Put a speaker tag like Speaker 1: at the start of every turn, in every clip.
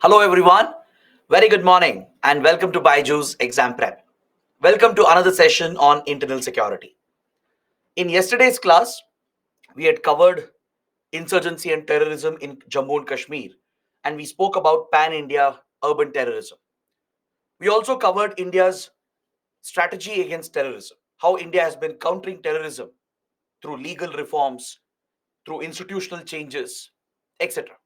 Speaker 1: Hello everyone, very good morning and welcome to Baiju's Exam Prep. Welcome to another session on internal security. In yesterday's class, we had covered insurgency and terrorism in Jammu and Kashmir and we spoke about pan-India urban terrorism. We also covered India's strategy against terrorism, how India has been countering terrorism through legal reforms, through institutional changes, etc.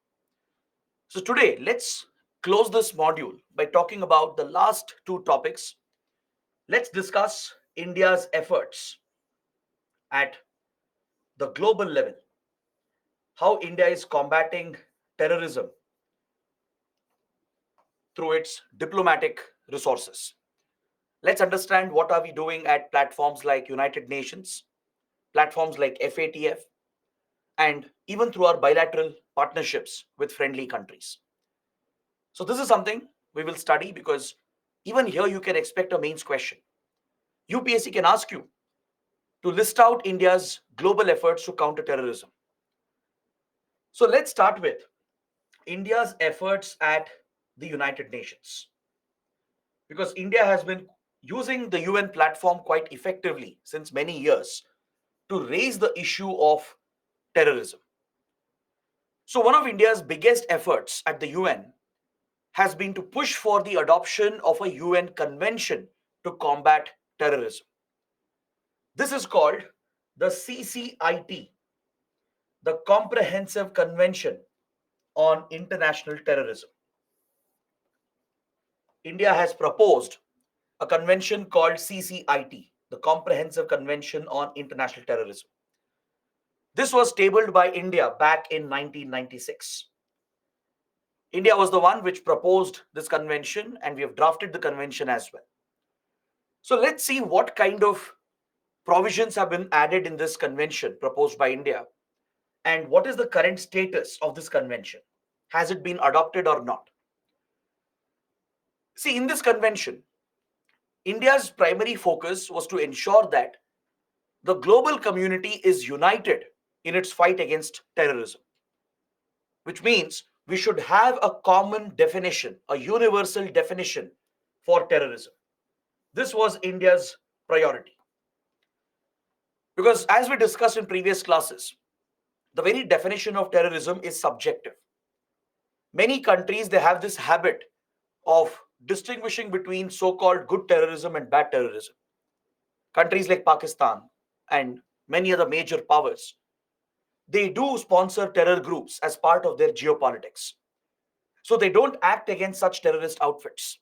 Speaker 1: So today, let's close this module by talking about the last two topics. Let's discuss India's efforts at the global level, how India is combating terrorism through its diplomatic resources. Let's understand what are we doing at platforms like United Nations, platforms like FATF, and even through our bilateral partnerships with friendly countries. So this is something we will study because even here you can expect a mains question. UPSC can ask you to list out India's global efforts to counter terrorism. So let's start with India's efforts at the United Nations. Because India has been using the UN platform quite effectively since many years to raise the issue of terrorism. So, one of India's biggest efforts at the UN has been to push for the adoption of a UN convention to combat terrorism. This is called the CCIT, the Comprehensive Convention on International Terrorism. India has proposed a convention called CCIT, the Comprehensive Convention on International Terrorism. This was tabled by India back in 1996. India was the one which proposed this convention, and we have drafted the convention as well. So let's see what kind of provisions have been added in this convention proposed by India, and what is the current status of this convention. Has it been adopted or not? See, in this convention, India's primary focus was to ensure that the global community is united in its fight against terrorism, which means we should have a common definition, a universal definition for terrorism. This was India's priority. Because as we discussed in previous classes, the very definition of terrorism is subjective. Many countries they have this habit of distinguishing between so-called good terrorism and bad terrorism. Countries like Pakistan and many other major powers, they do sponsor terror groups as part of their geopolitics. So they don't act against such terrorist outfits.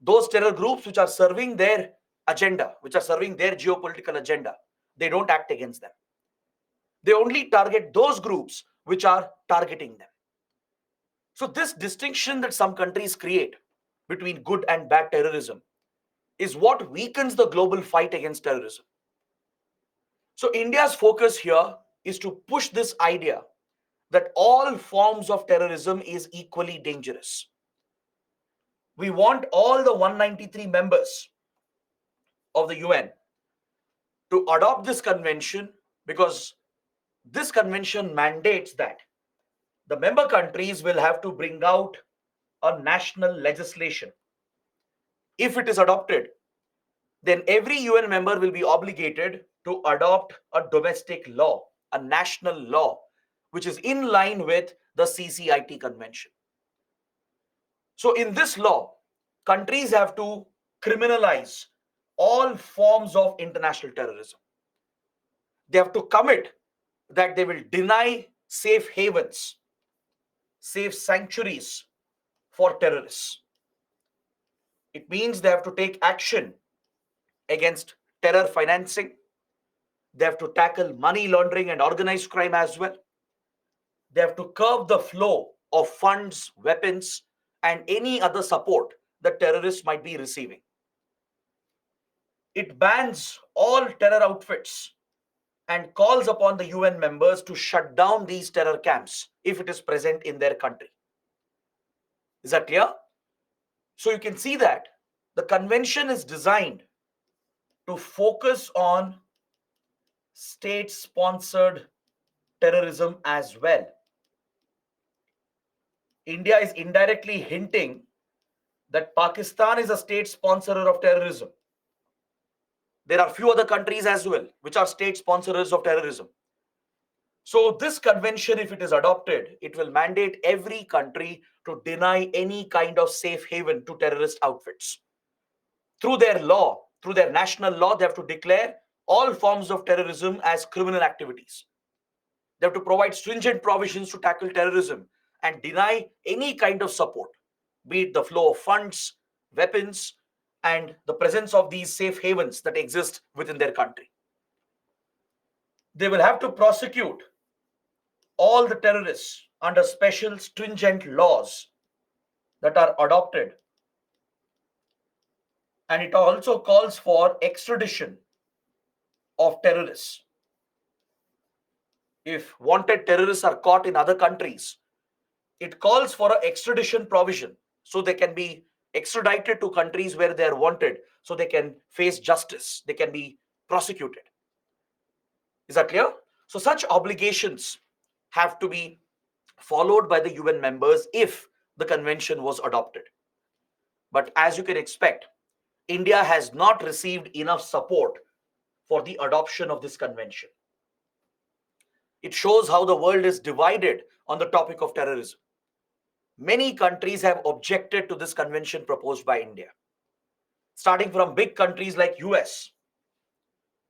Speaker 1: Those terror groups which are serving their agenda, which are serving their geopolitical agenda, they don't act against them. They only target those groups which are targeting them. So this distinction that some countries create between good and bad terrorism is what weakens the global fight against terrorism. So India's focus here is to push this idea that all forms of terrorism is equally dangerous. We want all the 193 members of the UN to adopt this convention because this convention mandates that the member countries will have to bring out a national legislation. If it is adopted, then every UN member will be obligated to adopt a domestic law, a national law, which is in line with the CCIT convention. So, in this law, countries have to criminalize all forms of international terrorism. They have to commit that they will deny safe havens, safe sanctuaries for terrorists. It means they have to take action against terror financing. They have to tackle money laundering and organized crime as well. They have to curb the flow of funds, weapons, and any other support that terrorists might be receiving. It bans all terror outfits and calls upon the UN members to shut down these terror camps if it is present in their country. Is that clear? So you can see that the convention is designed to focus on state sponsored terrorism as well. India is indirectly hinting that Pakistan is a state sponsor of terrorism. There are few other countries as well which are state sponsors of terrorism. So this convention, if it is adopted, it will mandate every country to deny any kind of safe haven to terrorist outfits. Through their law, through their national law, they have to declare all forms of terrorism as criminal activities. They have to provide stringent provisions to tackle terrorism and deny any kind of support, be it the flow of funds, weapons, and the presence of these safe havens that exist within their country. They will have to prosecute all the terrorists under special stringent laws that are adopted. And it also calls for extradition of terrorists. If wanted terrorists are caught in other countries, it calls for an extradition provision so they can be extradited to countries where they are wanted, so they can face justice, they can be prosecuted. Is that clear? So such obligations have to be followed by the UN members if the convention was adopted. But as you can expect, India has not received enough support for the adoption of this convention. It shows how the world is divided on the topic of terrorism. Many countries have objected to this convention proposed by India, starting from big countries like US,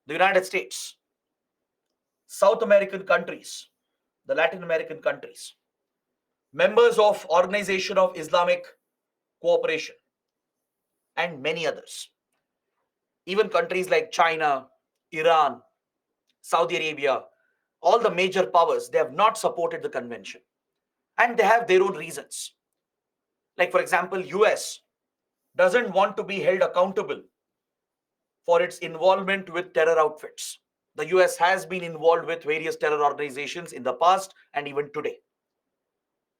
Speaker 1: the United States, South American countries, the Latin American countries, members of Organization of Islamic Cooperation, and many others. Even countries like China, Iran, Saudi Arabia, all the major powers, they have not supported the convention. And they have their own reasons. Like, for example, US doesn't want to be held accountable for its involvement with terror outfits. The US has been involved with various terror organizations in the past and even today.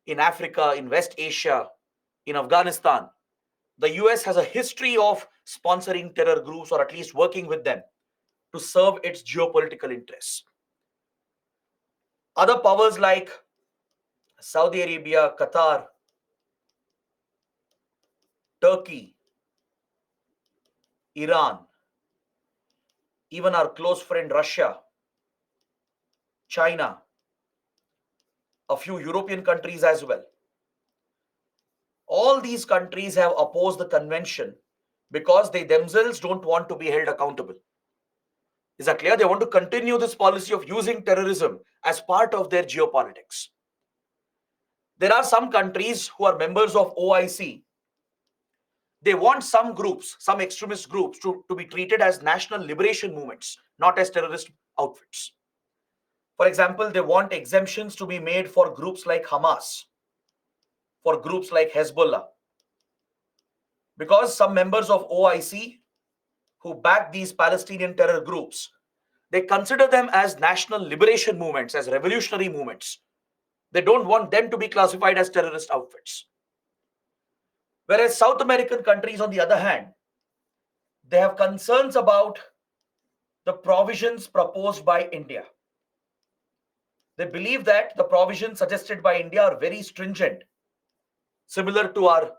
Speaker 1: In Africa, in West Asia, in Afghanistan, the US has a history of sponsoring terror groups or at least working with them to serve its geopolitical interests. Other powers like Saudi Arabia, Qatar, Turkey, Iran, even our close friend Russia, China, a few European countries as well. All these countries have opposed the convention because they themselves don't want to be held accountable. Is that clear? They want to continue this policy of using terrorism as part of their geopolitics. There are some countries who are members of OIC. They want some groups, some extremist groups, to be treated as national liberation movements, not as terrorist outfits. For example, they want exemptions to be made for groups like Hamas, for groups like Hezbollah. Because some members of OIC who back these Palestinian terror groups, they consider them as national liberation movements, as revolutionary movements. They don't want them to be classified as terrorist outfits. Whereas South American countries, on the other hand, they have concerns about the provisions proposed by India. They believe that the provisions suggested by India are very stringent, similar to our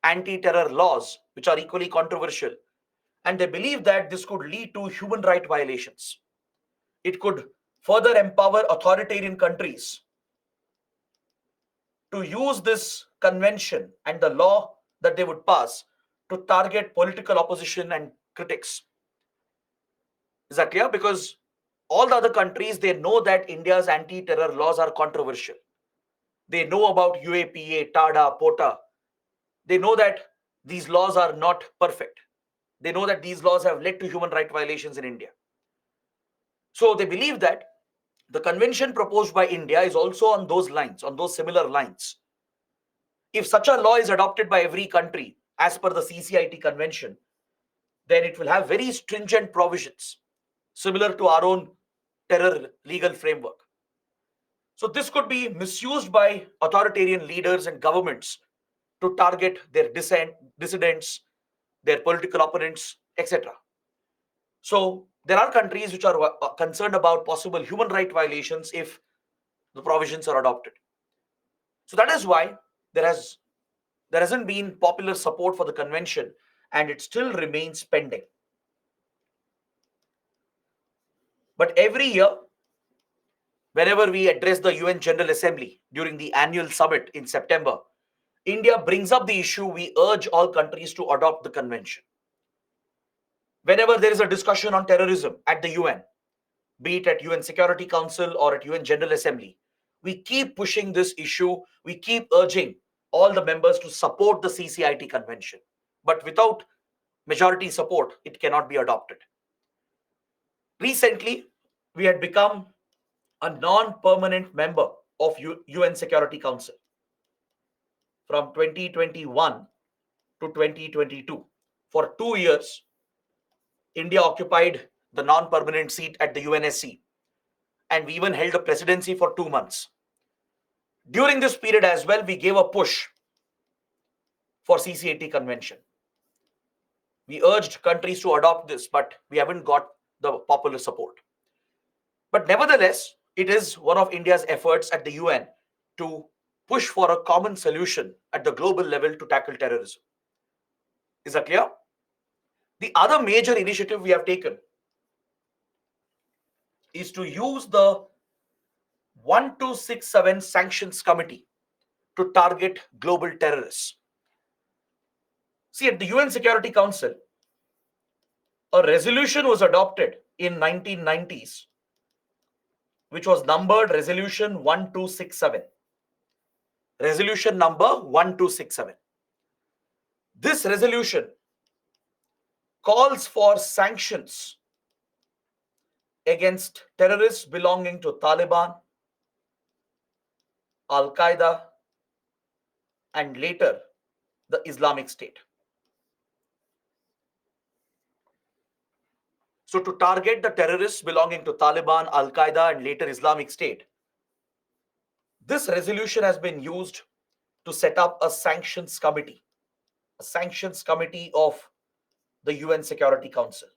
Speaker 1: anti-terror laws, which are equally controversial. And they believe that this could lead to human rights violations. It could further empower authoritarian countries to use this convention and the law that they would pass to target political opposition and critics. Is that clear? Because all the other countries, they know that India's anti-terror laws are controversial. They know about UAPA, TADA, POTA. They know that these laws are not perfect. They know that these laws have led to human rights violations in India. So they believe that the convention proposed by India is also on those lines, on those similar lines. If such a law is adopted by every country as per the CCIT convention, then it will have very stringent provisions similar to our own terror legal framework. So this could be misused by authoritarian leaders and governments to target their dissidents, their political opponents, etc. So there are countries which are concerned about possible human rights violations if the provisions are adopted. So that is why there has there hasn't been popular support for the convention, and it still remains pending. But every year, whenever we address the UN General Assembly during the annual summit in September, India brings up the issue. We urge all countries to adopt the convention. Whenever there is a discussion on terrorism at the UN, be it at UN Security Council or at UN General Assembly, we keep pushing this issue. We keep urging all the members to support the CCIT convention. But without majority support, it cannot be adopted. Recently, we had become a non-permanent member of UN Security Council from 2021 to 2022. For 2 years, India occupied the non-permanent seat at the UNSC, and we even held the presidency for 2 months. During this period as well, we gave a push for CCAT convention. We urged countries to adopt this, but we haven't got the popular support. But nevertheless, it is one of India's efforts at the UN to push for a common solution at the global level to tackle terrorism. Is that clear? The other major initiative we have taken is to use the 1267 Sanctions Committee to target global terrorists. See, at the UN Security Council, a resolution was adopted in 1990s, which was numbered Resolution 1267. Resolution number 1267. This resolution calls for sanctions against terrorists belonging to Taliban, Al Qaeda, and later the Islamic State. So, to target the terrorists belonging to Taliban, Al Qaeda, and later Islamic State, this resolution has been used to set up a sanctions committee of the UN Security Council.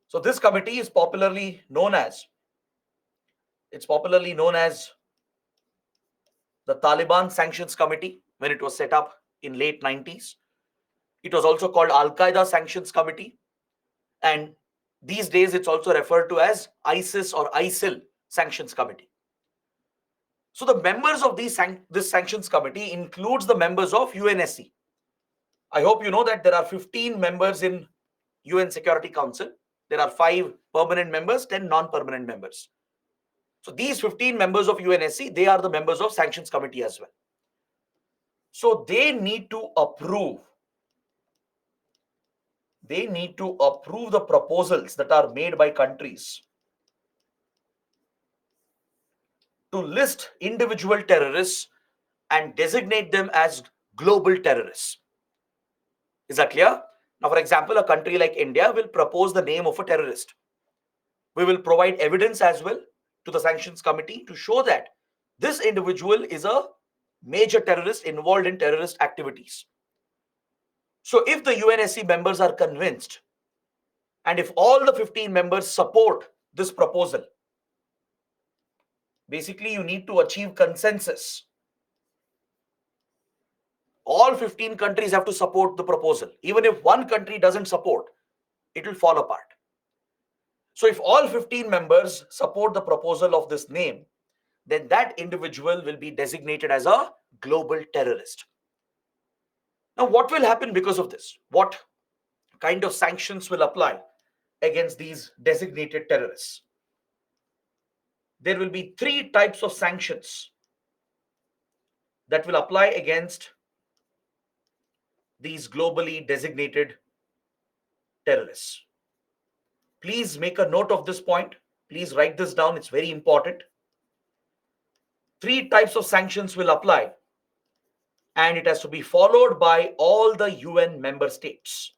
Speaker 1: So this committee is popularly known as the Taliban Sanctions Committee when it was set up in late 90s. It was also called Al Qaeda Sanctions Committee, and these days it's also referred to as ISIS or ISIL Sanctions Committee. So the members of this Sanctions Committee includes the members of UNSC. I hope you know that there are 15 members in UN Security Council. There are 5 permanent members, 10 non-permanent members. So these 15 members of UNSC, they are the members of Sanctions Committee as well. So they need to approve the proposals that are made by countries to list individual terrorists and designate them as global terrorists. Is that clear? Now, for example, a country like India will propose the name of a terrorist. We will provide evidence as well to the Sanctions Committee to show that this individual is a major terrorist involved in terrorist activities. So if the UNSC members are convinced, and if all the 15 members support this proposal, basically you need to achieve consensus. All 15 countries have to support the proposal. Even if one country doesn't support, it will fall apart. So if all 15 members support the proposal of this name, then that individual will be designated as a global terrorist. Now, what will happen because of this? What kind of sanctions will apply against these designated terrorists? There will be 3 types of sanctions that will apply against these globally designated terrorists. Please make a note of this point. Please write this down. It's very important. 3 types of sanctions will apply, and it has to be followed by all the UN member states.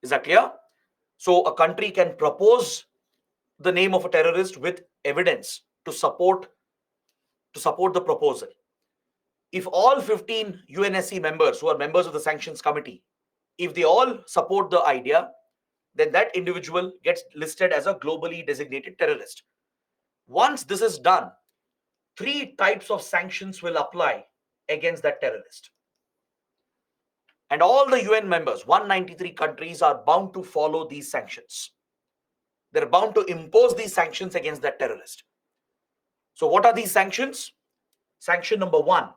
Speaker 1: Is that clear? So a country can propose the name of a terrorist with evidence to support the proposal. If all 15 UNSC members who are members of the Sanctions Committee, if they all support the idea, then that individual gets listed as a globally designated terrorist. Once this is done, three types of sanctions will apply against that terrorist. And all the UN members, 193 countries, are bound to follow these sanctions. They're bound to impose these sanctions against that terrorist. So, what are these sanctions? Sanction number one: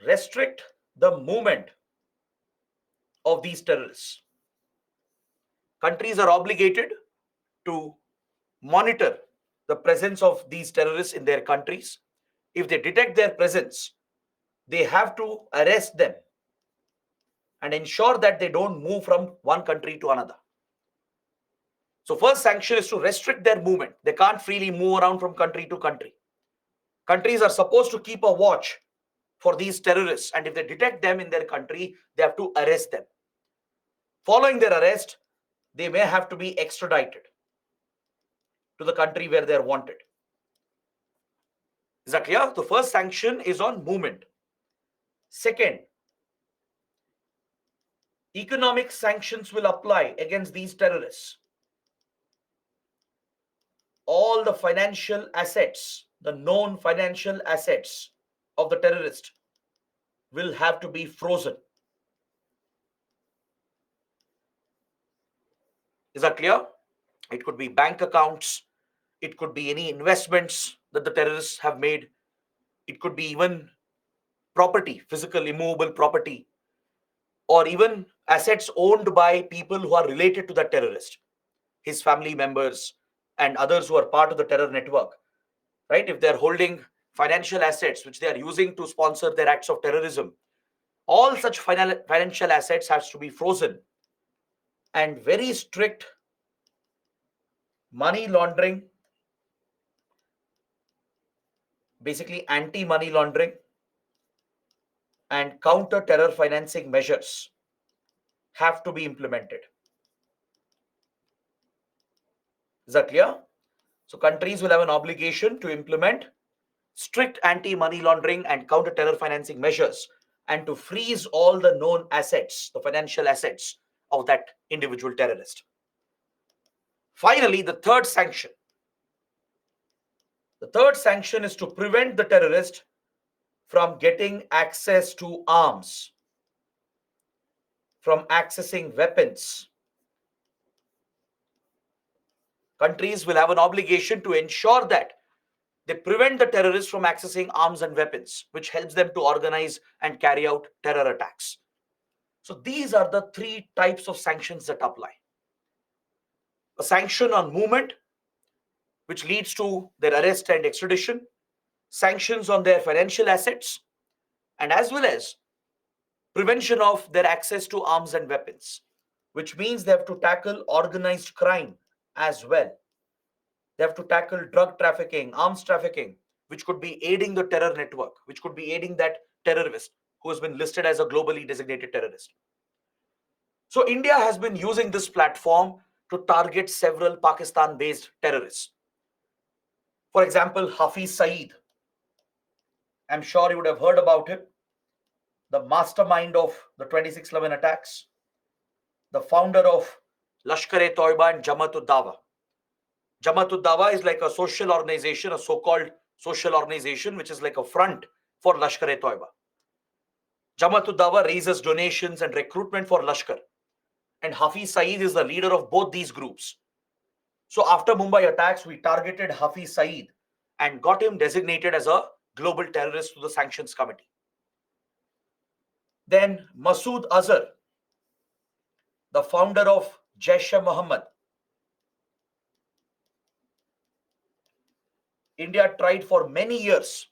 Speaker 1: restrict the movement of these terrorists. Countries are obligated to monitor the presence of these terrorists in their countries. If they detect their presence, they have to arrest them and ensure that they don't move from one country to another. So first sanction is to restrict their movement. They can't freely move around from country to country. Countries are supposed to keep a watch for these terrorists, and if they detect them in their country, they have to arrest them. Following their arrest, they may have to be extradited to the country where they are wanted. Is that clear? The first sanction is on movement. Second, economic sanctions will apply against these terrorists. All the financial assets, the known financial assets of the terrorist will have to be frozen. Is that clear? It could be bank accounts, it could be any investments that the terrorists have made, it could be even property, physical immovable property, or even assets owned by people who are related to the terrorist, his family members and others who are part of the terror network, right? If they're holding financial assets which they are using to sponsor their acts of terrorism, all such financial assets has to be frozen. And very strict money laundering, basically anti-money laundering and counter-terror financing measures have to be implemented. Is that clear? So countries will have an obligation to implement strict anti-money laundering and counter-terror financing measures and to freeze all the known assets, the financial assets of that individual terrorist. Finally, the third sanction. The third sanction is to prevent the terrorist from getting access to arms, from accessing weapons. Countries will have an obligation to ensure that they prevent the terrorists from accessing arms and weapons, which helps them to organize and carry out terror attacks. So these are the three types of sanctions that apply. A sanction on movement, which leads to their arrest and extradition, sanctions on their financial assets, and as well as prevention of their access to arms and weapons, which means they have to tackle organized crime as well. They have to tackle drug trafficking, arms trafficking, which could be aiding the terror network, which could be aiding that terrorist who has been listed as a globally designated terrorist. So India has been using this platform to target several Pakistan-based terrorists. For example, Hafiz Saeed. I'm sure you would have heard about him, the mastermind of the 26/11 attacks, the founder of Lashkar-e-Toiba and Jamaat-ud-Dawa. Jamaat-ud-Dawa is like a social organization, a so-called social organization, which is like a front for Lashkar-e-Toiba. Jamaat-ud-Dawa raises donations and recruitment for Lashkar. And Hafiz Saeed is the leader of both these groups. So after Mumbai attacks, we targeted Hafiz Saeed and got him designated as a global terrorist to the sanctions committee. Then Masood Azhar, the founder of Jaish-e-Mohammed. India tried for many years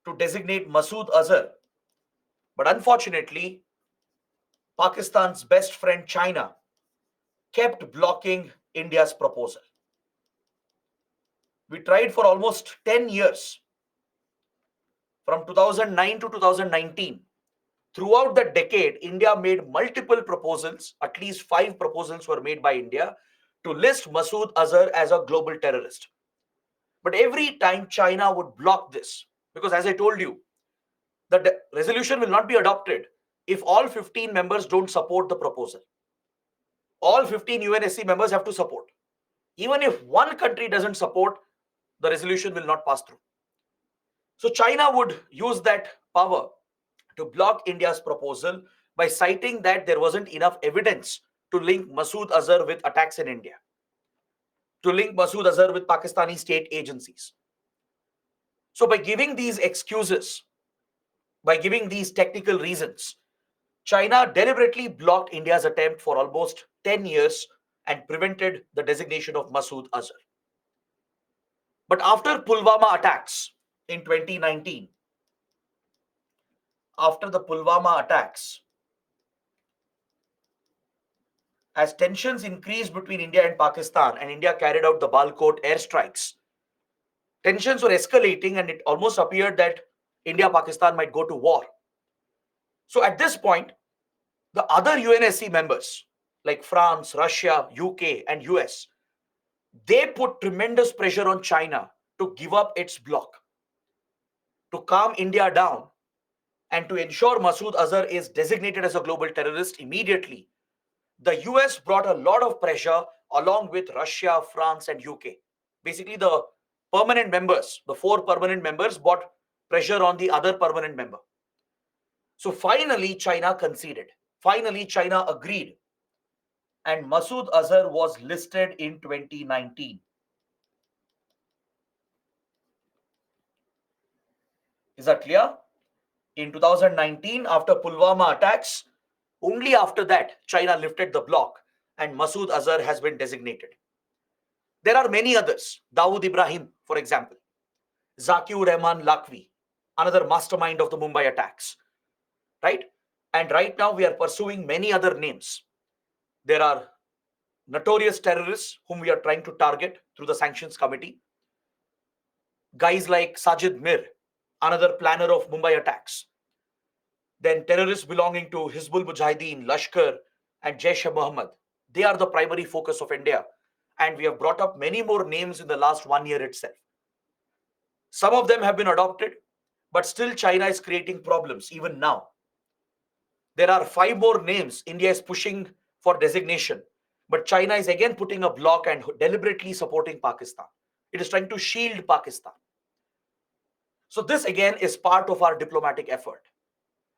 Speaker 1: to designate Masood Azhar, but unfortunately, Pakistan's best friend China kept blocking India's proposal. We tried for almost 10 years, from 2009 to 2019. Throughout that decade, India made multiple proposals, at least 5 proposals were made by India to list Masood Azhar as a global terrorist. But every time China would block this, because as I told you, the resolution will not be adopted if all 15 members don't support the proposal. All 15 UNSC members have to support. Even if one country doesn't support, the resolution will not pass through. So China would use that power to block India's proposal by citing that there wasn't enough evidence to link Masood Azhar with attacks in India, to link Masood Azhar with Pakistani state agencies. So by giving these excuses, by giving these technical reasons, China deliberately blocked India's attempt for almost 10 years and prevented the designation of Masood Azhar. But after Pulwama attacks in 2019, after the Pulwama attacks, as tensions increased between India and Pakistan and India carried out the Balkot airstrikes, tensions were escalating and it almost appeared that India-Pakistan might go to war. So at this point, the other UNSC members like France, Russia, UK, and US, they put tremendous pressure on China to give up its bloc, to calm India down, and to ensure Masood Azhar is designated as a global terrorist immediately. The US brought a lot of pressure along with Russia, France, and UK. Basically, the permanent members, the four permanent members, brought pressure on the other permanent member. So finally, China conceded. Finally, China agreed. And Masood Azhar was listed in 2019. Is that clear? In 2019, after Pulwama attacks, only after that, China lifted the block and Masood Azhar has been designated. There are many others. Dawood Ibrahim, for example. Zakir Rahman Lakwi, another mastermind of the Mumbai attacks. Right? And right now, we are pursuing many other names. There are notorious terrorists whom we are trying to target through the sanctions committee. Guys like Sajid Mir, another planner of Mumbai attacks. Then terrorists belonging to Hizbul Mujahideen, Lashkar, and Jaish-e-Mohammed. They are the primary focus of India. And we have brought up many more names in the last 1 year itself. Some of them have been adopted, but still China is creating problems even now. There are 5 more names India is pushing for designation, but China is again putting a block and deliberately supporting Pakistan. It is trying to shield Pakistan. So this again is part of our diplomatic effort.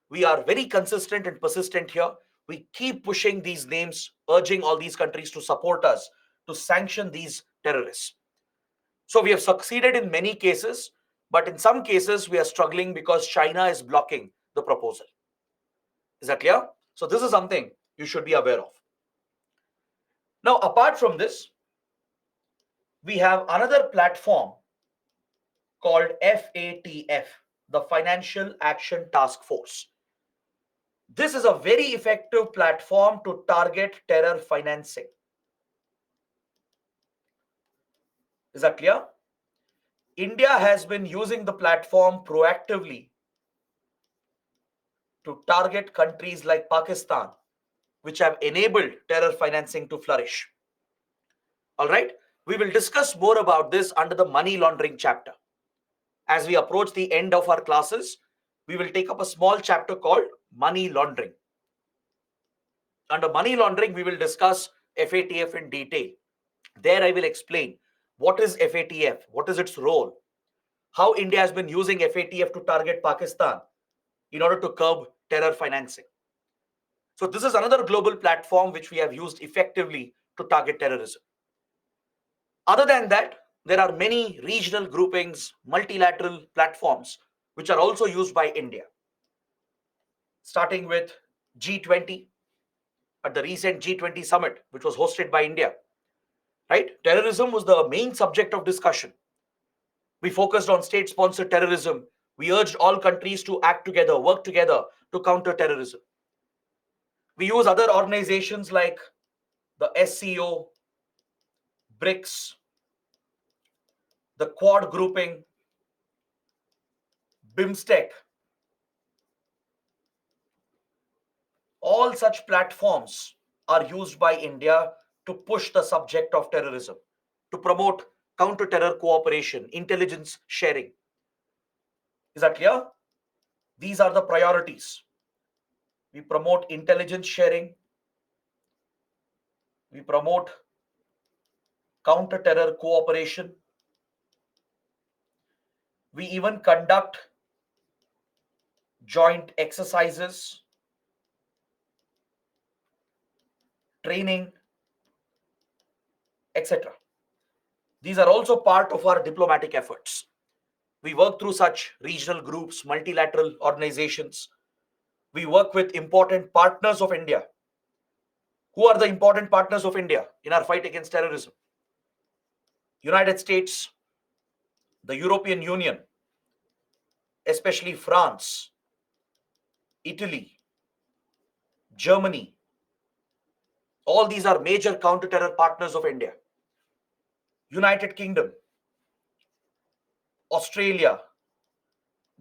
Speaker 1: We are very consistent and persistent here. We keep pushing these names, urging all these countries to support us, to sanction these terrorists. So we have succeeded in many cases, but in some cases we are struggling because China is blocking the proposal. Is that clear? So this is something you should be aware of. Now, apart from this, we have another platform called FATF, the Financial Action Task Force. This is a very effective platform to target terror financing. Is that clear? India has been using the platform proactively to target countries like Pakistan, which have enabled terror financing to flourish. All right, we will discuss more about this under the money laundering chapter. As we approach the end of our classes, we will take up a small chapter called money laundering. Under money laundering, we will discuss FATF in detail. There I will explain what is FATF, what is its role, how India has been using FATF to target Pakistan in order to curb terror financing. So this is another global platform which we have used effectively to target terrorism. Other than that, there are many regional groupings, multilateral platforms which are also used by India. Starting with G20, at the recent G20 summit, which was hosted by India, right? Terrorism was the main subject of discussion. We focused on state-sponsored terrorism. We urged all countries to act together, work together to counter terrorism. We use other organizations like the SCO, BRICS, the Quad grouping, BIMSTEC. All such platforms are used by India to push the subject of terrorism, to promote counter-terror cooperation, intelligence sharing. Is that clear? These are the priorities. We promote intelligence sharing. We promote counter-terror cooperation. We even conduct joint exercises, training, etc. These are also part of our diplomatic efforts. We work through such regional groups, multilateral organizations. We work with important partners of India. Who are the important partners of India in our fight against terrorism? United States, the European Union, especially France, Italy, Germany. All these are major counter-terror partners of India. United Kingdom, Australia,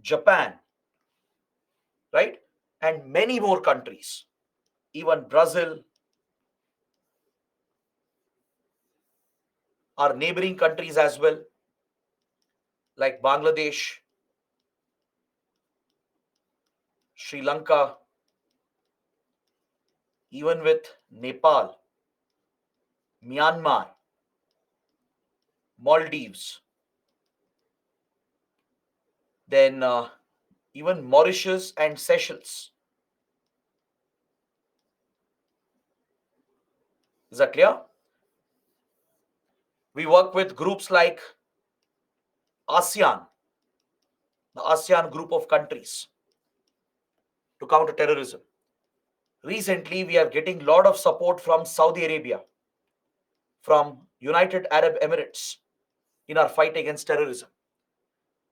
Speaker 1: Japan, right? And many more countries, even Brazil, our neighboring countries as well, like Bangladesh, Sri Lanka, even with Nepal, Myanmar, Maldives, then even Mauritius and Seychelles. Is that clear? We work with groups like ASEAN, the ASEAN group of countries, to counter terrorism. Recently, we are getting a lot of support from Saudi Arabia, from United Arab Emirates in our fight against terrorism.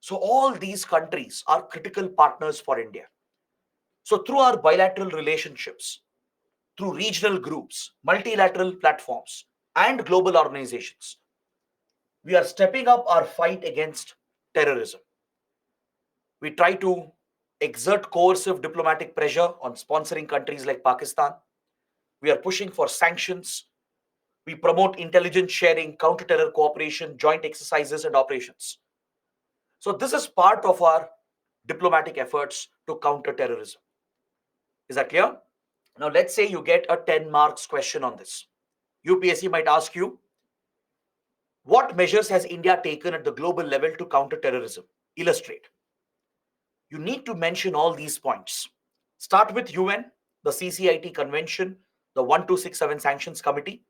Speaker 1: So all these countries are critical partners for India. So through our bilateral relationships, through regional groups, multilateral platforms, and global organizations, we are stepping up our fight against terrorism. We try to exert coercive diplomatic pressure on sponsoring countries like Pakistan. We are pushing for sanctions. We promote intelligence sharing, counter-terror cooperation, joint exercises, and operations. So this is part of our diplomatic efforts to counter terrorism. Is that clear? Now let's say you get a 10 marks question on this. UPSC might ask you, what measures has India taken at the global level to counter terrorism? Illustrate. You need to mention all these points. Start with UN, the CCIT Convention, the 1267 Sanctions Committee.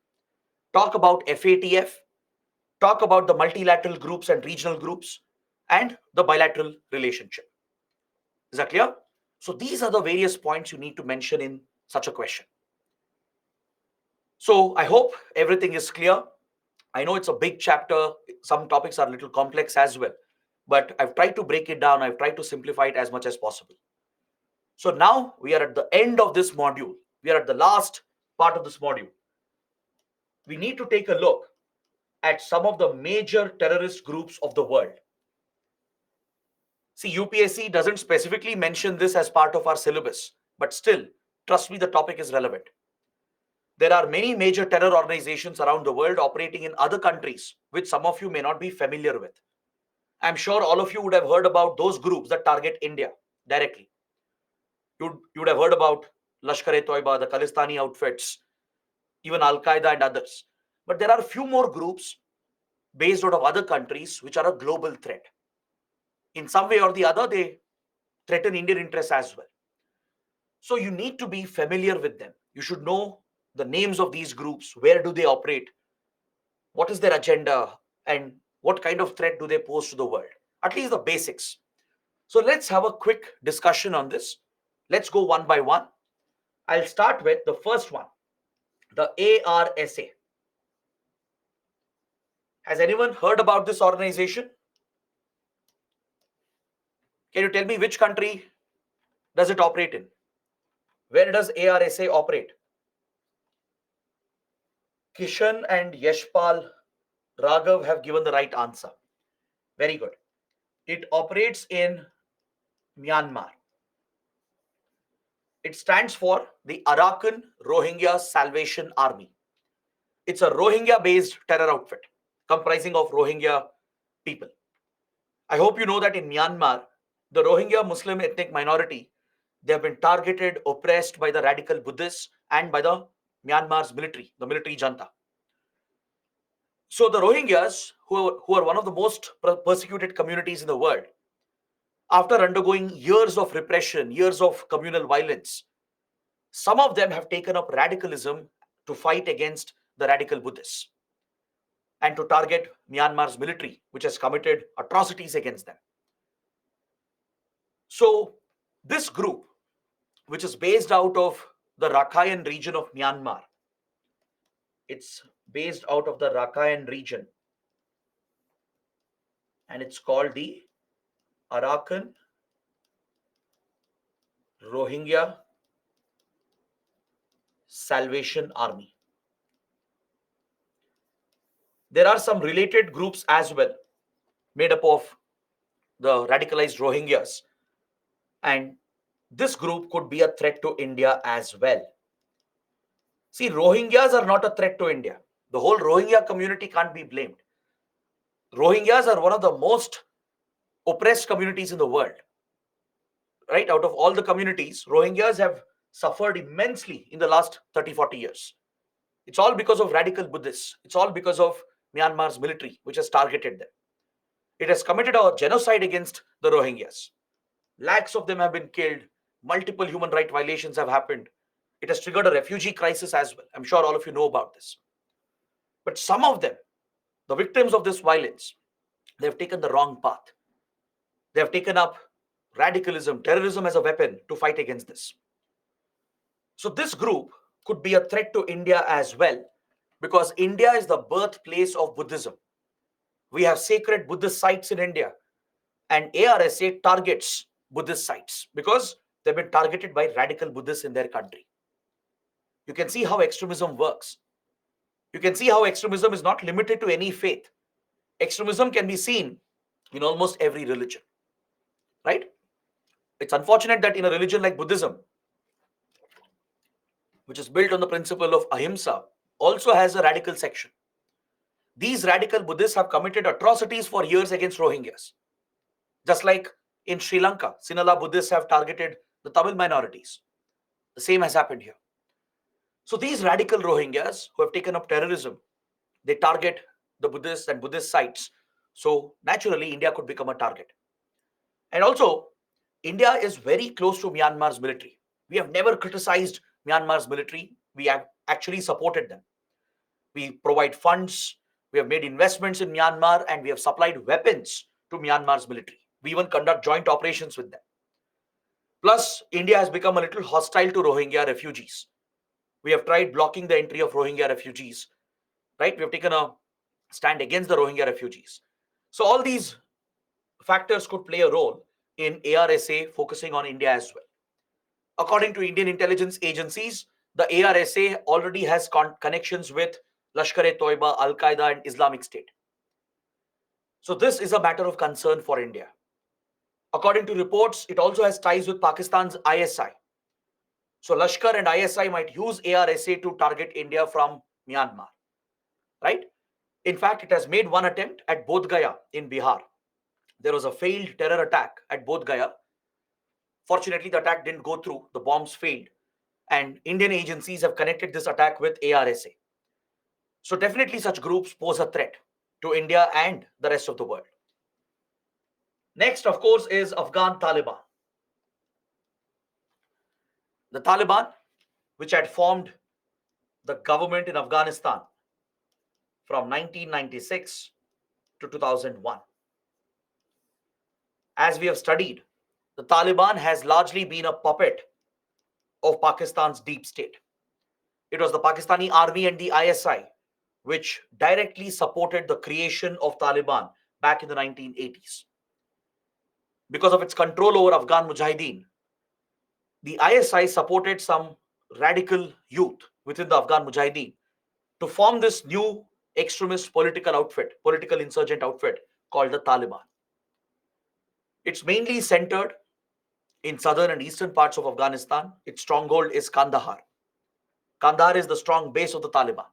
Speaker 1: Talk about FATF. Talk about the multilateral groups and regional groups and the bilateral relationship. Is that clear? So these are the various points you need to mention in such a question. So I hope everything is clear. I know it's a big chapter. Some topics are a little complex as well, but I've tried to break it down. I've tried to simplify it as much as possible. So now we are at the end of this module. We are at the last part of this module. We need to take a look at some of the major terrorist groups of the world. See, UPSC doesn't specifically mention this as part of our syllabus, but still, trust me, the topic is relevant. There are many major terror organizations around the world operating in other countries, which some of you may not be familiar with. I'm sure all of you would have heard about those groups that target India directly. You would have heard about Lashkar-e-Toiba, the Khalistani outfits, even Al-Qaeda and others. But there are few more groups based out of other countries which are a global threat. In some way or the other, they threaten Indian interests as well. So you need to be familiar with them. You should know the names of these groups, where do they operate, what is their agenda, and what kind of threat do they pose to the world. At least the basics. So let's have a quick discussion on this. Let's go one by one. I'll start with the first one, the ARSA. Has anyone heard about this organization? Can you tell me which country does it operate in? Where does ARSA operate? Kishan and Yashpal Raghav have given the right answer. Very good. It operates in Myanmar. It stands for the Arakan Rohingya Salvation Army. It's a Rohingya-based terror outfit comprising of Rohingya people. I hope you know that in Myanmar, the Rohingya Muslim ethnic minority, they have been targeted, oppressed by the radical Buddhists and by the Myanmar's military, the military junta. So the Rohingyas, who are one of the most persecuted communities in the world, After undergoing years of repression, years of communal violence, some of them have taken up radicalism to fight against the radical Buddhists and to target Myanmar's military, which has committed atrocities against them. So, this group, which is based out of the Rakhine region of Myanmar, it's based out of the Rakhine region, and it's called the Arakan Rohingya Salvation Army. There are some related groups as well, made up of the radicalized Rohingyas, and this group could be a threat to India as well. See, Rohingyas are not a threat to India. The whole Rohingya community can't be blamed. Rohingyas are one of the most oppressed communities in the world. Right? Out of all the communities, Rohingyas have suffered immensely in the last 30, 40 years. It's all because of radical Buddhists. It's all because of Myanmar's military, which has targeted them. It has committed a genocide against the Rohingyas. Lakhs of them have been killed. Multiple human rights violations have happened. It has triggered a refugee crisis as well. I'm sure all of you know about this. But some of them, the victims of this violence, they've taken the wrong path. They have taken up radicalism, terrorism as a weapon to fight against this. So this group could be a threat to India as well, because India is the birthplace of Buddhism. We have sacred Buddhist sites in India, and ARSA targets Buddhist sites because they've been targeted by radical Buddhists in their country. You can see how extremism works. You can see how extremism is not limited to any faith. Extremism can be seen in almost every religion, right? It's unfortunate that in a religion like Buddhism, which is built on the principle of ahimsa, also has a radical section. These radical Buddhists have committed atrocities for years against Rohingyas. Just like in Sri Lanka, Sinhala Buddhists have targeted the Tamil minorities. The same has happened here. So these radical Rohingyas who have taken up terrorism, they target the Buddhists and Buddhist sites. So naturally, India could become a target. And also, India is very close to Myanmar's military. We have never criticized Myanmar's military. We have actually supported them. We provide funds, we have made investments in Myanmar, and we have supplied weapons to Myanmar's military. We even conduct joint operations with them. Plus, India has become a little hostile to Rohingya refugees. We have tried blocking the entry of Rohingya refugees, right? We have taken a stand against the Rohingya refugees. So all these factors could play a role in ARSA focusing on India as well. According to Indian intelligence agencies, the ARSA already has connections with Lashkar-e-Toiba, Al-Qaeda, and Islamic State. So this is a matter of concern for India. According to reports, it also has ties with Pakistan's ISI. So Lashkar and ISI might use ARSA to target India from Myanmar, right? In fact, it has made one attempt at Bodh Gaya in Bihar. There was a failed terror attack at Bodh Gaya. Fortunately, the attack didn't go through. The bombs failed. And Indian agencies have connected this attack with ARSA. So definitely such groups pose a threat to India and the rest of the world. Next, of course, is Afghan Taliban. The Taliban, which had formed the government in Afghanistan from 1996 to 2001. As we have studied, the Taliban has largely been a puppet of Pakistan's deep state. It was the Pakistani army and the ISI which directly supported the creation of Taliban back in the 1980s. Because of its control over Afghan Mujahideen, the ISI supported some radical youth within the Afghan Mujahideen to form this new extremist political outfit, political insurgent outfit called the Taliban. It's mainly centered in southern and eastern parts of Afghanistan. Its stronghold is Kandahar. Kandahar is the strong base of the Taliban.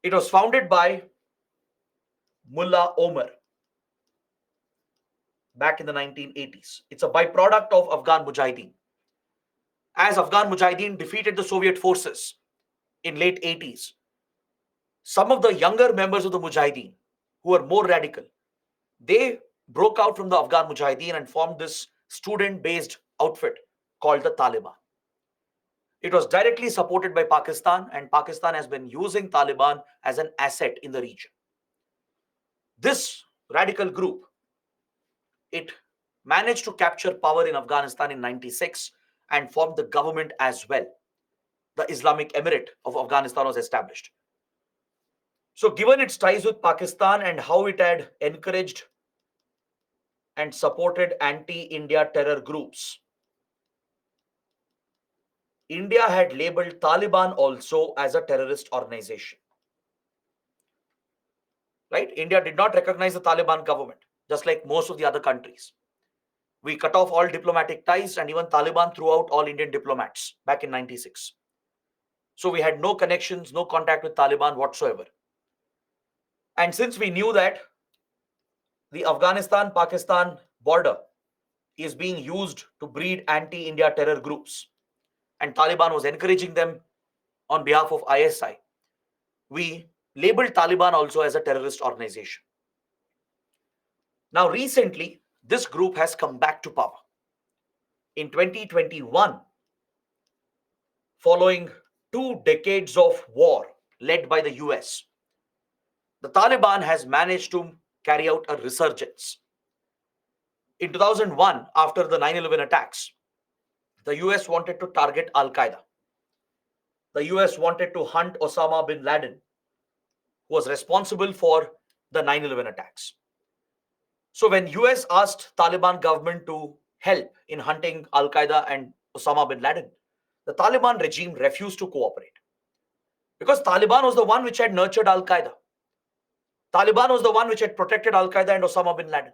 Speaker 1: It was founded by Mullah Omar back in the 1980s. It's a byproduct of Afghan Mujahideen. As Afghan Mujahideen defeated the Soviet forces in late 80s, some of the younger members of the Mujahideen who were more radical, they broke out from the Afghan Mujahideen and formed this student-based outfit called the Taliban. It was directly supported by Pakistan, and Pakistan has been using Taliban as an asset in the region. This radical group, it managed to capture power in Afghanistan in 96 and formed the government as well. The Islamic Emirate of Afghanistan was established. So, given its ties with Pakistan and how it had encouraged and supported anti-India terror groups, India had labeled Taliban also as a terrorist organization. Right? India did not recognize the Taliban government, just like most of the other countries. We cut off all diplomatic ties, and even Taliban threw out all Indian diplomats back in 96. So we had no connections, no contact with Taliban whatsoever. And since we knew that the Afghanistan-Pakistan border is being used to breed anti-India terror groups, and Taliban was encouraging them on behalf of ISI, we labeled Taliban also as a terrorist organization. Now, recently, this group has come back to power. In 2021, following 2 decades of war led by the US, the Taliban has managed to carry out a resurgence. In 2001, after the 9/11 attacks, the US wanted to target Al Qaeda. The US wanted to hunt Osama bin Laden, who was responsible for the 9/11 attacks. So when US asked Taliban government to help in hunting Al Qaeda and Osama bin Laden, the Taliban regime refused to cooperate. Because Taliban was the one which had nurtured Al Qaeda. Taliban was the one which had protected Al Qaeda and Osama bin Laden.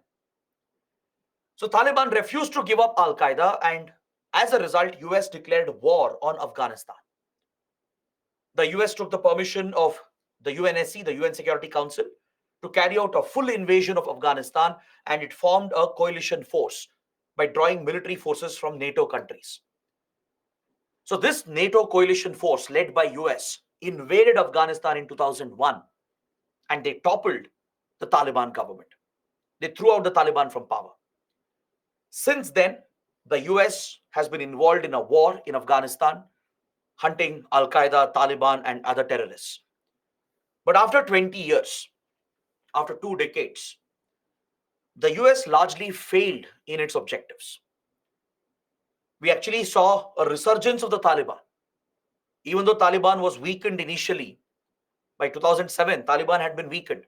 Speaker 1: So Taliban refused to give up Al Qaeda, and as a result, US declared war on Afghanistan. The US took the permission of the UNSC, the UN Security Council, to carry out a full invasion of Afghanistan, and it formed a coalition force by drawing military forces from NATO countries. So this NATO coalition force led by US invaded Afghanistan in 2001, and they toppled the Taliban government. They threw out the Taliban from power. Since then, the US has been involved in a war in Afghanistan, hunting Al Qaeda, Taliban, and other terrorists. But after 20 years, after 2 decades, the US largely failed in its objectives. We actually saw a resurgence of the Taliban. Even though Taliban was weakened initially, by 2007, Taliban had been weakened.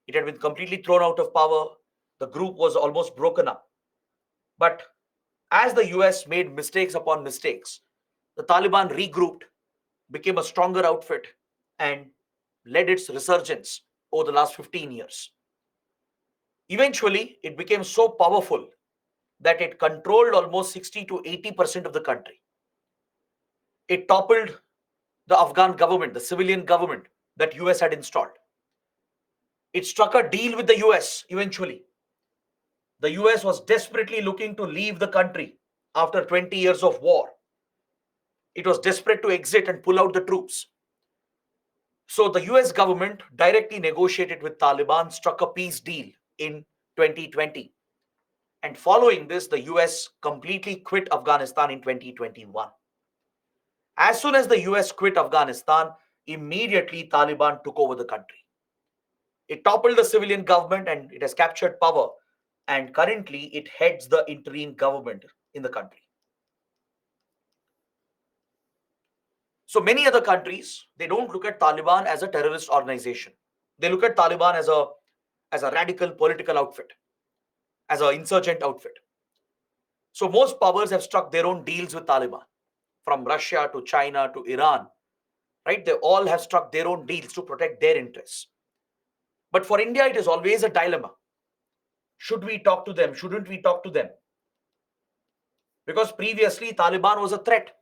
Speaker 1: It had been completely thrown out of power. The group was almost broken up. But as the US made mistakes upon mistakes, the Taliban regrouped, became a stronger outfit, and led its resurgence over the last 15 years. Eventually, it became so powerful that it controlled almost 60 to 80% of the country. It toppled the Afghan government, the civilian government that US had installed. It struck a deal with the US eventually. The US was desperately looking to leave the country after 20 years of war. It was desperate to exit and pull out the troops. So the US government directly negotiated with Taliban, struck a peace deal in 2020. And following this, the US completely quit Afghanistan in 2021. As soon as the US quit Afghanistan, immediately Taliban took over the country. It toppled the civilian government and it has captured power. And currently, it heads the interim government in the country. So many other countries, they don't look at Taliban as a terrorist organization. They look at Taliban as a radical political outfit, as an insurgent outfit. So most powers have struck their own deals with Taliban, from Russia to China to Iran, right? They all have struck their own deals to protect their interests. But for India, it is always a dilemma. Should we talk to them? Shouldn't we talk to them? Because previously, Taliban was a threat.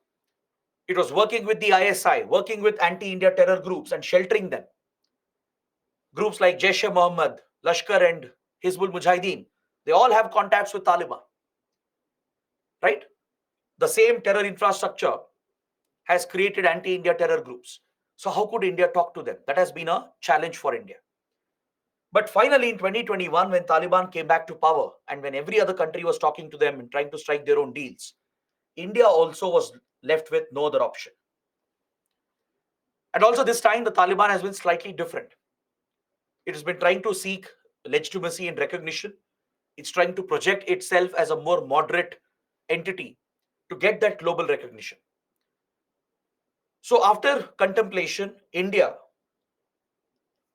Speaker 1: It was working with the ISI, working with anti-India terror groups and sheltering them. Groups like Jaish-e-Mohammed, Lashkar and Hizbul Mujahideen, they all have contacts with Taliban. Right? The same terror infrastructure has created anti-India terror groups. So how could India talk to them? That has been a challenge for India. But finally, in 2021, when Taliban came back to power and when every other country was talking to them and trying to strike their own deals, India also was left with no other option. And also, this time, the Taliban has been slightly different. It has been trying to seek legitimacy and recognition. It's trying to project itself as a more moderate entity to get that global recognition. So, after contemplation, India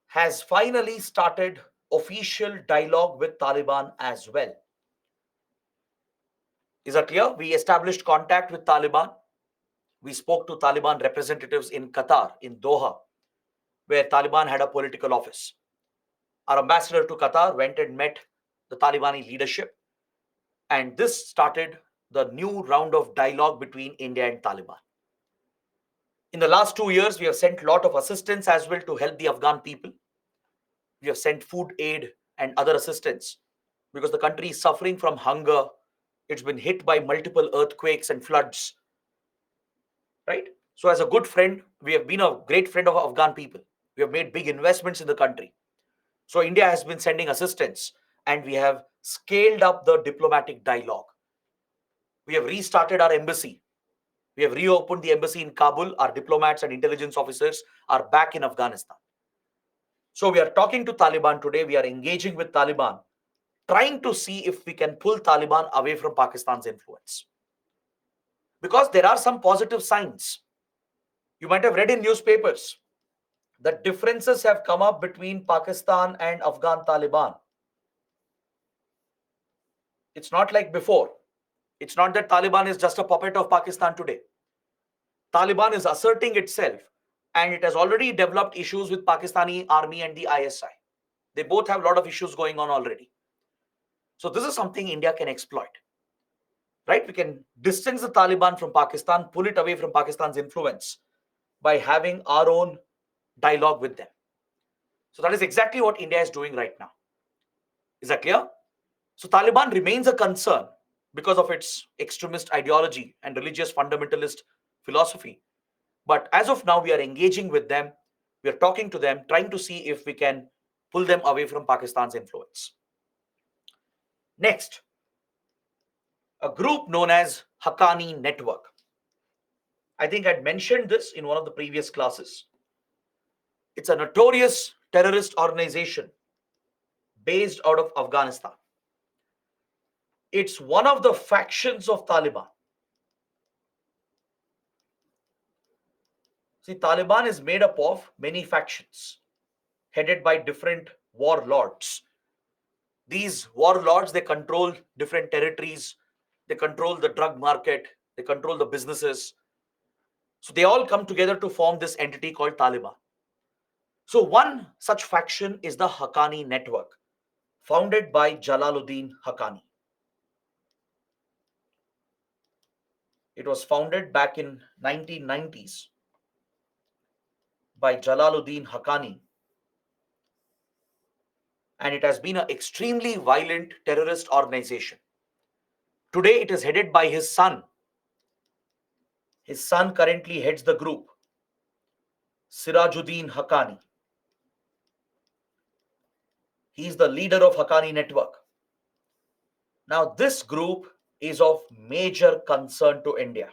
Speaker 1: has finally started official dialogue with Taliban as well. Is that clear? We established contact with Taliban. We spoke to Taliban representatives in Qatar, in Doha, where Taliban had a political office. Our ambassador to Qatar went and met the Talibani leadership, and this started the new round of dialogue between India and Taliban. In the last 2 years, we have sent a lot of assistance as well to help the Afghan people. We have sent food aid and other assistance because the country is suffering from hunger. It's been hit by multiple earthquakes and floods, right? So, as a good friend, we have been a great friend of Afghan people. We have made big investments in the country. So, India has been sending assistance and we have scaled up the diplomatic dialogue. We have restarted our embassy. We have reopened the embassy in Kabul. Our diplomats and intelligence officers are back in Afghanistan. So, we are talking to Taliban today. We are engaging with Taliban, trying to see if we can pull Taliban away from Pakistan's influence. Because there are some positive signs. You might have read in newspapers that differences have come up between Pakistan and Afghan Taliban. It's not like before. It's not that Taliban is just a puppet of Pakistan today. Taliban is asserting itself and it has already developed issues with Pakistani army and the ISI. They both have a lot of issues going on already. So this is something India can exploit. Right? We can distance the Taliban from Pakistan, pull it away from Pakistan's influence by having our own dialogue with them. So that is exactly what India is doing right now. Is that clear? So Taliban remains a concern because of its extremist ideology and religious fundamentalist philosophy. But as of now, we are engaging with them. We are talking to them, trying to see if we can pull them away from Pakistan's influence. Next, a group known as Haqqani Network. I think I'd mentioned this in one of the previous classes. It's a notorious terrorist organization based out of Afghanistan. It's one of the factions of Taliban. See, Taliban is made up of many factions headed by different warlords. These warlords, they control different territories, they control the drug market, they control the businesses. So they all come together to form this entity called Taliban. So one such faction is the Haqqani Network, founded by Jalaluddin Haqqani. It was founded back in 1990s by Jalaluddin Haqqani, and it has been an extremely violent terrorist organization. Today it is headed by his son. His son currently heads the group, Sirajuddin Haqqani. He is the leader of Haqqani Network. Now this group is of major concern to India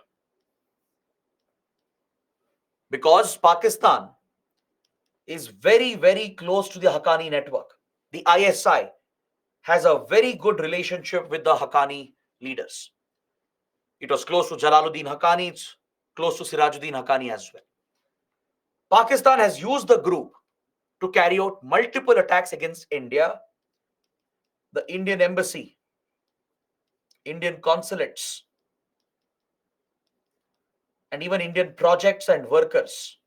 Speaker 1: because Pakistan is very, very close to the Haqqani Network. The ISI has a very good relationship with the Haqqani leaders. It was close to Jalaluddin Haqqani, it's close to Sirajuddin Haqqani as well. Pakistan has used the group to carry out multiple attacks against India, the Indian embassy, Indian consulates, and even Indian projects and workers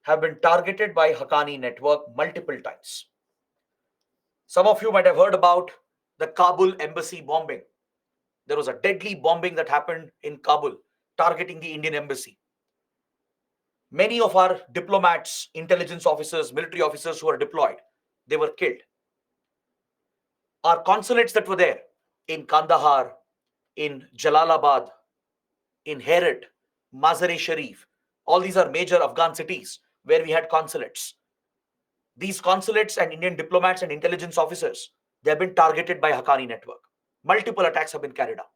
Speaker 1: have been targeted by Haqqani Network multiple times. Some of you might have heard about the Kabul embassy bombing. There was a deadly bombing that happened in Kabul, targeting the Indian embassy. Many of our diplomats, intelligence officers, military officers who were deployed, they were killed. Our consulates that were there in Kandahar, in Jalalabad, in Herat, Mazar-e Sharif, all these are major Afghan cities where we had consulates. These consulates and Indian diplomats and intelligence officers, they have been targeted by Haqqani network. Multiple attacks have been carried out.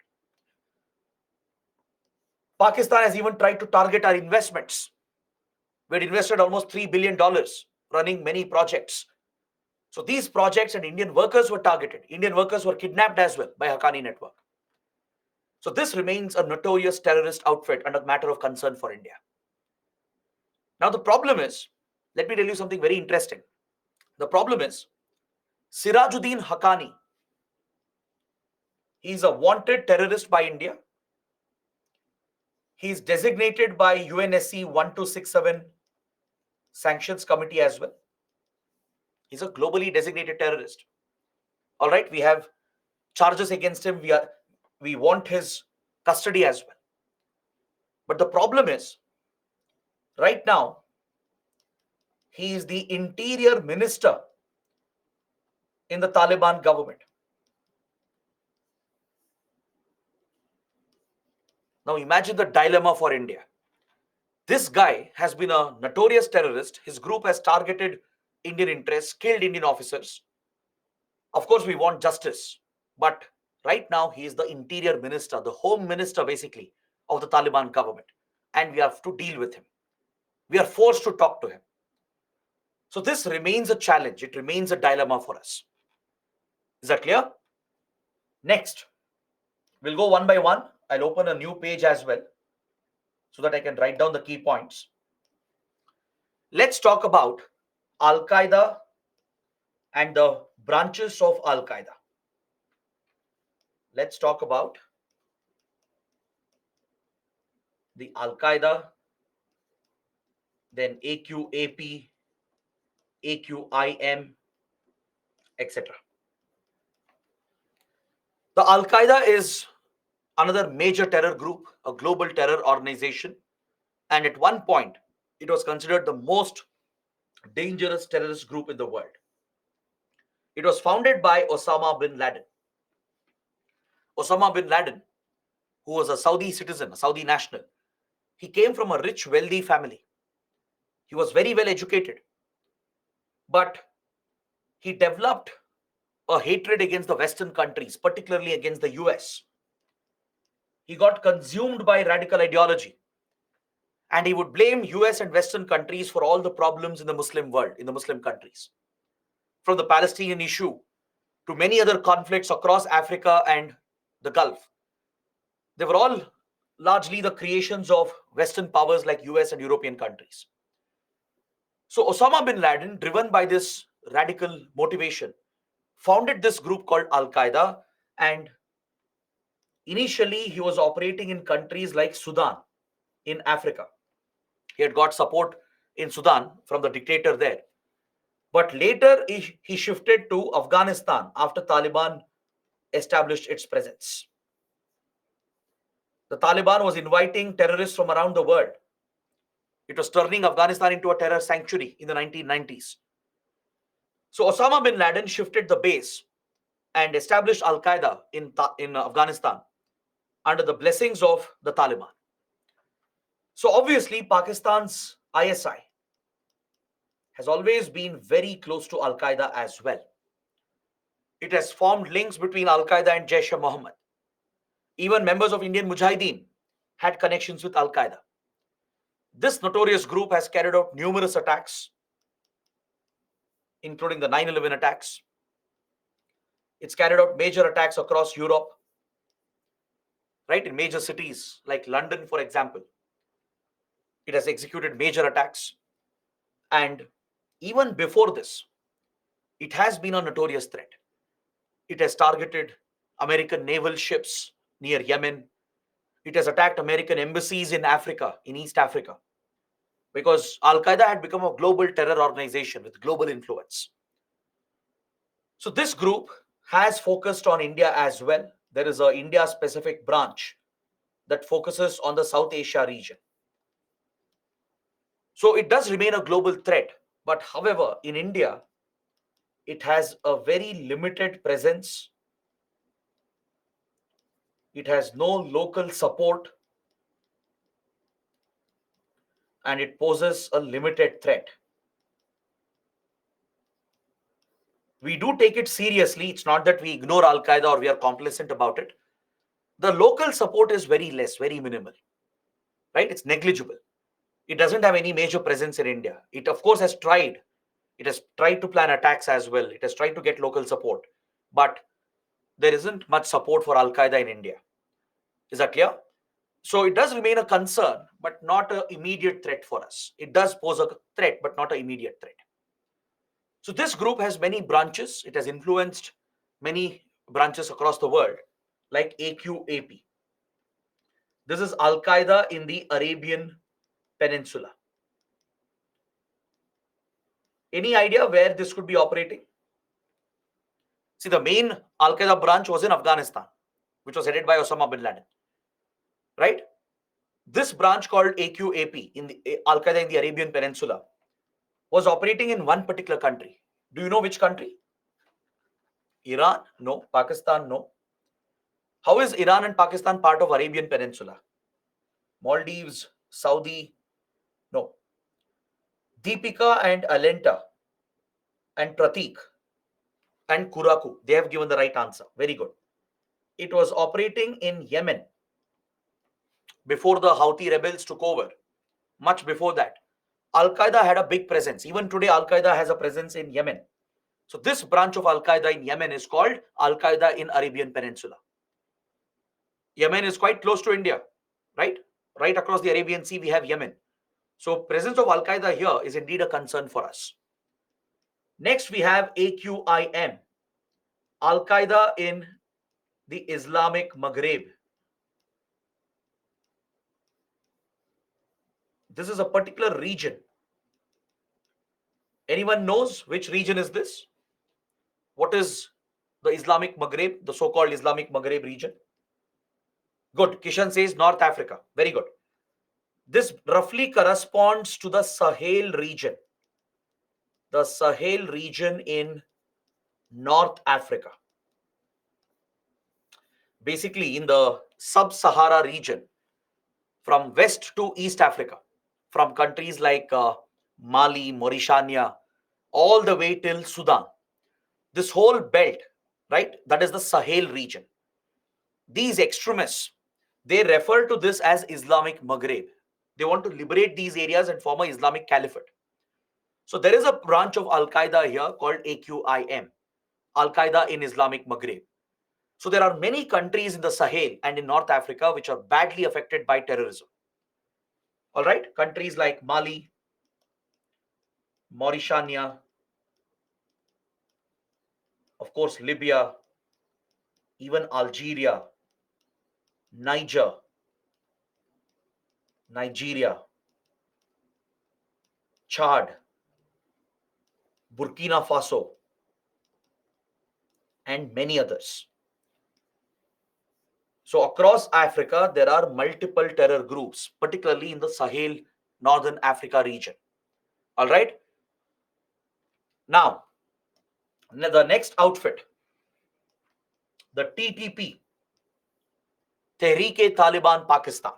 Speaker 1: Pakistan has even tried to target our investments. We had invested almost $3 billion running many projects. So these projects and Indian workers were targeted. Indian workers were kidnapped as well by Haqqani network. So this remains a notorious terrorist outfit and a matter of concern for India. Now the problem is, let me tell you something very interesting. The problem is, Sirajuddin Haqqani, he is a wanted terrorist by India. He is designated by UNSC 1267 Sanctions Committee as well. He's a globally designated terrorist. All right, we have charges against him. We want his custody as well. But the problem is, right now, he is the interior minister in the Taliban government. Now imagine the dilemma for India. This guy has been a notorious terrorist. His group has targeted Indian interests, killed Indian officers. Of course, we want justice. But right now, he is the interior minister, the home minister, basically, of the Taliban government. And we have to deal with him. We are forced to talk to him. So this remains a challenge. It remains a dilemma for us. Is that clear? Next, we'll go one by one. I'll open a new page as well so that I can write down the key points. Let's talk about Al-Qaeda and the branches of Al-Qaeda. Let's talk about the Al-Qaeda, then AQAP, AQIM, etc. The Al-Qaeda is another major terror group, a global terror organization, and at one point, it was considered the most dangerous terrorist group in the world. It was founded by Osama bin Laden. Osama bin Laden, who was a Saudi citizen, a Saudi national, he came from a rich, wealthy family. He was very well educated, but he developed a hatred against the Western countries, particularly against the US. He got consumed by radical ideology, and he would blame US and Western countries for all the problems in the Muslim world, in the Muslim countries. From the Palestinian issue to many other conflicts across Africa and the Gulf. They were all largely the creations of Western powers like US and European countries. So Osama bin Laden, driven by this radical motivation, founded this group called Al-Qaeda, and initially he was operating in countries like Sudan in Africa. He had got support in Sudan from the dictator there. But later he shifted to Afghanistan after Taliban established its presence. The Taliban was inviting terrorists from around the world. It was turning Afghanistan into a terror sanctuary in the 1990s. So Osama bin Laden shifted the base and established Al-Qaeda in Afghanistan under the blessings of the Taliban. So obviously, Pakistan's ISI has always been very close to Al-Qaeda as well. It has formed links between Al-Qaeda and Jaish-e-Mohammed. Even members of Indian Mujahideen had connections with Al-Qaeda. This notorious group has carried out numerous attacks, including the 9/11 attacks. It's carried out major attacks across Europe, right? In major cities like London, for example. It has executed major attacks. And even before this, it has been a notorious threat. It has targeted American naval ships near Yemen. It has attacked American embassies in Africa, in East Africa, because Al-Qaeda had become a global terror organization with global influence. So this group has focused on India as well. There is a India-specific branch that focuses on the South Asia region. So it does remain a global threat. But however, in India, it has a very limited presence. It has no local support, and it poses a limited threat. We do take it seriously. It's not that we ignore Al Qaeda or we are complacent about it. The local support is very less, very minimal, right? It's negligible. It doesn't have any major presence in India. It, of course, has tried. It has tried to plan attacks as well. It has tried to get local support. But there isn't much support for Al Qaeda in India. Is that clear? So it does remain a concern, but not an immediate threat for us. It does pose a threat, but not an immediate threat. So this group has many branches. It has influenced many branches across the world, like AQAP. This is Al Qaeda in the Arabian Peninsula. Any idea where this could be operating? See, the main Al Qaeda branch was in Afghanistan, which was headed by Osama bin Laden, right? This branch called AQAP in the Al Qaeda in the Arabian Peninsula was operating in one particular country. Do you know which country? Iran? No. Pakistan? No. How is Iran and Pakistan part of Arabian Peninsula? Maldives, Saudi? No. Deepika and Alenta and Pratik and Kuraku, they have given the right answer. Very good. It was operating in Yemen before the Houthi rebels took over. Much before that, Al Qaeda had a big presence. Even today, Al Qaeda has a presence in Yemen. So this branch of Al Qaeda in Yemen is called Al Qaeda in Arabian Peninsula. Yemen is quite close to India, right? Right across the Arabian Sea, we have Yemen. So presence of Al Qaeda here is indeed a concern for us. Next, we have AQIM, Al Qaeda in the Islamic Maghreb. This is a particular region. Anyone knows which region is this? What is the Islamic Maghreb, the so-called Islamic Maghreb region? Good. Kishan says North Africa. Very good. This roughly corresponds to the Sahel region. The Sahel region in North Africa. Basically, in the sub-Sahara region, from West to East Africa, from countries like Mali, Mauritania, all the way till Sudan. This whole belt, right, that is the Sahel region. These extremists, they refer to this as Islamic Maghreb. They want to liberate these areas and form an Islamic caliphate. So there is a branch of Al Qaeda here called AQIM, Al Qaeda in Islamic Maghreb. So there are many countries in the Sahel and in North Africa which are badly affected by terrorism. All right, countries like Mali, Mauritania, of course, Libya, even Algeria, Nigeria, Chad, Burkina Faso, and many others. So across Africa, there are multiple terror groups, particularly in the Sahel, Northern Africa region. All right. Now, the next outfit, the TTP, Tehreek-e-Taliban Pakistan.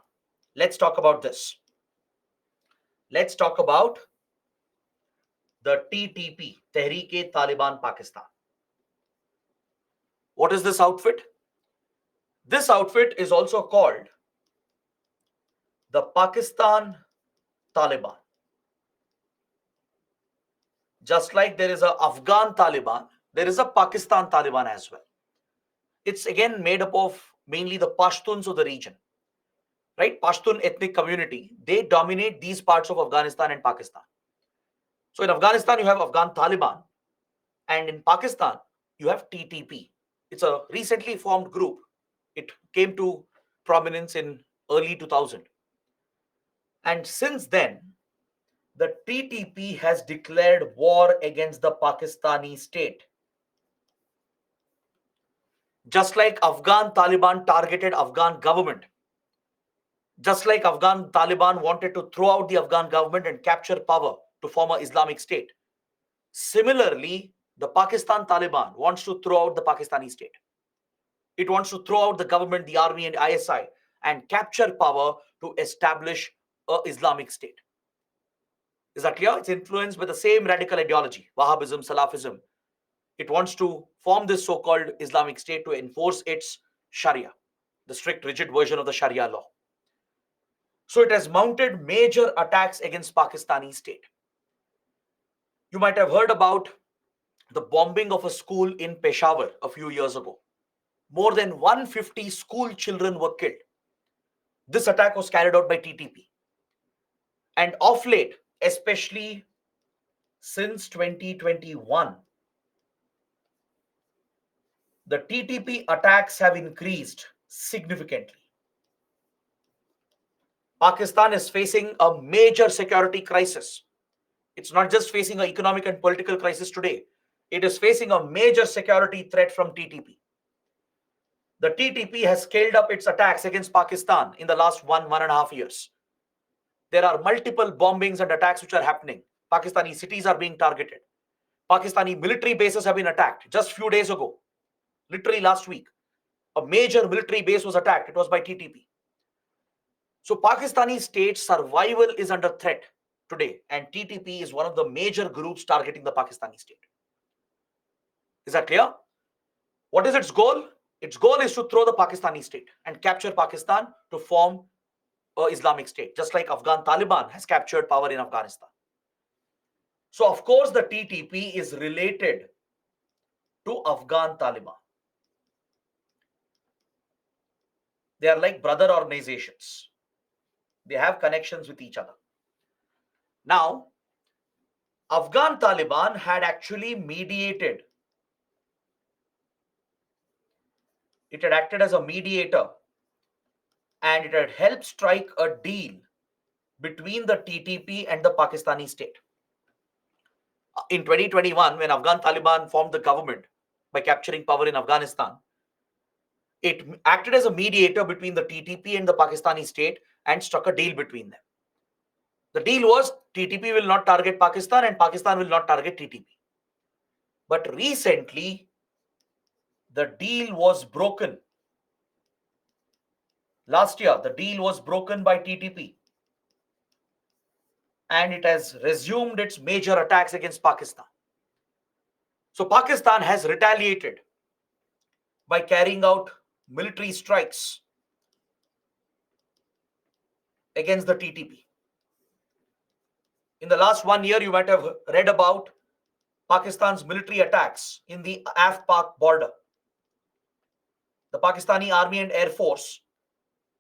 Speaker 1: Let's talk about this. Let's talk about the TTP, Tehreek-e-Taliban Pakistan. What is this outfit? This outfit is also called the Pakistan Taliban. Just like there is a Afghan Taliban, there is a Pakistan Taliban as well. It's again made up of mainly the Pashtuns of the region, right? Pashtun ethnic community, they dominate these parts of Afghanistan and Pakistan. So in Afghanistan, you have Afghan Taliban, and in Pakistan, you have TTP. It's a recently formed group. It came to prominence in early 2000. And since then, the TTP has declared war against the Pakistani state. Just like Afghan Taliban targeted Afghan government, just like Afghan Taliban wanted to throw out the Afghan government and capture power to form an Islamic state, similarly, the Pakistan Taliban wants to throw out the Pakistani state. It wants to throw out the government, the army, and ISI and capture power to establish an Islamic state. Is that clear? It's influenced by the same radical ideology, Wahhabism, Salafism. It wants to form this so-called Islamic State to enforce its Sharia, the strict, rigid version of the Sharia law. So it has mounted major attacks against Pakistani state. You might have heard about the bombing of a school in Peshawar a few years ago. More than 150 school children were killed. This attack was carried out by TTP. And of late, especially since 2021, the TTP attacks have increased significantly. Pakistan is facing a major security crisis. It's not just facing an economic and political crisis today. It is facing a major security threat from TTP. The TTP has scaled up its attacks against Pakistan in the last 1.5 years. There are multiple bombings and attacks which are happening. Pakistani cities are being targeted. Pakistani military bases have been attacked just a few days ago. Literally last week, a major military base was attacked. It was by TTP. So Pakistani state survival is under threat today, and TTP is one of the major groups targeting the Pakistani state. Is that clear? What is its goal? Its goal is to throw the Pakistani state and capture Pakistan to form an Islamic State, just like Afghan Taliban has captured power in Afghanistan. So, of course, the TTP is related to Afghan Taliban. They are like brother organizations. They have connections with each other. Now, Afghan Taliban had actually mediated. It had acted as a mediator, and it had helped strike a deal between the TTP and the Pakistani state. In 2021, when Afghan Taliban formed the government by capturing power in Afghanistan, it acted as a mediator between the TTP and the Pakistani state and struck a deal between them. The deal was TTP will not target Pakistan and Pakistan will not target TTP. But recently, the deal was broken. Last year, the deal was broken by TTP, and it has resumed its major attacks against Pakistan. So Pakistan has retaliated by carrying out military strikes against the TTP. In the last 1 year, you might have read about Pakistan's military attacks in the Af-Pak border. The Pakistani Army and Air Force,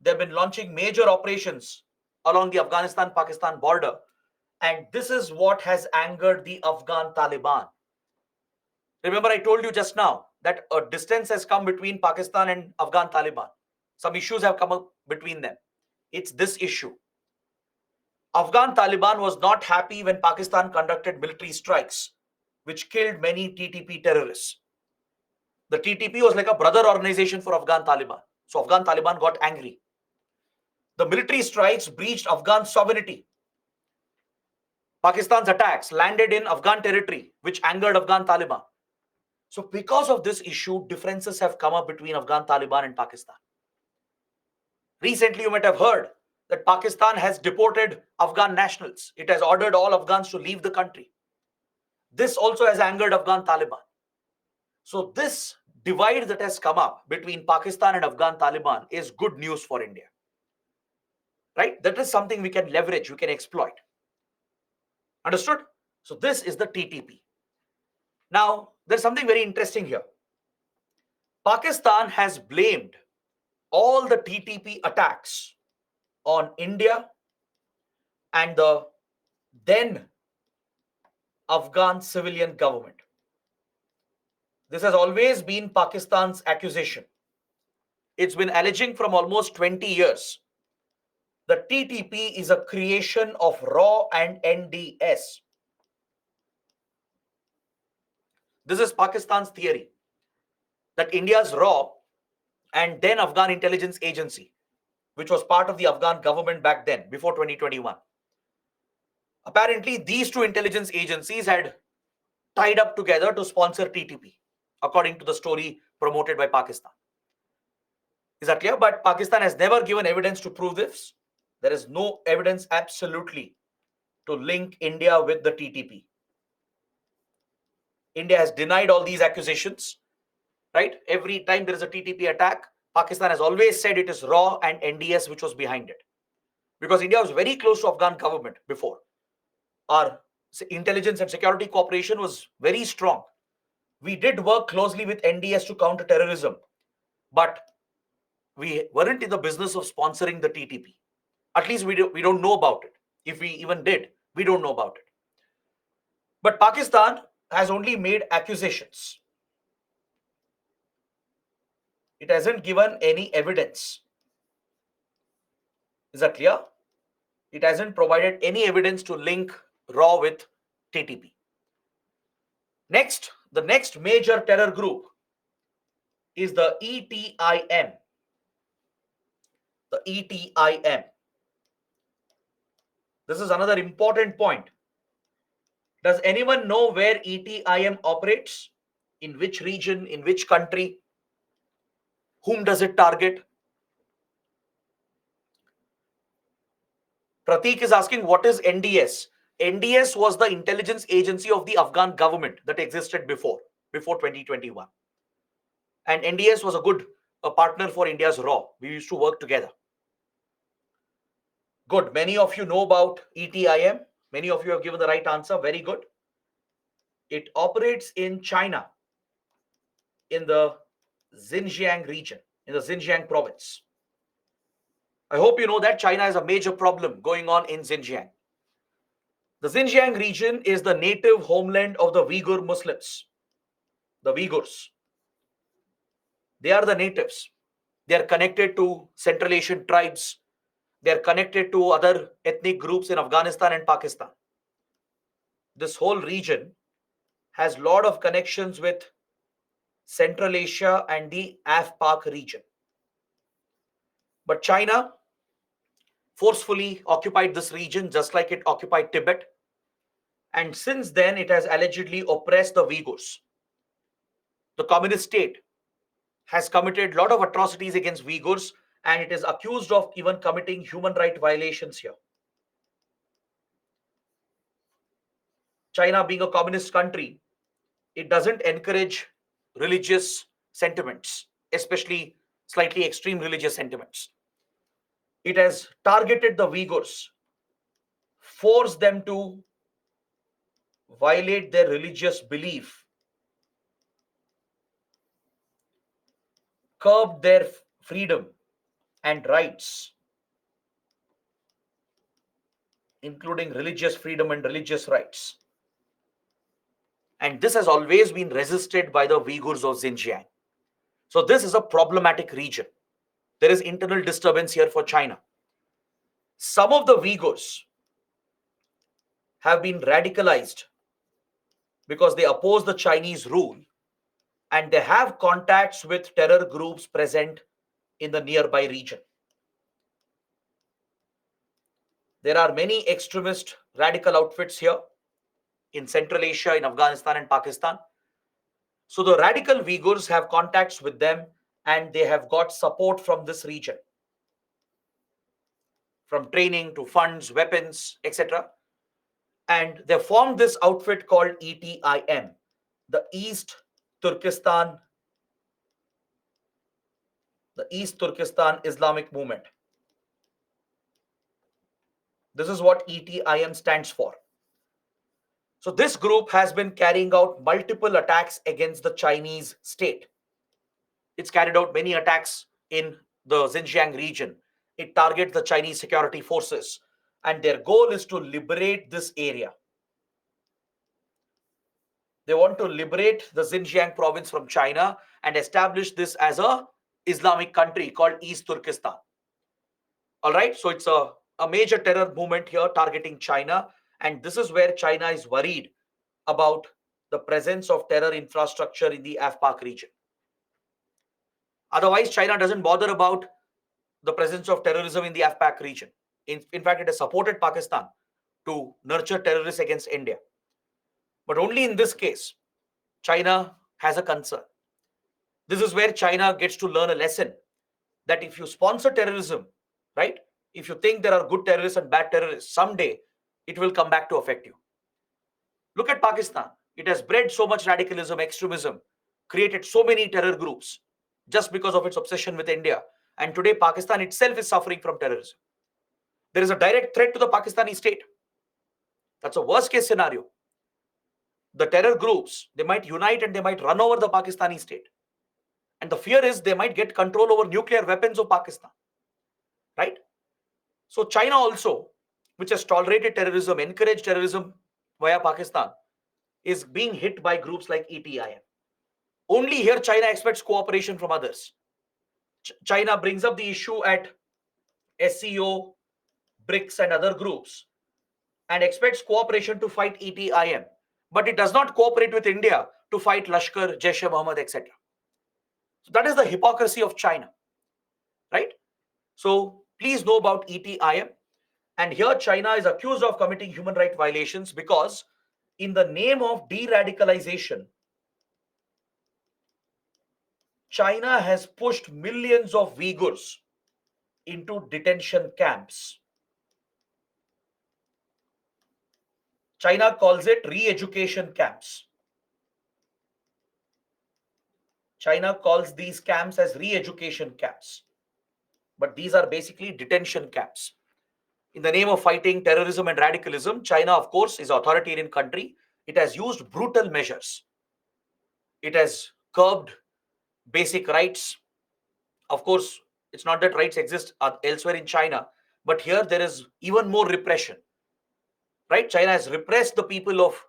Speaker 1: they've been launching major operations along the Afghanistan-Pakistan border, and this is what has angered the Afghan Taliban. Remember, I told you just now that a distance has come between Pakistan and Afghan Taliban. Some issues have come up between them. It's this issue. Afghan Taliban was not happy when Pakistan conducted military strikes, which killed many TTP terrorists. The TTP was like a brother organization for Afghan Taliban. So Afghan Taliban got angry. The military strikes breached Afghan sovereignty. Pakistan's attacks landed in Afghan territory, which angered Afghan Taliban. So because of this issue, differences have come up between Afghan Taliban and Pakistan. Recently, you might have heard that Pakistan has deported Afghan nationals. It has ordered all Afghans to leave the country. This also has angered Afghan Taliban. So this divide that has come up between Pakistan and Afghan Taliban is good news for India. Right? That is something we can leverage, we can exploit. Understood? So this is the TTP. Now, there's something very interesting here. Pakistan has blamed all the TTP attacks on India and the then Afghan civilian government. This has always been Pakistan's accusation. It's been alleging from almost 20 years. The TTP is a creation of RAW and NDS. This is Pakistan's theory that India's RAW and then Afghan intelligence agency, which was part of the Afghan government back then, before 2021. Apparently, these two intelligence agencies had tied up together to sponsor TTP, according to the story promoted by Pakistan. Is that clear? But Pakistan has never given evidence to prove this. There is no evidence absolutely to link India with the TTP. India has denied all these accusations, right? Every time there is a TTP attack, Pakistan has always said it is RAW and NDS which was behind it. Because India was very close to Afghan government before. Our intelligence and security cooperation was very strong. We did work closely with NDS to counter terrorism, but we weren't in the business of sponsoring the TTP. At least we don't know about it. If we even did, we don't know about it. But Pakistan has only made accusations. It hasn't given any evidence. Is that clear? It hasn't provided any evidence to link RAW with TTP. Next, the next major terror group is the ETIM. The ETIM. This is another important point. Does anyone know where ETIM operates? In which region? In which country? Whom does it target? Pratik is asking, what is NDS? NDS was the intelligence agency of the Afghan government that existed before 2021. And NDS was a good partner for India's RAW. We used to work together. Good. Many of you know about ETIM. Many of you have given the right answer. Very good. It operates in China, in the Xinjiang region, in the Xinjiang province. I hope you know that China has a major problem going on in Xinjiang. The Xinjiang region is the native homeland of the Uyghur Muslims, the Uyghurs. They are the natives. They are connected to Central Asian tribes. They are connected to other ethnic groups in Afghanistan and Pakistan. This whole region has a lot of connections with Central Asia and the AFPAC region. But China forcefully occupied this region just like it occupied Tibet. And since then, it has allegedly oppressed the Uyghurs. The communist state has committed a lot of atrocities against Uyghurs, and it is accused of even committing human rights violations here. China, being a communist country, it doesn't encourage religious sentiments, especially slightly extreme religious sentiments. It has targeted the Uyghurs, forced them to violate their religious belief, curbed their freedom and rights, including religious freedom and religious rights. And this has always been resisted by the Uyghurs of Xinjiang. So this is a problematic region. There is internal disturbance here for China. Some of the Uyghurs have been radicalized because they oppose the Chinese rule, and they have contacts with terror groups present in the nearby region. There are many extremist radical outfits here in Central Asia, in Afghanistan and Pakistan. So the radical Uyghurs have contacts with them, and they have got support from this region, from training to funds, weapons, etc. And they formed this outfit called ETIM, the East Turkestan Islamic Movement. This is what ETIM stands for. So this group has been carrying out multiple attacks against the Chinese state. It's carried out many attacks in the Xinjiang region. It targets the Chinese security forces, and their goal is to liberate this area. They want to liberate the Xinjiang province from China and establish this as a Islamic country called East Turkestan. All right, so it's a major terror movement here targeting China, and this is where China is worried about the presence of terror infrastructure in the AFPAC region. Otherwise, China doesn't bother about the presence of terrorism in the AFPAC region. In fact, it has supported Pakistan to nurture terrorists against India. But only in this case, China has a concern. This is where China gets to learn a lesson that if you sponsor terrorism, right, if you think there are good terrorists and bad terrorists, someday it will come back to affect you. Look at Pakistan. It has bred so much radicalism, extremism, created so many terror groups just because of its obsession with India. And today, Pakistan itself is suffering from terrorism. There is a direct threat to the Pakistani state. That's a worst case scenario. The terror groups, they might unite and they might run over the Pakistani state. And the fear is they might get control over nuclear weapons of Pakistan. Right? So China also, which has tolerated terrorism, encouraged terrorism via Pakistan, is being hit by groups like ETIM. Only here China expects cooperation from others. China brings up the issue at SCO, BRICS and other groups and expects cooperation to fight ETIM. But it does not cooperate with India to fight Lashkar, Jaish-e-Mohammed, etc. So that is the hypocrisy of China, right? So please know about ETIM. And here China is accused of committing human rights violations because in the name of de-radicalization, China has pushed millions of Uyghurs into detention camps. China calls it re-education camps. China calls these camps as re-education camps. But these are basically detention camps. In the name of fighting terrorism and radicalism, China, of course, is an authoritarian country. It has used brutal measures. It has curbed basic rights. Of course, it's not that rights exist elsewhere in China, but here there is even more repression. Right? China has repressed the people of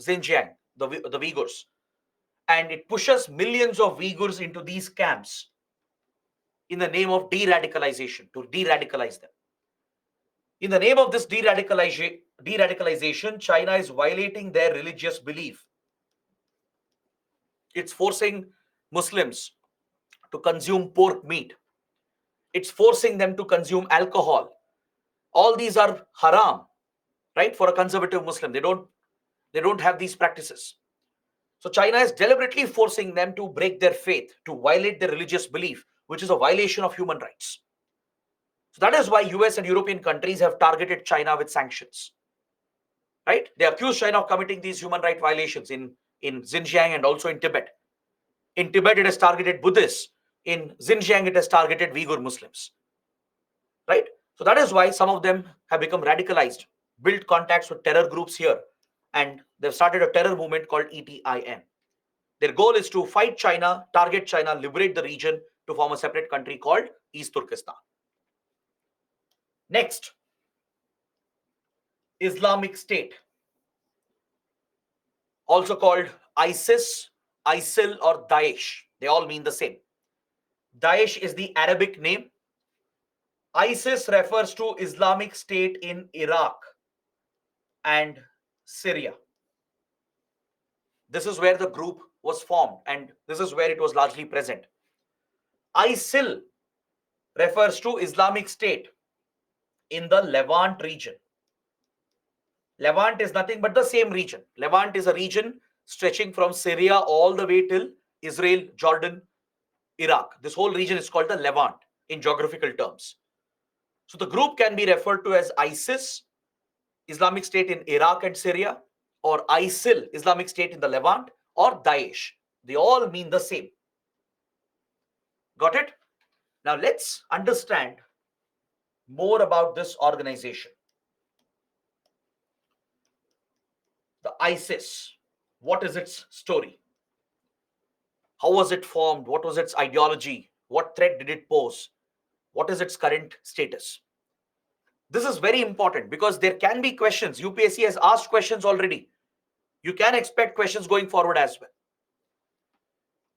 Speaker 1: Xinjiang, the Uyghurs, and it pushes millions of Uyghurs into these camps in the name of de-radicalization, to de-radicalize them. In the name of this de-radicalization, China is violating their religious belief. It's forcing Muslims to consume pork meat. It's forcing them to consume alcohol. All these are haram, right? For a conservative Muslim, they don't have these practices. So China is deliberately forcing them to break their faith, to violate their religious belief, which is a violation of human rights. So that is why US and European countries have targeted China with sanctions. Right? They accuse China of committing these human rights violations in Xinjiang and also in Tibet. In Tibet, it has targeted Buddhists. In Xinjiang, it has targeted Uyghur Muslims. Right? So that is why some of them have become radicalized, built contacts with terror groups here, and they've started a terror movement called ETIM. Their goal is to fight China, target China, liberate the region to form a separate country called East Turkestan. Next, Islamic State, also called ISIS, ISIL, or Daesh. They all mean the same. Daesh is the Arabic name. ISIS refers to Islamic State in Iraq and Syria. This is where the group was formed and this is where it was largely present. ISIL refers to Islamic State in the Levant region. Levant is nothing but the same region. Levant is a region stretching from Syria all the way till Israel, Jordan, Iraq. This whole region is called the Levant in geographical terms. So the group can be referred to as ISIS, Islamic State in Iraq and Syria, or ISIL, Islamic State in the Levant, or Daesh. They all mean the same. Got it? Now let's understand more about this organization. The ISIS. What is its story? How was it formed? What was its ideology? What threat did it pose? What is its current status? This is very important because there can be questions. UPSC has asked questions already. You can expect questions going forward as well.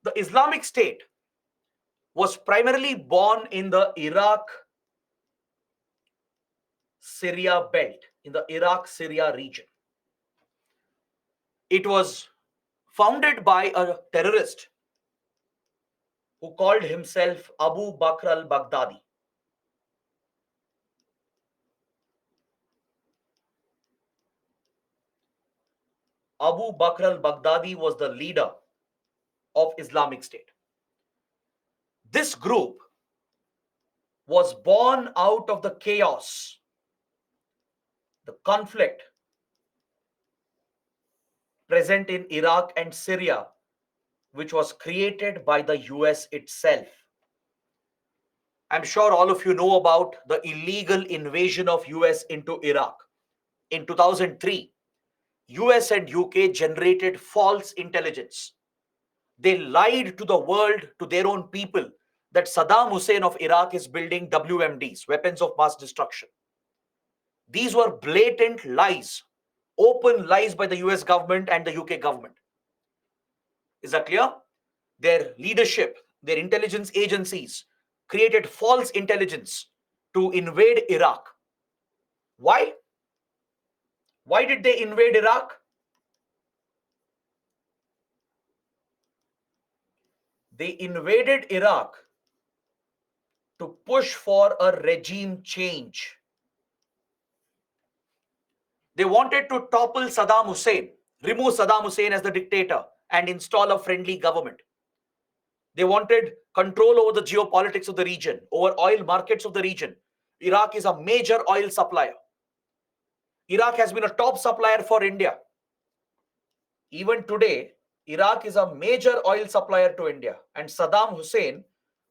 Speaker 1: The Islamic State was primarily born in the Iraq-Syria belt, in the Iraq-Syria region. It was founded by a terrorist who called himself Abu Bakr al-Baghdadi. Abu Bakr al-Baghdadi was the leader of Islamic State. This group was born out of the chaos, the conflict present in Iraq and Syria, which was created by the US itself. I'm sure all of you know about the illegal invasion of US into Iraq. In 2003, US and UK generated false intelligence. They lied to the world, to their own people, that Saddam Hussein of Iraq is building WMDs, weapons of mass destruction. These were blatant lies, open lies by the US government and the UK government. Is that clear? Their leadership, their intelligence agencies created false intelligence to invade Iraq. Why? Why did they invade Iraq? They invaded Iraq to push for a regime change. They wanted to topple Saddam Hussein, remove Saddam Hussein as the dictator, and install a friendly government. They wanted control over the geopolitics of the region, over oil markets of the region. Iraq is a major oil supplier. Iraq has been a top supplier for India. Even today, Iraq is a major oil supplier to India. And Saddam Hussein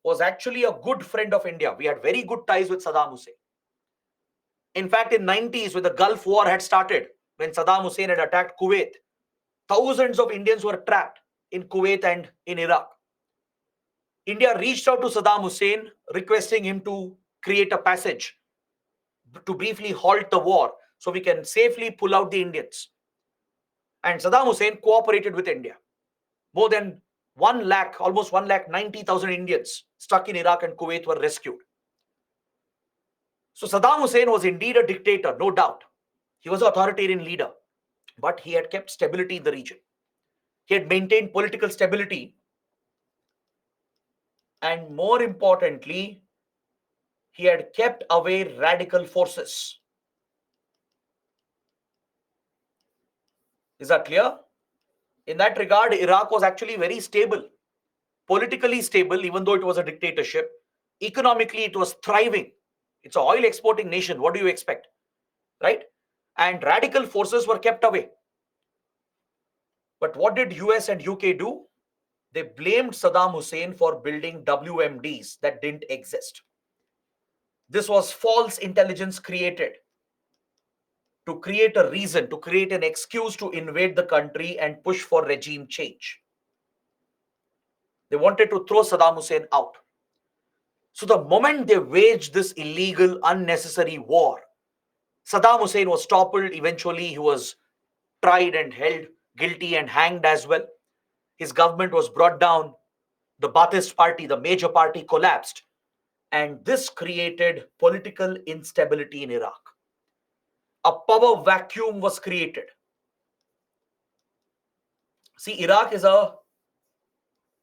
Speaker 1: was actually a good friend of India. We had very good ties with Saddam Hussein. In fact, in 90s, when the Gulf War had started, when Saddam Hussein had attacked Kuwait, thousands of Indians were trapped in Kuwait and in Iraq. India reached out to Saddam Hussein, requesting him to create a passage to briefly halt the war so we can safely pull out the Indians. And Saddam Hussein cooperated with India. More than 1 lakh, almost 1,90,000 Indians stuck in Iraq and Kuwait were rescued. So Saddam Hussein was indeed a dictator, no doubt. He was an authoritarian leader, but he had kept stability in the region. He had maintained political stability, and more importantly, he had kept away radical forces. Is that clear? In that regard, Iraq was actually very stable, politically stable, even though it was a dictatorship. Economically, it was thriving. It's an oil exporting nation. What do you expect? Right? And radical forces were kept away. But what did US and UK do? They blamed Saddam Hussein for building WMDs that didn't exist. This was false intelligence created to create a reason, to create an excuse to invade the country and push for regime change. They wanted to throw Saddam Hussein out. So the moment they waged this illegal, unnecessary war, Saddam Hussein was toppled. Eventually, he was tried and held guilty and hanged as well. His government was brought down. The Ba'athist party, the major party, collapsed. And this created political instability in Iraq. A power vacuum was created. See, Iraq is a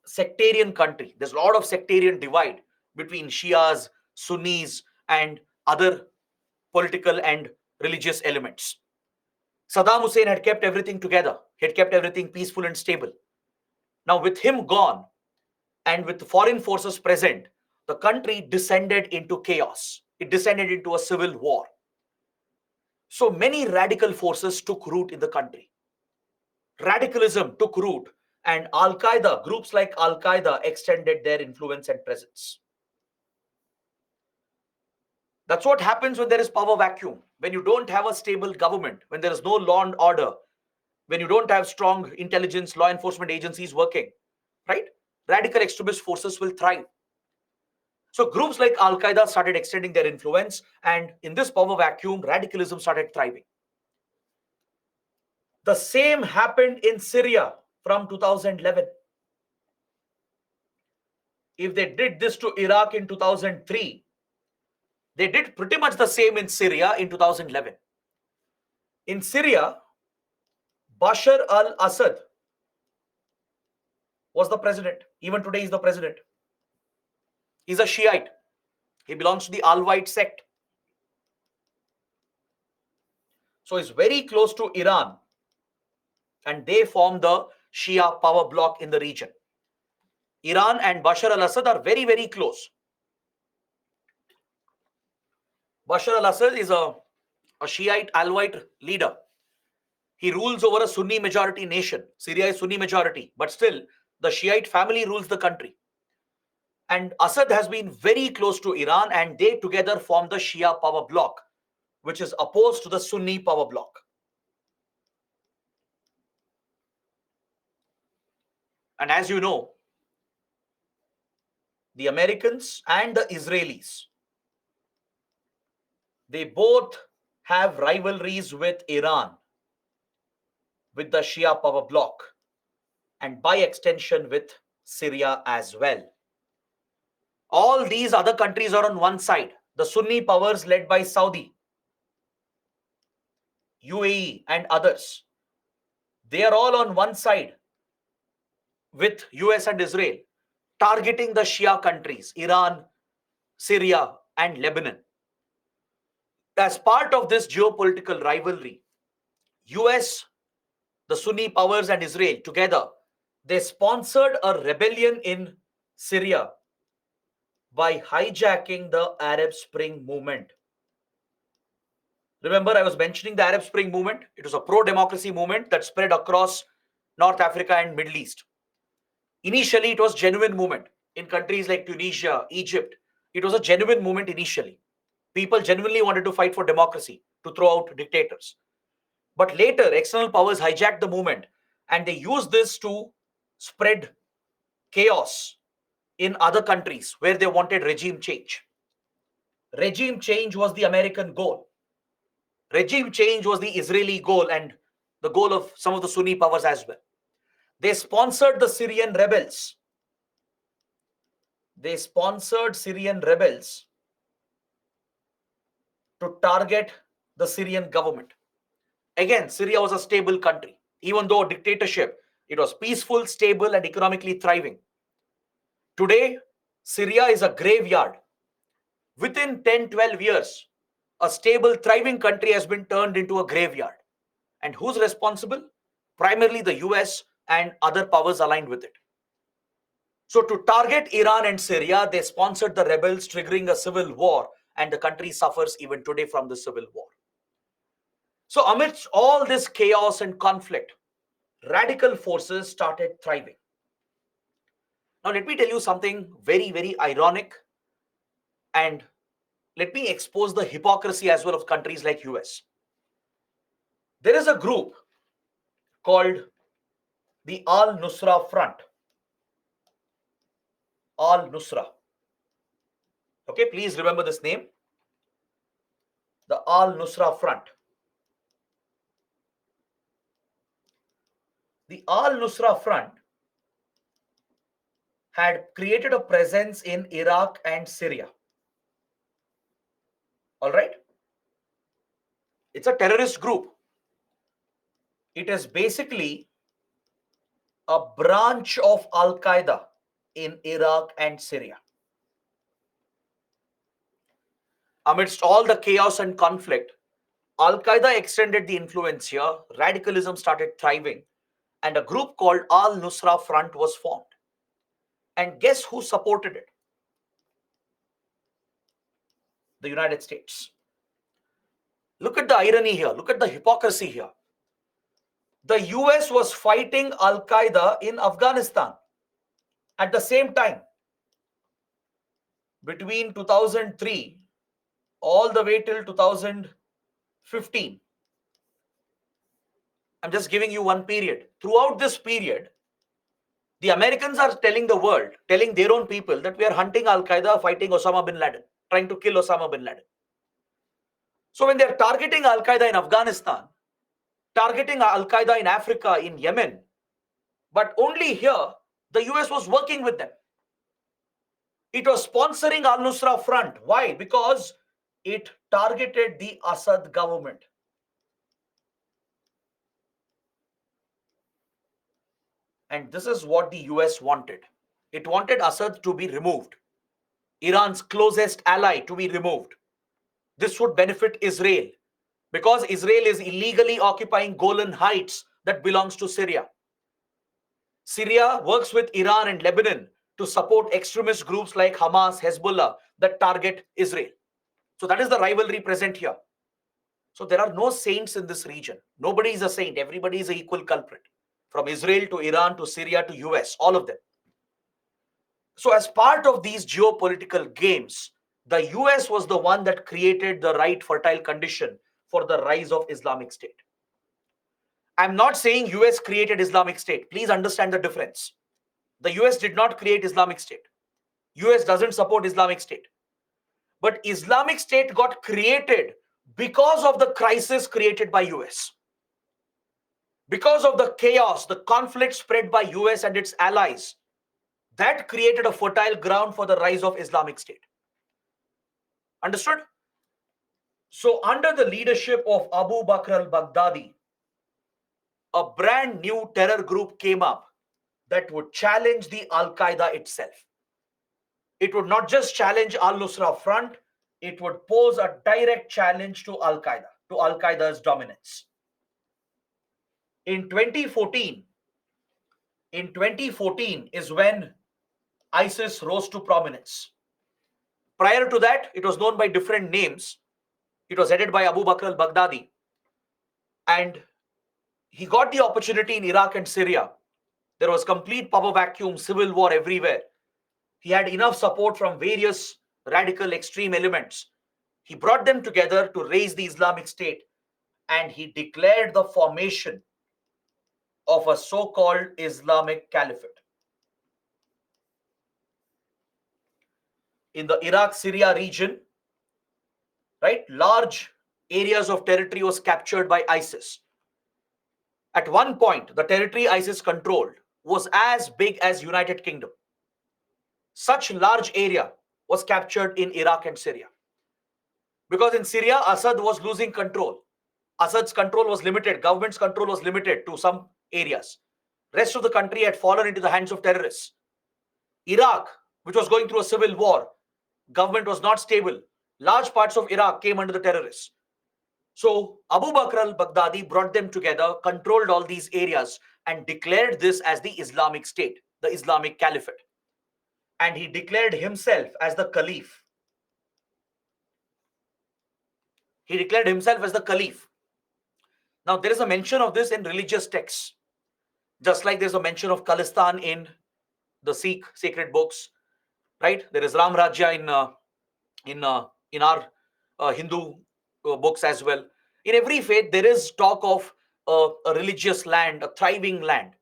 Speaker 1: sectarian country. There's a lot of sectarian divide between Shias, Sunnis, and other political and religious elements. Saddam Hussein had kept everything together. He had kept everything peaceful and stable. Now, with him gone and with foreign forces present, the country descended into chaos. It descended into a civil war. So many radical forces took root in the country. Radicalism took root, and Al Qaeda, groups like Al Qaeda, extended their influence and presence. That's what happens when there is power vacuum, when you don't have a stable government, when there is no law and order, when you don't have strong intelligence, law enforcement agencies working, right? Radical extremist forces will thrive. So groups like Al Qaeda started extending their influence, and in this power vacuum, radicalism started thriving. The same happened in Syria from 2011. If they did this to Iraq in 2003, they did pretty much the same in Syria in 2011. In Syria, Bashar al-Assad was the president. Even today, he's the president. He's a Shiite. He belongs to the Alawite sect. So he's very close to Iran, and they form the Shia power bloc in the region. Iran and Bashar al-Assad are very, very close. Bashar al-Assad is a Shiite Alawite leader. He rules over a Sunni majority nation. Syria is Sunni majority, but still the Shiite family rules the country. And Assad has been very close to Iran, and they together form the Shia power bloc, which is opposed to the Sunni power bloc. And as you know, the Americans and the Israelis, they both have rivalries with Iran, with the Shia power bloc, and by extension with Syria as well. All these other countries are on one side. The Sunni powers led by Saudi, UAE, and others. They are all on one side with US and Israel, targeting the Shia countries, Iran, Syria, and Lebanon. As part of this geopolitical rivalry, US, the Sunni powers, and Israel together, they sponsored a rebellion in Syria by hijacking the Arab Spring movement. Remember, I was mentioning the Arab Spring movement. It was a pro-democracy movement that spread across North Africa and Middle East. Initially, it was genuine movement in countries like Tunisia, Egypt. It was a genuine movement initially. People genuinely wanted to fight for democracy, to throw out dictators. But later, external powers hijacked the movement, and they used this to spread chaos in other countries where they wanted regime change. Regime change was the American goal. Regime change was the Israeli goal and the goal of some of the Sunni powers as well. They sponsored the Syrian rebels. They sponsored Syrian rebels to target the Syrian government. Again, Syria was a stable country. Even though a dictatorship, it was peaceful, stable, and economically thriving. Today, Syria is a graveyard. Within 10, 12 years, a stable, thriving country has been turned into a graveyard. And who's responsible? Primarily the US and other powers aligned with it. So to target Iran and Syria, they sponsored the rebels, triggering a civil war, and the country suffers even today from the civil war. So amidst all this chaos and conflict, radical forces started thriving. Now let me tell you something very, very ironic, and let me expose the hypocrisy as well of countries like US. There is a group called the Al-Nusra Front. Al-Nusra. Okay, please remember this name. The Al-Nusra Front. The Al-Nusra Front had created a presence in Iraq and Syria. All right? It's a terrorist group. It is basically a branch of Al-Qaeda in Iraq and Syria. Amidst all the chaos and conflict, Al-Qaeda extended the influence here, radicalism started thriving, and a group called Al-Nusra Front was formed. And guess who supported it? The United States. Look at the irony here. Look at the hypocrisy here. The US was fighting Al-Qaeda in Afghanistan at the same time. Between 2003 all the way till 2015. I'm just giving you one period. Throughout this period, the Americans are telling the world, telling their own people that we are hunting Al-Qaeda, fighting Osama bin Laden, trying to kill Osama bin Laden. So when they are targeting Al-Qaeda in Afghanistan, targeting Al-Qaeda in Africa, in Yemen, but only here, the US was working with them. It was sponsoring Al-Nusra Front. Why? Because it targeted the Assad government. And this is what the US wanted. It wanted Assad to be removed, Iran's closest ally to be removed. This would benefit Israel because Israel is illegally occupying Golan Heights that belongs to Syria. Syria works with Iran and Lebanon to support extremist groups like Hamas, Hezbollah that target Israel. So that is the rivalry present here. So there are no saints in this region. Nobody is a saint. Everybody is an equal culprit. From Israel to Iran to Syria to US, all of them. So as part of these geopolitical games, the US was the one that created the right fertile condition for the rise of Islamic State. I'm not saying US created Islamic State. Please understand the difference. The US did not create Islamic State. US doesn't support Islamic State. But Islamic State got created because of the crisis created by US. Because of the chaos, the conflict spread by US and its allies, that created a fertile ground for the rise of Islamic State. Understood? So under the leadership of Abu Bakr al-Baghdadi, a brand new terror group came up that would challenge the Al-Qaeda itself. It would not just challenge Al-Nusra Front, it would pose a direct challenge to Al-Qaeda, to Al-Qaeda's dominance. In 2014 is when ISIS rose to prominence. Prior to that, it was known by different names. It was headed by Abu Bakr al-Baghdadi. And he got the opportunity in Iraq and Syria. There was complete power vacuum, civil war everywhere. He had enough support from various radical extreme elements. He brought them together to raise the Islamic State, and he declared the formation of a so-called Islamic Caliphate. In the Iraq-Syria region, right, large areas of territory was captured by ISIS. At one point, the territory ISIS controlled was as big as United Kingdom. Such large area was captured in Iraq and Syria. Because in Syria, Assad was losing control. Assad's control was limited. Government's control was limited to some areas. Rest of the country had fallen into the hands of terrorists. Iraq, which was going through a civil war, government was not stable. Large parts of Iraq came under the terrorists. So Abu Bakr al-Baghdadi brought them together, controlled all these areas, and declared this as the Islamic State, the Islamic Caliphate. And he declared himself as the Caliph. He declared himself as the Caliph. Now, there is a mention of this in religious texts, just like there's a mention of Khalistan in the Sikh sacred books, right? There is Ram Rajya in our Hindu books as well. In every faith, there is talk of a religious land, a thriving land.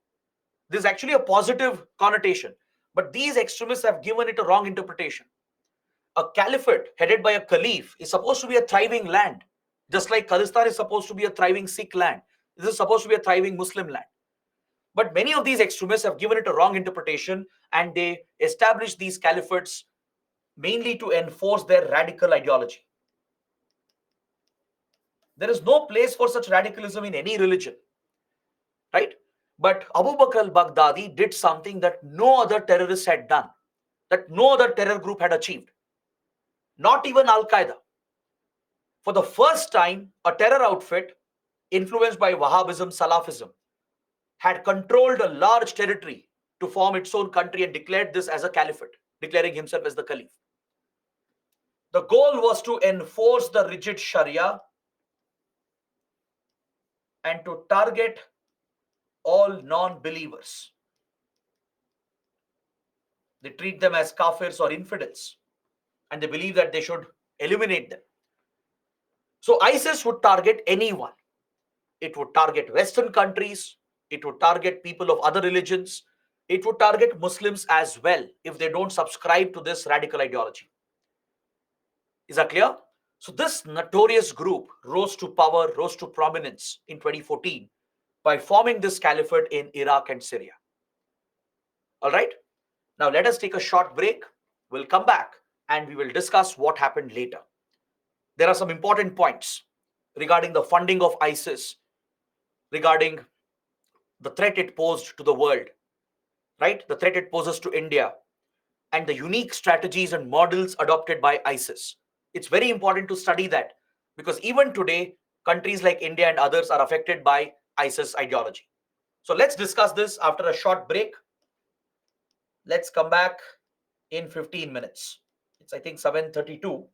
Speaker 1: This is actually a positive connotation, but these extremists have given it a wrong interpretation. A caliphate headed by a caliph is supposed to be a thriving land, just like Khalistan is supposed to be a thriving Sikh land. This is supposed to be a thriving Muslim land. But many of these extremists have given it a wrong interpretation, and they established these caliphates mainly to enforce their radical ideology. There is no place for such radicalism in any religion, right? But Abu Bakr al-Baghdadi did something that no other terrorist had done, that no other terror group had achieved, not even Al-Qaeda. For the first time, a terror outfit influenced by Wahhabism, Salafism, had controlled a large territory to form its own country and declared this as a caliphate, declaring himself as the caliph. The goal was to enforce the rigid Sharia and to target all non-believers. They treat them as kafirs or infidels, and they believe that they should eliminate them. So ISIS would target anyone. It would target Western countries. It would target people of other religions. It would target Muslims as well if they don't subscribe to this radical ideology. Is that clear? So this notorious group rose to power, rose to prominence in 2014 by forming this caliphate in Iraq and Syria. All right. Now let us take a short break. We'll come back and we will discuss what happened later. There are some important points regarding the funding of ISIS, regarding the threat it posed to the world, right? The threat it poses to India, and the unique strategies and models adopted by ISIS. It's very important to study that, because even today, countries like India and others are affected by ISIS ideology. So let's discuss this after a short break. Let's come back in 15 minutes. It's, I think, 7:32.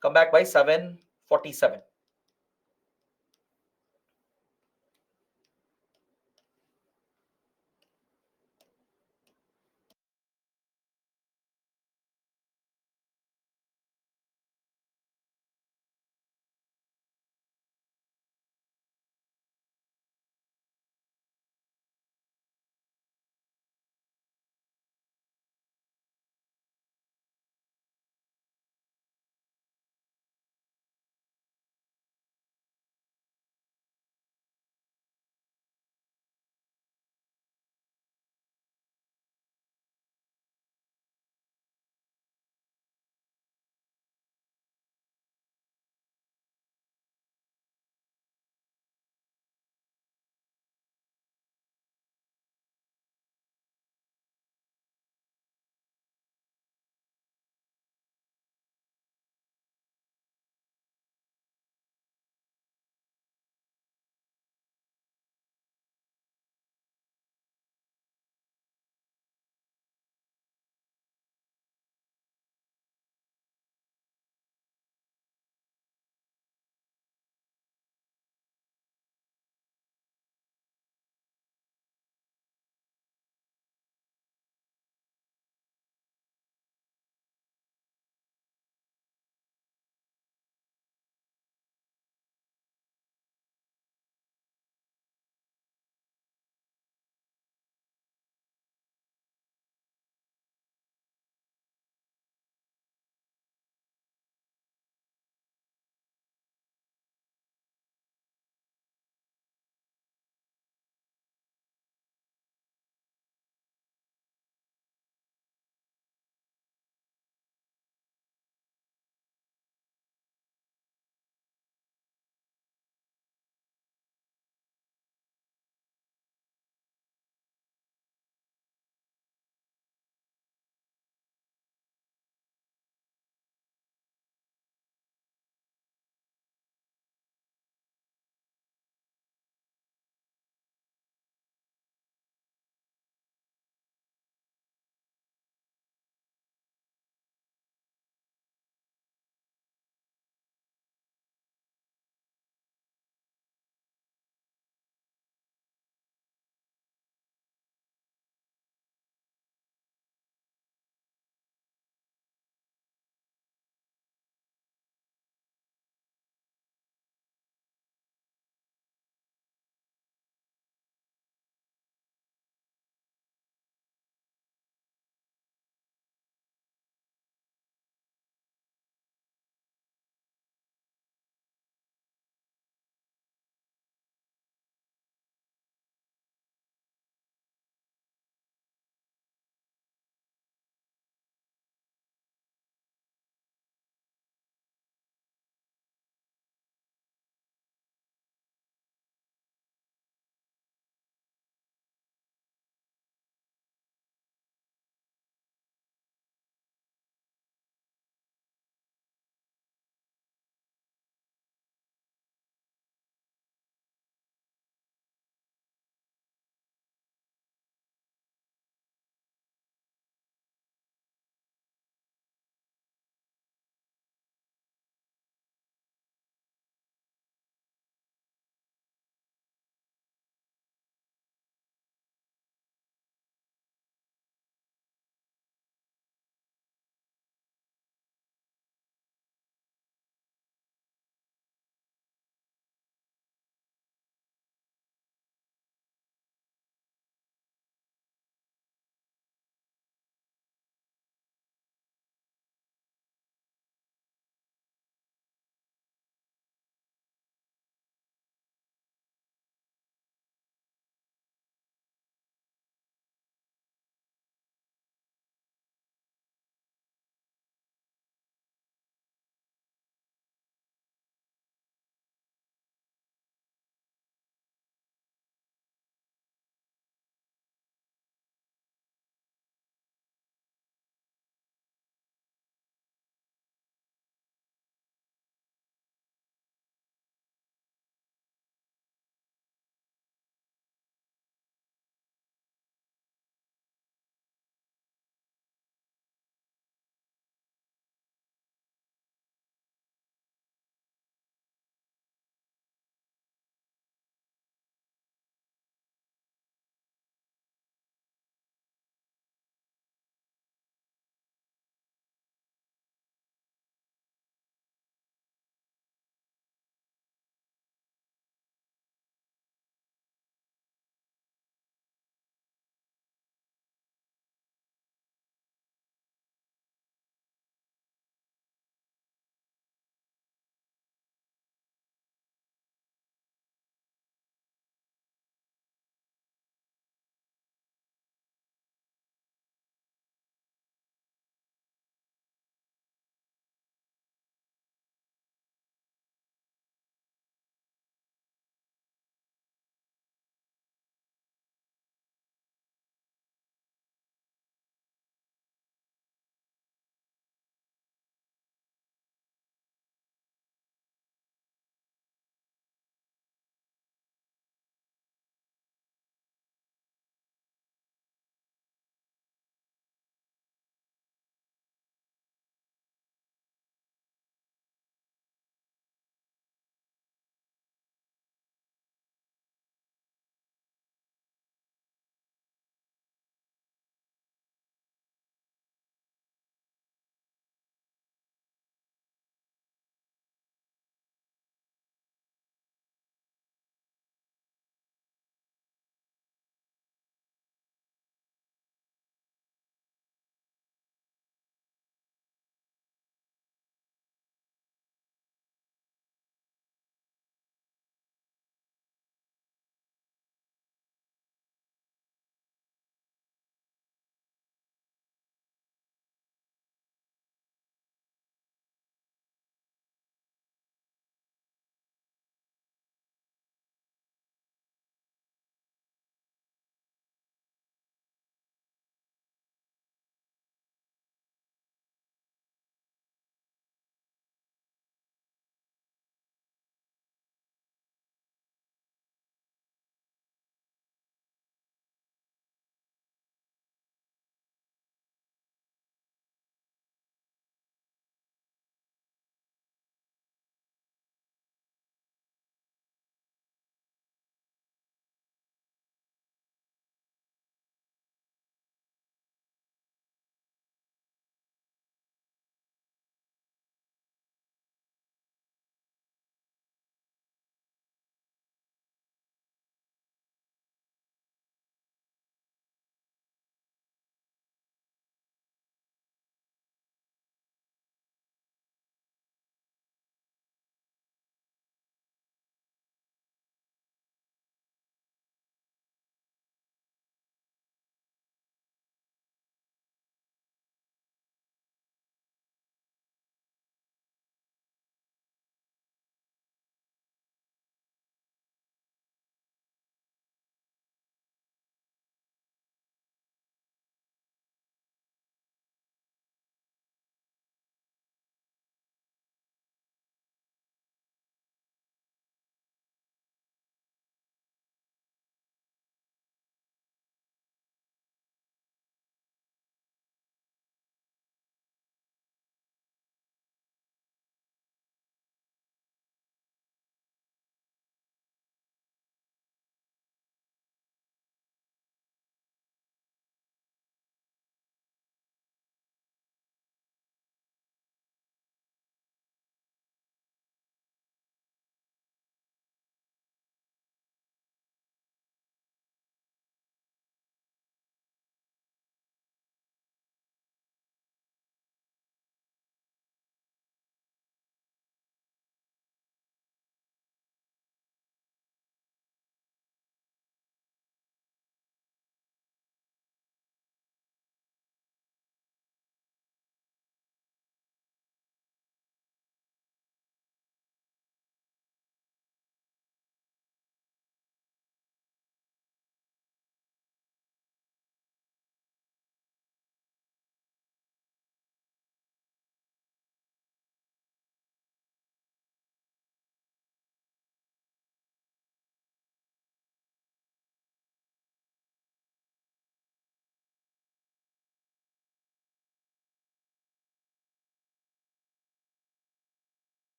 Speaker 1: Come back by 7:15. 47.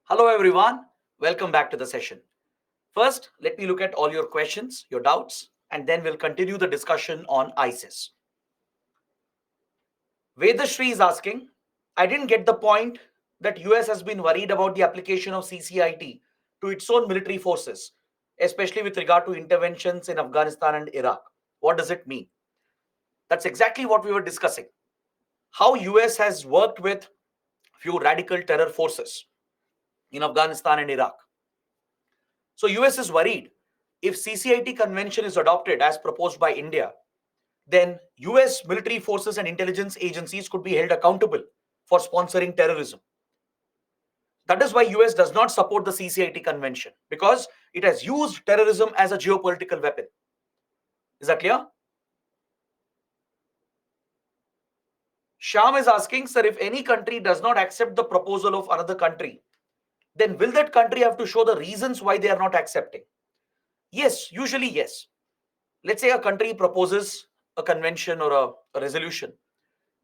Speaker 1: Hello, everyone. Welcome back to the session. First, let me look at all your questions, your doubts, and then we'll continue the discussion on ISIS. Vedashri is asking, I didn't get the point that US has been worried about the application of CCIT to its own military forces, especially with regard to interventions in Afghanistan and Iraq. What does it mean? That's exactly what we were discussing. How US has worked with few radical terror forces in Afghanistan and Iraq. So US is worried if CCIT convention is adopted as proposed by India, then US military forces and intelligence agencies could be held accountable for sponsoring terrorism. That is why US does not support the CCIT convention, because it has used terrorism as a geopolitical weapon. Is that clear? Sham is asking, sir, if any country does not accept the proposal of another country, then will that country have to show the reasons why they are not accepting? Yes, usually yes. Let's say a country proposes a convention or a resolution.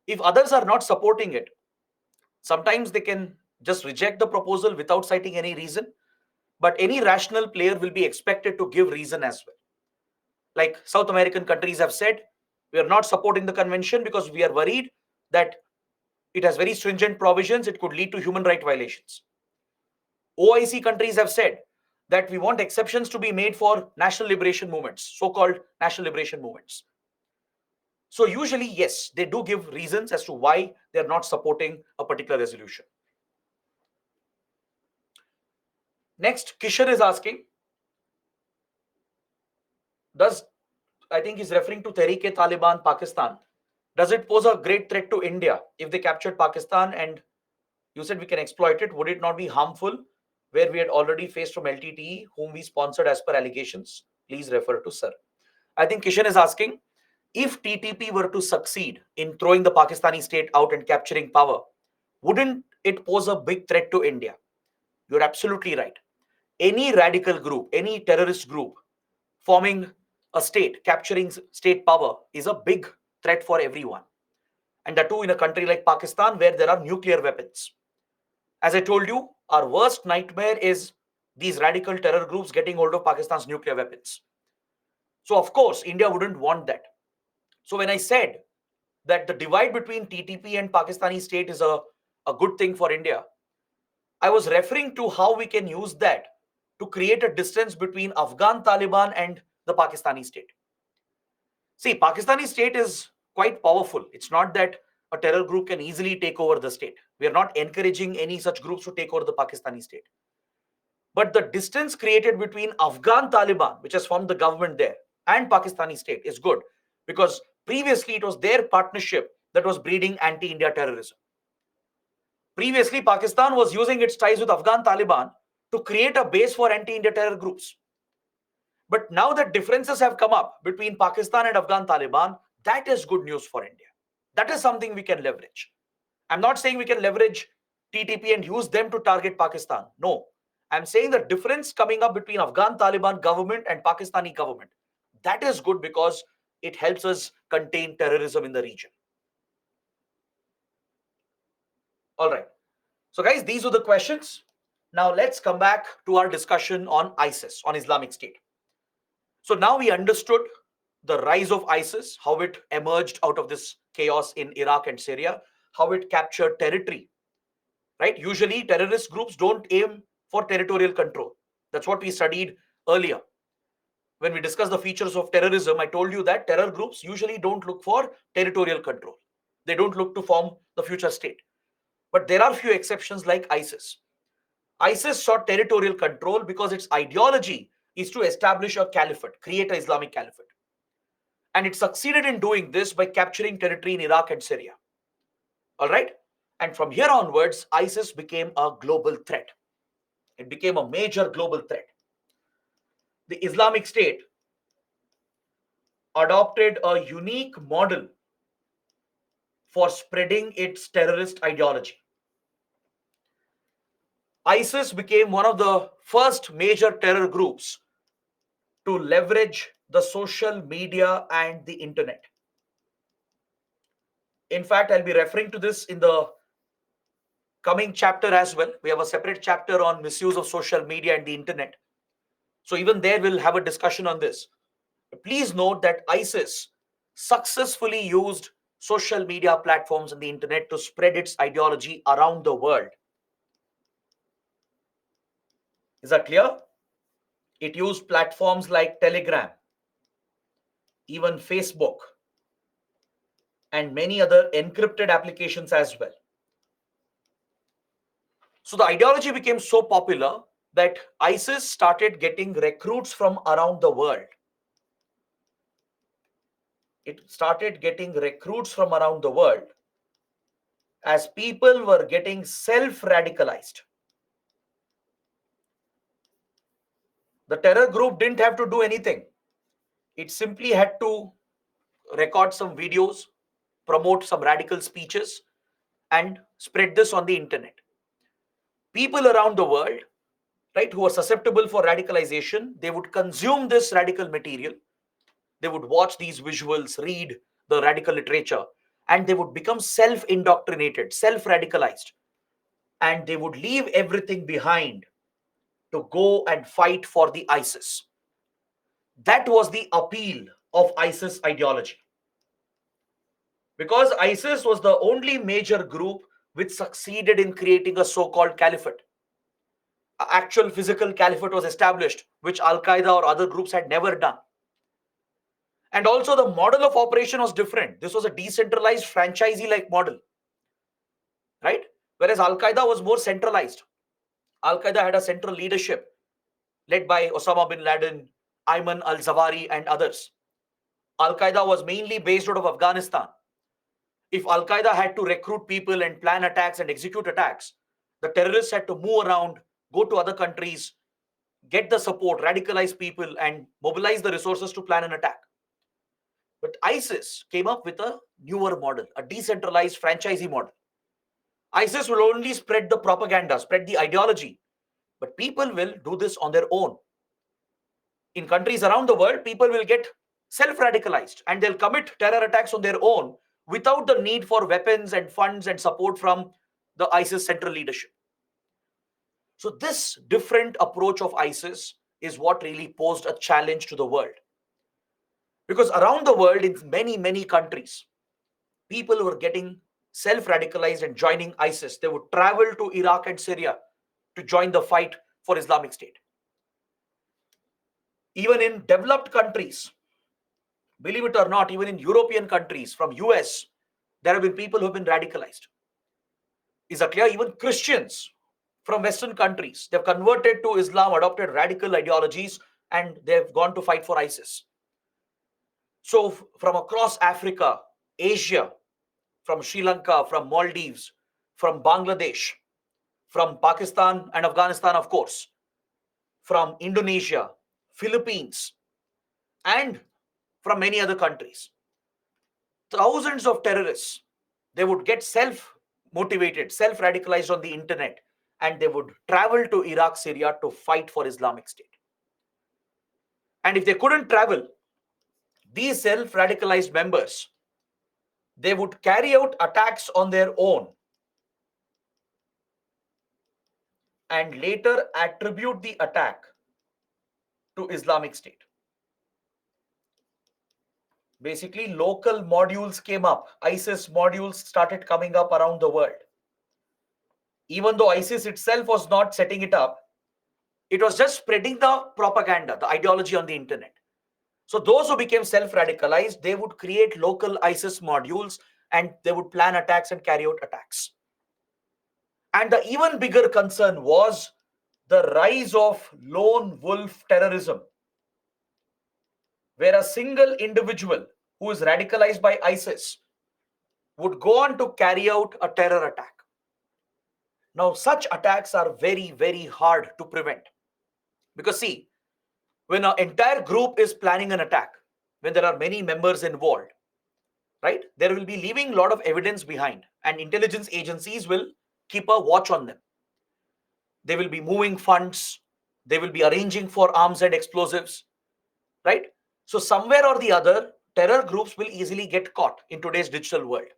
Speaker 1: If others are not supporting it, sometimes they can just reject the proposal without citing any reason. But any rational player will be expected to give reason as well. Like South American countries have said, we are not supporting the convention because we are worried that it has very stringent provisions, it could lead to human rights violations. OIC countries have said that we want exceptions to be made for national liberation movements, so-called national liberation movements. So usually, yes, they do give reasons as to why they're not supporting a particular resolution. Next, Kishan is asking, does, I think he's referring to Tehreek-e-Taliban Pakistan, does it pose a great threat to India if they captured Pakistan and you said we can exploit it? Would it not be harmful where we had already faced from LTTE, whom we sponsored as per allegations? Please refer to sir. I think Kishan is asking, if TTP were to succeed in throwing the Pakistani state out and capturing power, wouldn't it pose a big threat to India? You're absolutely right. Any radical group, any terrorist group forming a state, capturing state power is a big threat for everyone. And that too in a country like Pakistan where there are nuclear weapons. As I told you, our worst nightmare is these radical terror groups getting hold of Pakistan's nuclear weapons. So, of course, India wouldn't want that. So, when I said that the divide between TTP and Pakistani state is a good thing for India, I was referring to how we can use that to create a distance between Afghan Taliban and the Pakistani state. See, Pakistani state is quite powerful. It's not that a terror group can easily take over the state. We are not encouraging any such groups to take over the Pakistani state. But the distance created between Afghan Taliban, which has formed the government there, and Pakistani state is good, because previously it was their partnership that was breeding anti-India terrorism. Previously, Pakistan was using its ties with Afghan Taliban to create a base for anti-India terror groups. But now that differences have come up between Pakistan and Afghan Taliban, that is good news for India. That is something we can leverage. I'm not saying we can leverage TTP and use them to target Pakistan. No. I'm saying the difference coming up between Afghan Taliban government and Pakistani government, that is good because it helps us contain terrorism in the region. All right. So guys, these are the questions. Now let's come back to our discussion on ISIS, on Islamic State. So now we understood the rise of ISIS, how it emerged out of this chaos in Iraq and Syria, how it captured territory, right? Usually terrorist groups don't aim for territorial control. That's what we studied earlier. When we discussed the features of terrorism, I told you that terror groups usually don't look for territorial control. They don't look to form the future state. But there are few exceptions like ISIS. ISIS sought territorial control because its ideology is to establish a caliphate, create an Islamic caliphate. And it succeeded in doing this by capturing territory in Iraq and Syria. All right? And from here onwards, ISIS became a global threat. It became a major global threat. The Islamic State adopted a unique model for spreading its terrorist ideology. ISIS became one of the first major terror groups to leverage the social media and the internet. In fact, I'll be referring to this in the coming chapter as well. We have a separate chapter on misuse of social media and the internet. So even there we'll have a discussion on this. Please note that ISIS successfully used social media platforms and the internet to spread its ideology around the world. Is that clear? It used platforms like Telegram, even Facebook, and many other encrypted applications as well. So the ideology became so popular that ISIS started getting recruits from around the world. It started getting recruits from around the world as people were getting self-radicalized. The terror group didn't have to do anything. It simply had to record some videos, promote some radical speeches, and spread this on the internet. People around the world, right, who are susceptible for radicalization, they would consume this radical material. They would watch these visuals, read the radical literature, and they would become self-indoctrinated, self-radicalized, and they would leave everything behind to go and fight for the ISIS. That was the appeal of ISIS ideology. Because ISIS was the only major group which succeeded in creating a so-called caliphate. An actual physical caliphate was established, which Al-Qaeda or other groups had never done. And also the model of operation was different. This was a decentralized franchisee-like model, right? Whereas Al-Qaeda was more centralized. Al-Qaeda had a central leadership led by Osama bin Laden, Ayman al-Zawahiri, and others. Al-Qaeda was mainly based out of Afghanistan. If Al-Qaeda had to recruit people and plan attacks and execute attacks, the terrorists had to move around, go to other countries, get the support, radicalize people, and mobilize the resources to plan an attack. But ISIS came up with a newer model, a decentralized franchisee model. ISIS will only spread the propaganda, spread the ideology, but people will do this on their own. In countries around the world, people will get self-radicalized and they'll commit terror attacks on their own without the need for weapons and funds and support from the ISIS central leadership. So this different approach of ISIS is what really posed a challenge to the world. Because around the world, in many, many countries, people were getting self-radicalized and joining ISIS. They would travel to Iraq and Syria to join the fight for Islamic State. Even in developed countries, believe it or not, even in European countries, from US, there have been people who have been radicalized. Is that clear? Even Christians from Western countries, they've converted to Islam, adopted radical ideologies, and they've gone to fight for ISIS. So from across Africa, Asia, from Sri Lanka, from Maldives, from Bangladesh, from Pakistan and Afghanistan, of course, from Indonesia, Philippines, and from many other countries, thousands of terrorists, they would get self-motivated, self-radicalized on the internet, and they would travel to Iraq, Syria to fight for Islamic State. And if they couldn't travel, these self-radicalized members, they would carry out attacks on their own and later attribute the attack to Islamic State. Basically, local modules came up. ISIS modules started coming up around the world. Even though ISIS itself was not setting it up, it was just spreading the propaganda, the ideology on the internet. So those who became self-radicalized, they would create local ISIS modules and they would plan attacks and carry out attacks. And the even bigger concern was the rise of lone wolf terrorism, where a single individual who is radicalized by ISIS would go on to carry out a terror attack. Now, such attacks are very, very hard to prevent. Because see, when an entire group is planning an attack, when there are many members involved, right, there will be leaving a lot of evidence behind, and intelligence agencies will keep a watch on them. They will be moving funds, they will be arranging for arms and explosives, right? So somewhere or the other, terror groups will easily get caught in today's digital world.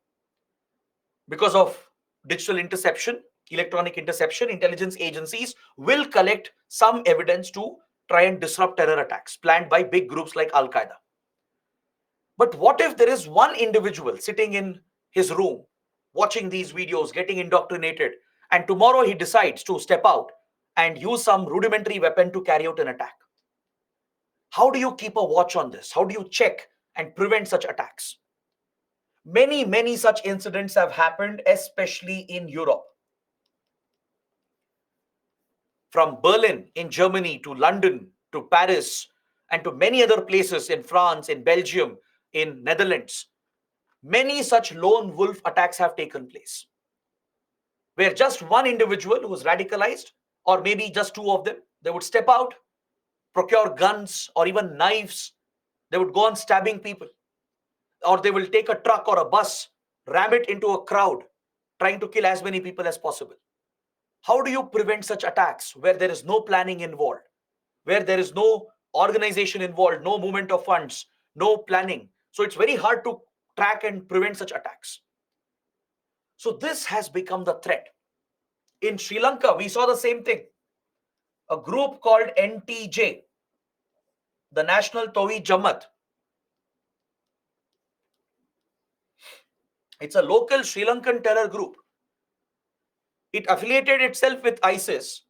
Speaker 1: Because of digital interception, electronic interception, intelligence agencies will collect some evidence to try and disrupt terror attacks planned by big groups like Al Qaeda. But what if there is one individual sitting in his room, watching these videos, getting indoctrinated, and tomorrow he decides to step out and use some rudimentary weapon to carry out an attack? How do you keep a watch on this? How do you check and prevent such attacks? Many such incidents have happened, especially in Europe. From Berlin in Germany to London to Paris and to many other places in France, in Belgium, in Netherlands, many such lone wolf attacks have taken place, where just one individual who was radicalized, or maybe just two of them, they would step out, procure guns or even knives. They would go on stabbing people, or they will take a truck or a bus, ram it into a crowd, trying to kill as many people as possible. How do you prevent such attacks where there is no planning involved, where there is no organization involved, no movement of funds, no planning? So it's very hard to track and prevent such attacks. So this has become the threat. In Sri Lanka, we saw the same thing. A group called NTJ, the National Tawi Jamaat. It's a local Sri Lankan terror group. It affiliated itself with ISIS,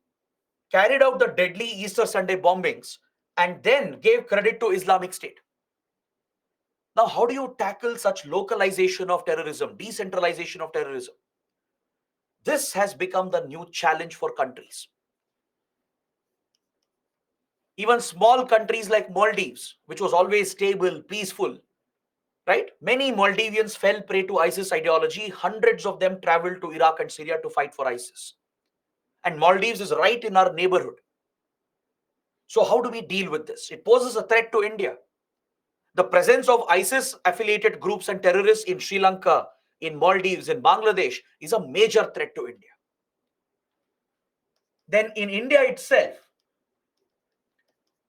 Speaker 1: carried out the deadly Easter Sunday bombings, and then gave credit to Islamic State. Now, how do you tackle such localization of terrorism, decentralization of terrorism? This has become the new challenge for countries. Even small countries like Maldives, which was always stable, peaceful, right? Many Maldivians fell prey to ISIS ideology. Hundreds of them traveled to Iraq and Syria to fight for ISIS. And Maldives is right in our neighborhood. So how do we deal with this? It poses a threat to India. The presence of ISIS-affiliated groups and terrorists in Sri Lanka, in Maldives, in Bangladesh is a major threat to India. Then in India itself,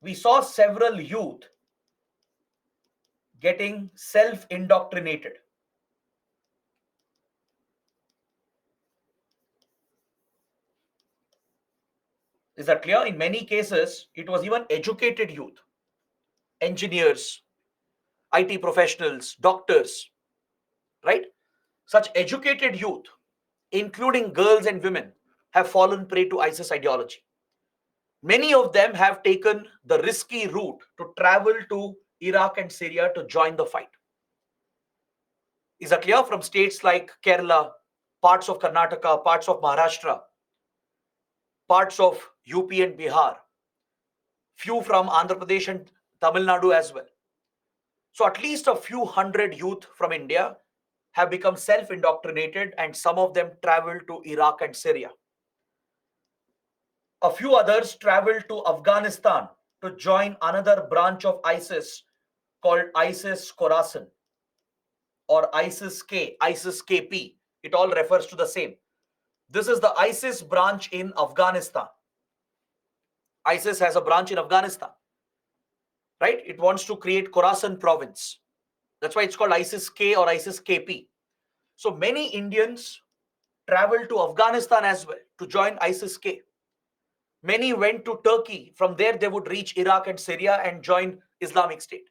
Speaker 1: we saw several youth getting self-indoctrinated. Is that clear? In many cases, it was even educated youth, engineers, IT professionals, doctors, right? Such educated youth, including girls and women, have fallen prey to ISIS ideology. Many of them have taken the risky route to travel to Iraq and Syria to join the fight. Is that clear? From states like Kerala, parts of Karnataka, parts of Maharashtra, parts of UP and Bihar, few from Andhra Pradesh and Tamil Nadu as well. So at least a few hundred youth from India have become self-indoctrinated, and some of them traveled to Iraq and Syria. A few others traveled to Afghanistan to join another branch of ISIS called ISIS Khorasan or ISIS-K, ISIS-KP. It all refers to the same. This is the ISIS branch in Afghanistan. ISIS has a branch in Afghanistan, right? It wants to create Khorasan province. That's why it's called ISIS-K or ISIS-KP. So many Indians traveled to Afghanistan as well to join ISIS-K. Many went to Turkey. From there, they would reach Iraq and Syria and join Islamic State.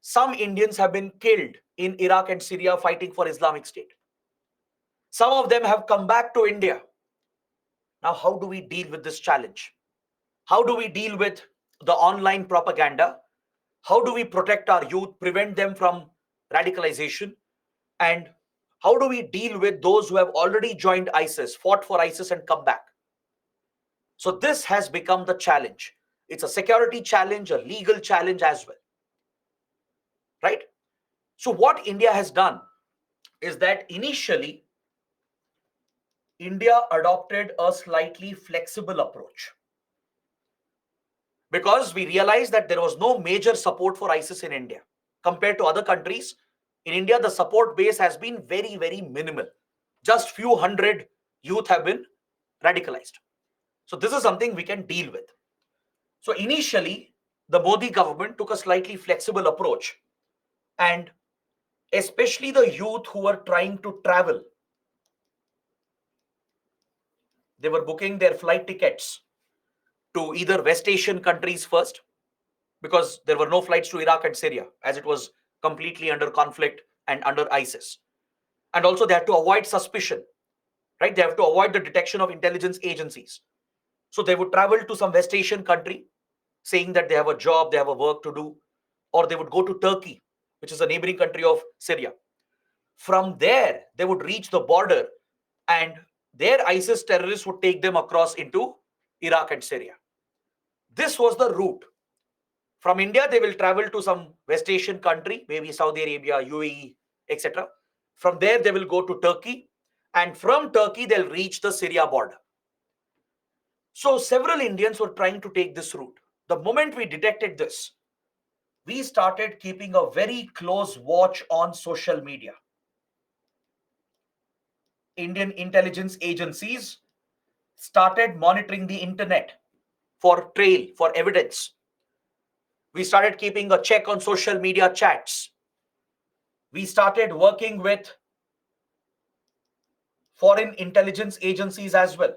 Speaker 1: Some Indians have been killed in Iraq and Syria fighting for Islamic State. Some of them have come back to India. Now, how do we deal with this challenge? How do we deal with the online propaganda? How do we protect our youth, prevent them from radicalization? And how do we deal with those who have already joined ISIS, fought for ISIS and come back? So this has become the challenge. It's a security challenge, a legal challenge as well, right? So what India has done is that initially, India adopted a slightly flexible approach because we realized that there was no major support for ISIS in India. Compared to other countries, in India, the support base has been very minimal. Just few hundred youth have been radicalized. So this is something we can deal with. So initially, the Modi government took a slightly flexible approach, and especially the youth who were trying to travel They were booking their flight tickets to either West Asian countries first, because there were no flights to Iraq and Syria as it was completely under conflict and under ISIS. And also, they had to avoid suspicion, right? They have to avoid the detection of intelligence agencies. So they would travel to some West Asian country saying that they have a job, they have a work to do, or they would go to Turkey, which is a neighboring country of Syria. From there, they would reach the border, and their ISIS terrorists would take them across into Iraq and Syria. This was the route. From India, they will travel to some West Asian country, maybe Saudi Arabia, UAE, etc. From there, they will go to Turkey, and from Turkey, they'll reach the Syria border. So several Indians were trying to take this route. The moment we detected this, we started keeping a very close watch on social media. Indian intelligence agencies started monitoring the internet for trail, for evidence. We started keeping a check on social media chats. We started working with foreign intelligence agencies as well.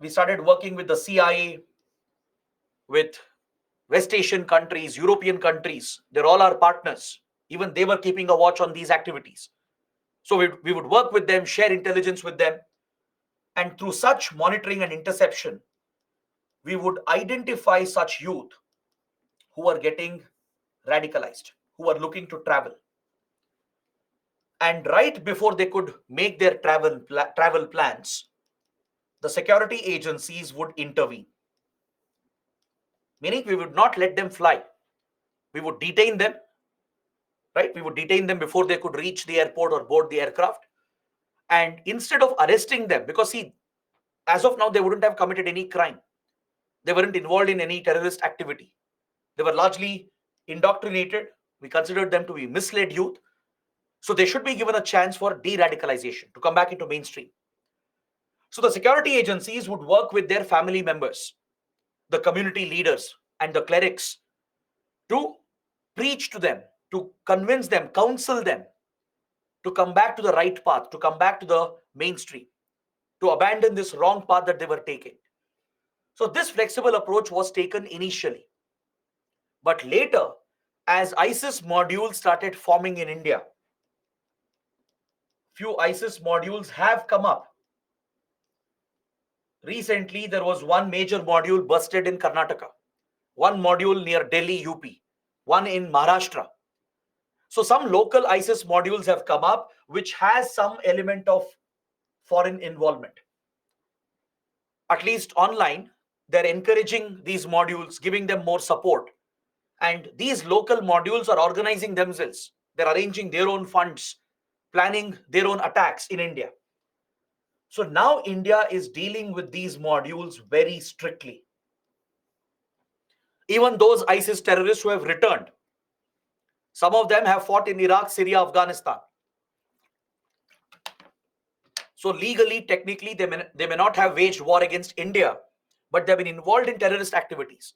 Speaker 1: We started working with the CIA, with West Asian countries, European countries. They're all our partners. Even they were keeping a watch on these activities. So we would work with them, share intelligence with them. And through such monitoring and interception, we would identify such youth who are getting radicalized, who are looking to travel. And right before they could make their travel plans, the security agencies would intervene. Meaning we would not let them fly. We would detain them, right? We would detain them before they could reach the airport or board the aircraft. And instead of arresting them, because see, as of now, they wouldn't have committed any crime. They weren't involved in any terrorist activity. They were largely indoctrinated. We considered them to be misled youth. So they should be given a chance for de-radicalization to come back into mainstream. So the security agencies would work with their family members, the community leaders, and the clerics to preach to them, to convince them, counsel them to come back to the right path, to come back to the mainstream, to abandon this wrong path that they were taking. So this flexible approach was taken initially. But later, as ISIS modules started forming in India, few ISIS modules have come up. Recently, there was one major module busted in Karnataka, one module near Delhi, UP, one in Maharashtra. So some local ISIS modules have come up, which has some element of foreign involvement. At least online, they're encouraging these modules, giving them more support. And these local modules are organizing themselves. They're arranging their own funds, planning their own attacks in India. So now India is dealing with these modules very strictly. Even those ISIS terrorists who have returned, some of them have fought in Iraq, Syria, Afghanistan. So legally, technically, they may not have waged war against India, but they've been involved in terrorist activities.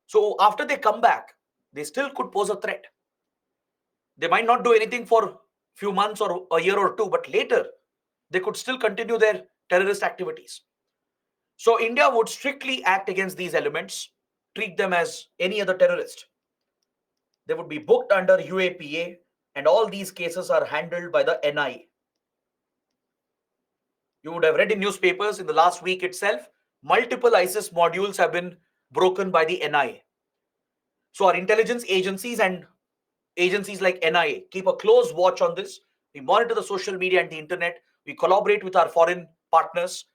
Speaker 1: So after they come back, they still could pose a threat. They might not do anything for a few months or a year or two, but later they could still continue their terrorist activities. So India would strictly act against these elements, treat them as any other terrorist. They would be booked under UAPA, and all these cases are handled by the NIA. You would have read in newspapers in the last week itself, multiple ISIS modules have been broken by the NIA. So our intelligence agencies and agencies like NIA keep a close watch on this. We monitor the social media and the internet. We collaborate with our foreign partners.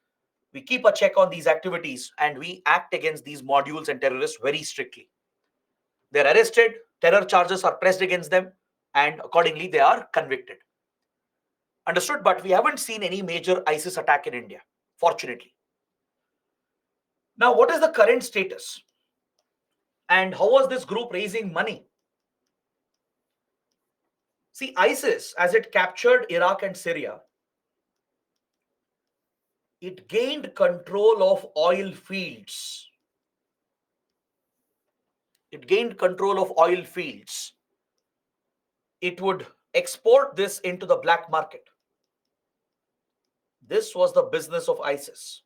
Speaker 1: We keep a check on these activities, and we act against these modules and terrorists very strictly. They're arrested, terror charges are pressed against them, and accordingly they are convicted. Understood? But we haven't seen any major ISIS attack in India, fortunately. Now, what is the current status? And how was this group raising money? See, ISIS, as it captured Iraq and Syria, it gained control of oil fields. It gained control of oil fields. It would export this into the black market. This was the business of ISIS.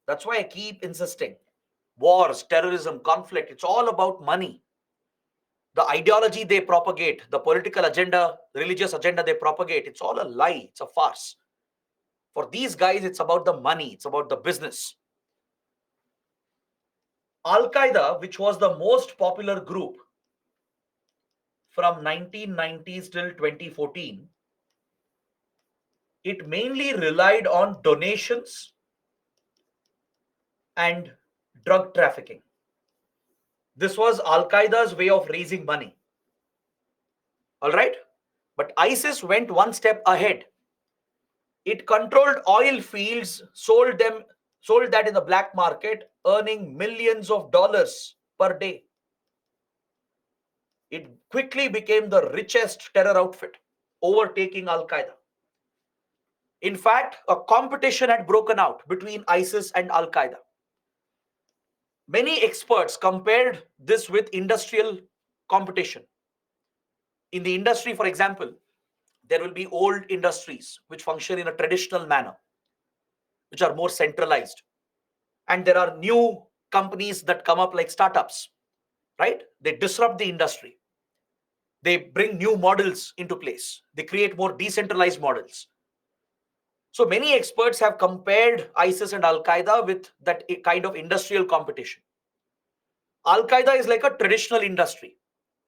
Speaker 1: That's why I keep insisting. Wars, terrorism, conflict, it's all about money. The ideology they propagate, the political agenda, religious agenda they propagate, it's all a lie. It's a farce. For these guys, it's about the money, it's about the business. Al Qaeda, which was the most popular group from 1990s till 2014, it mainly relied on donations and drug trafficking. This was Al Qaeda's way of raising money. All right? But ISIS went one step ahead. It controlled oil fields, sold that in the black market, earning millions of dollars per day. It quickly became the richest terror outfit, overtaking Al Qaeda. In fact, a competition had broken out between ISIS and Al Qaeda. Many experts compared this with industrial competition. In the industry, for example, there will be old industries which function in a traditional manner, which are more centralized. And there are new companies that come up like startups, right? They disrupt the industry. They bring new models into place. They create more decentralized models. So many experts have compared ISIS and Al Qaeda with that kind of industrial competition. Al Qaeda is like a traditional industry,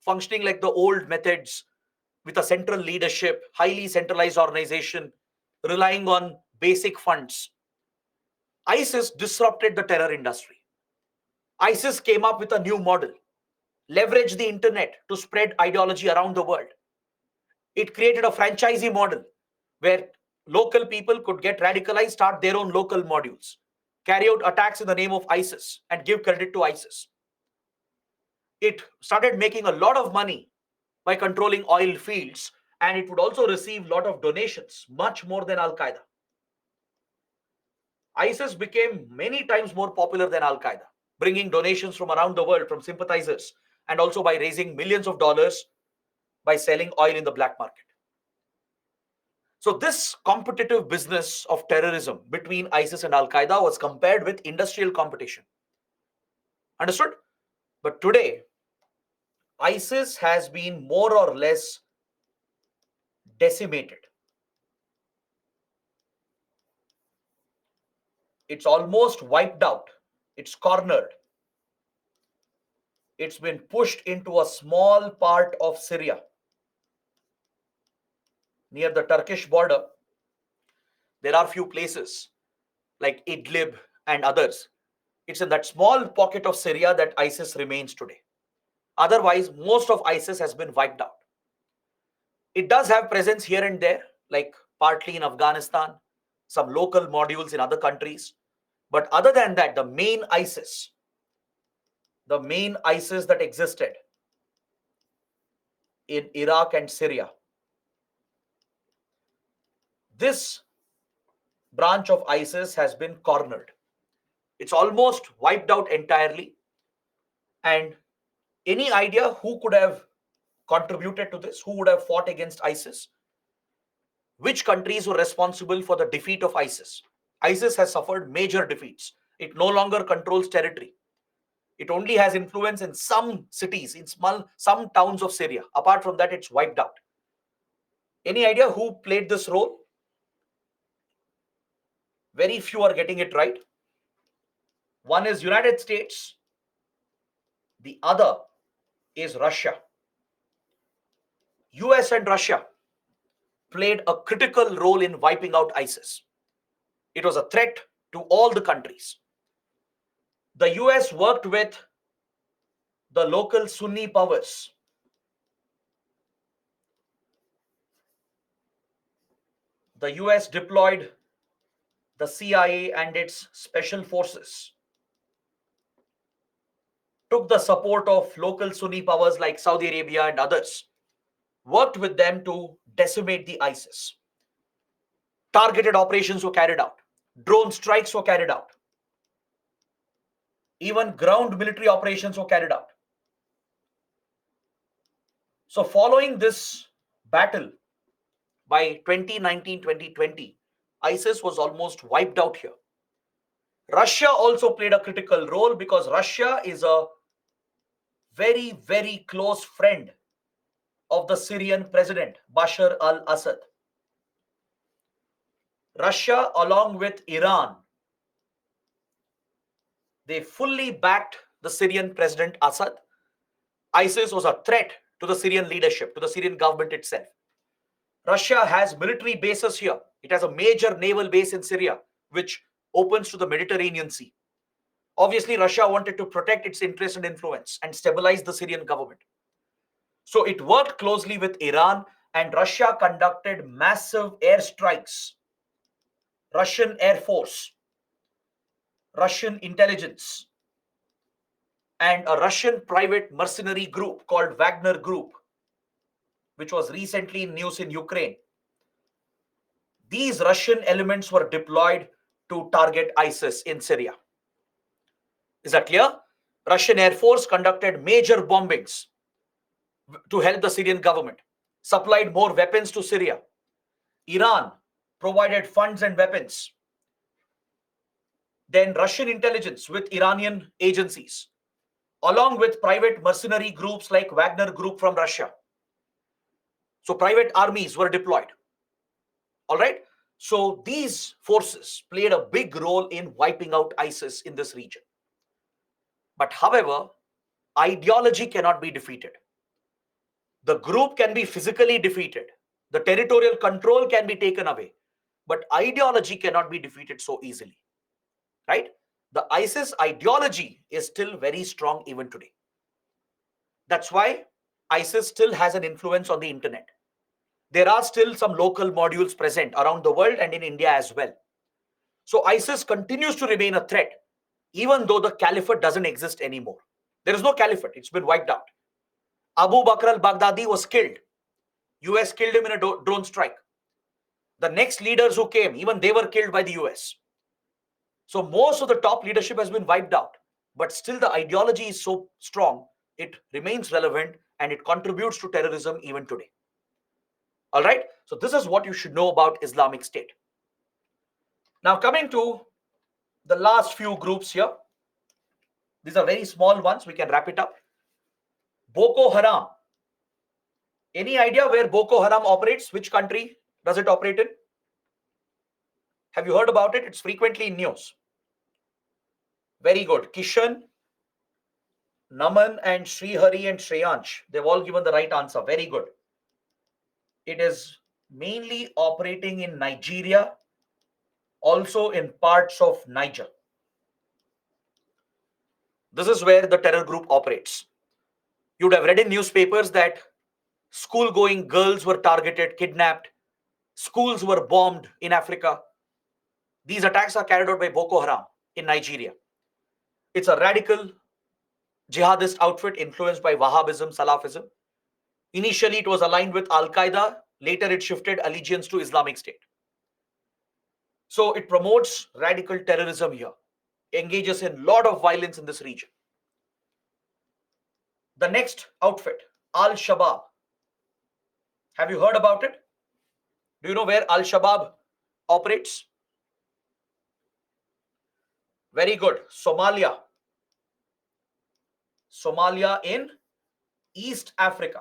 Speaker 1: functioning like the old methods with a central leadership, highly centralized organization, relying on basic funds. ISIS disrupted the terror industry. ISIS came up with a new model, leveraged the internet to spread ideology around the world. It created a franchisee model where local people could get radicalized, start their own local modules, carry out attacks in the name of ISIS, and give credit to ISIS. It started making a lot of money by controlling oil fields, and it would also receive a lot of donations, much more than Al Qaeda. ISIS became many times more popular than Al Qaeda, bringing donations from around the world from sympathizers, and also by raising millions of dollars by selling oil in the black market. So this competitive business of terrorism between ISIS and Al Qaeda was compared with industrial competition. Understood? But today, ISIS has been more or less decimated. It's almost wiped out. It's cornered. It's been pushed into a small part of Syria near the Turkish border. There are few places like Idlib and others. It's in that small pocket of Syria that ISIS remains today. Otherwise, most of ISIS has been wiped out. It does have presence here and there, like partly in Afghanistan, some local modules in other countries. But other than that, the main ISIS that existed in Iraq and Syria, this branch of ISIS has been cornered. It's almost wiped out entirely. And any idea who could have contributed to this? Who would have fought against ISIS? Which countries were responsible for the defeat of ISIS? ISIS has suffered major defeats. It no longer controls territory. It only has influence in some cities, in some towns of Syria. Apart from that, it's wiped out. Any idea who played this role? Very few are getting it right. One is United States. The other is Russia. US and Russia played a critical role in wiping out ISIS. It was a threat to all the countries. The US worked with the local Sunni powers. The US deployed the CIA and its special forces, took the support of local Sunni powers like Saudi Arabia and others, worked with them to decimate the ISIS. Targeted operations were carried out, drone strikes were carried out, even ground military operations were carried out. So, following this battle by 2019 2020, ISIS was almost wiped out here. Russia also played a critical role because Russia is a very, very close friend of the Syrian president, Bashar al Assad. Russia, along with Iran, they fully backed the Syrian president Assad. ISIS was a threat to the Syrian leadership, to the Syrian government itself. Russia has military bases here. It has a major naval base in Syria, which opens to the Mediterranean Sea. Obviously, Russia wanted to protect its interest and influence and stabilize the Syrian government. So it worked closely with Iran, and Russia conducted massive airstrikes. Russian Air Force, Russian intelligence, and a Russian private mercenary group called Wagner Group, which was recently in news in Ukraine. These Russian elements were deployed to target ISIS in Syria. Is that clear? Russian Air Force conducted major bombings to help the Syrian government, supplied more weapons to Syria. Iran provided funds and weapons. Then Russian intelligence with Iranian agencies, along with private mercenary groups like Wagner Group from Russia. So private armies were deployed. All right. So these forces played a big role in wiping out ISIS in this region. But however, ideology cannot be defeated. The group can be physically defeated. The territorial control can be taken away. But ideology cannot be defeated so easily. Right? The ISIS ideology is still very strong even today. That's why ISIS still has an influence on the internet. There are still some local modules present around the world and in India as well. So ISIS continues to remain a threat, even though the caliphate doesn't exist anymore. There is no caliphate. It's been wiped out. Abu Bakr al-Baghdadi was killed. US killed him in a drone strike. The next leaders who came, even they were killed by the US. So most of the top leadership has been wiped out. But still the ideology is so strong, it remains relevant and it contributes to terrorism even today. All right. So this is what you should know about Islamic State. Now coming to the last few groups here. These are very small ones. We can wrap it up. Boko Haram. Any idea where Boko Haram operates? Which country does it operate in? Have you heard about it? It's frequently in news. Very good. Kishan, Naman, and Srihari and Shreyansh. They've all given the right answer. Very good. It is mainly operating in Nigeria, also in parts of Niger. This is where the terror group operates. You'd have read in newspapers that school-going girls were targeted, kidnapped, schools were bombed in Africa. These attacks are carried out by Boko Haram in Nigeria. It's a radical jihadist outfit influenced by Wahhabism, Salafism. Initially, it was aligned with Al-Qaeda. Later, it shifted allegiance to Islamic State. So it promotes radical terrorism here, engages in a lot of violence in this region. The next outfit, Al-Shabaab. Have you heard about it? Do you know where Al-Shabaab operates? Very good. Somalia. Somalia in East Africa.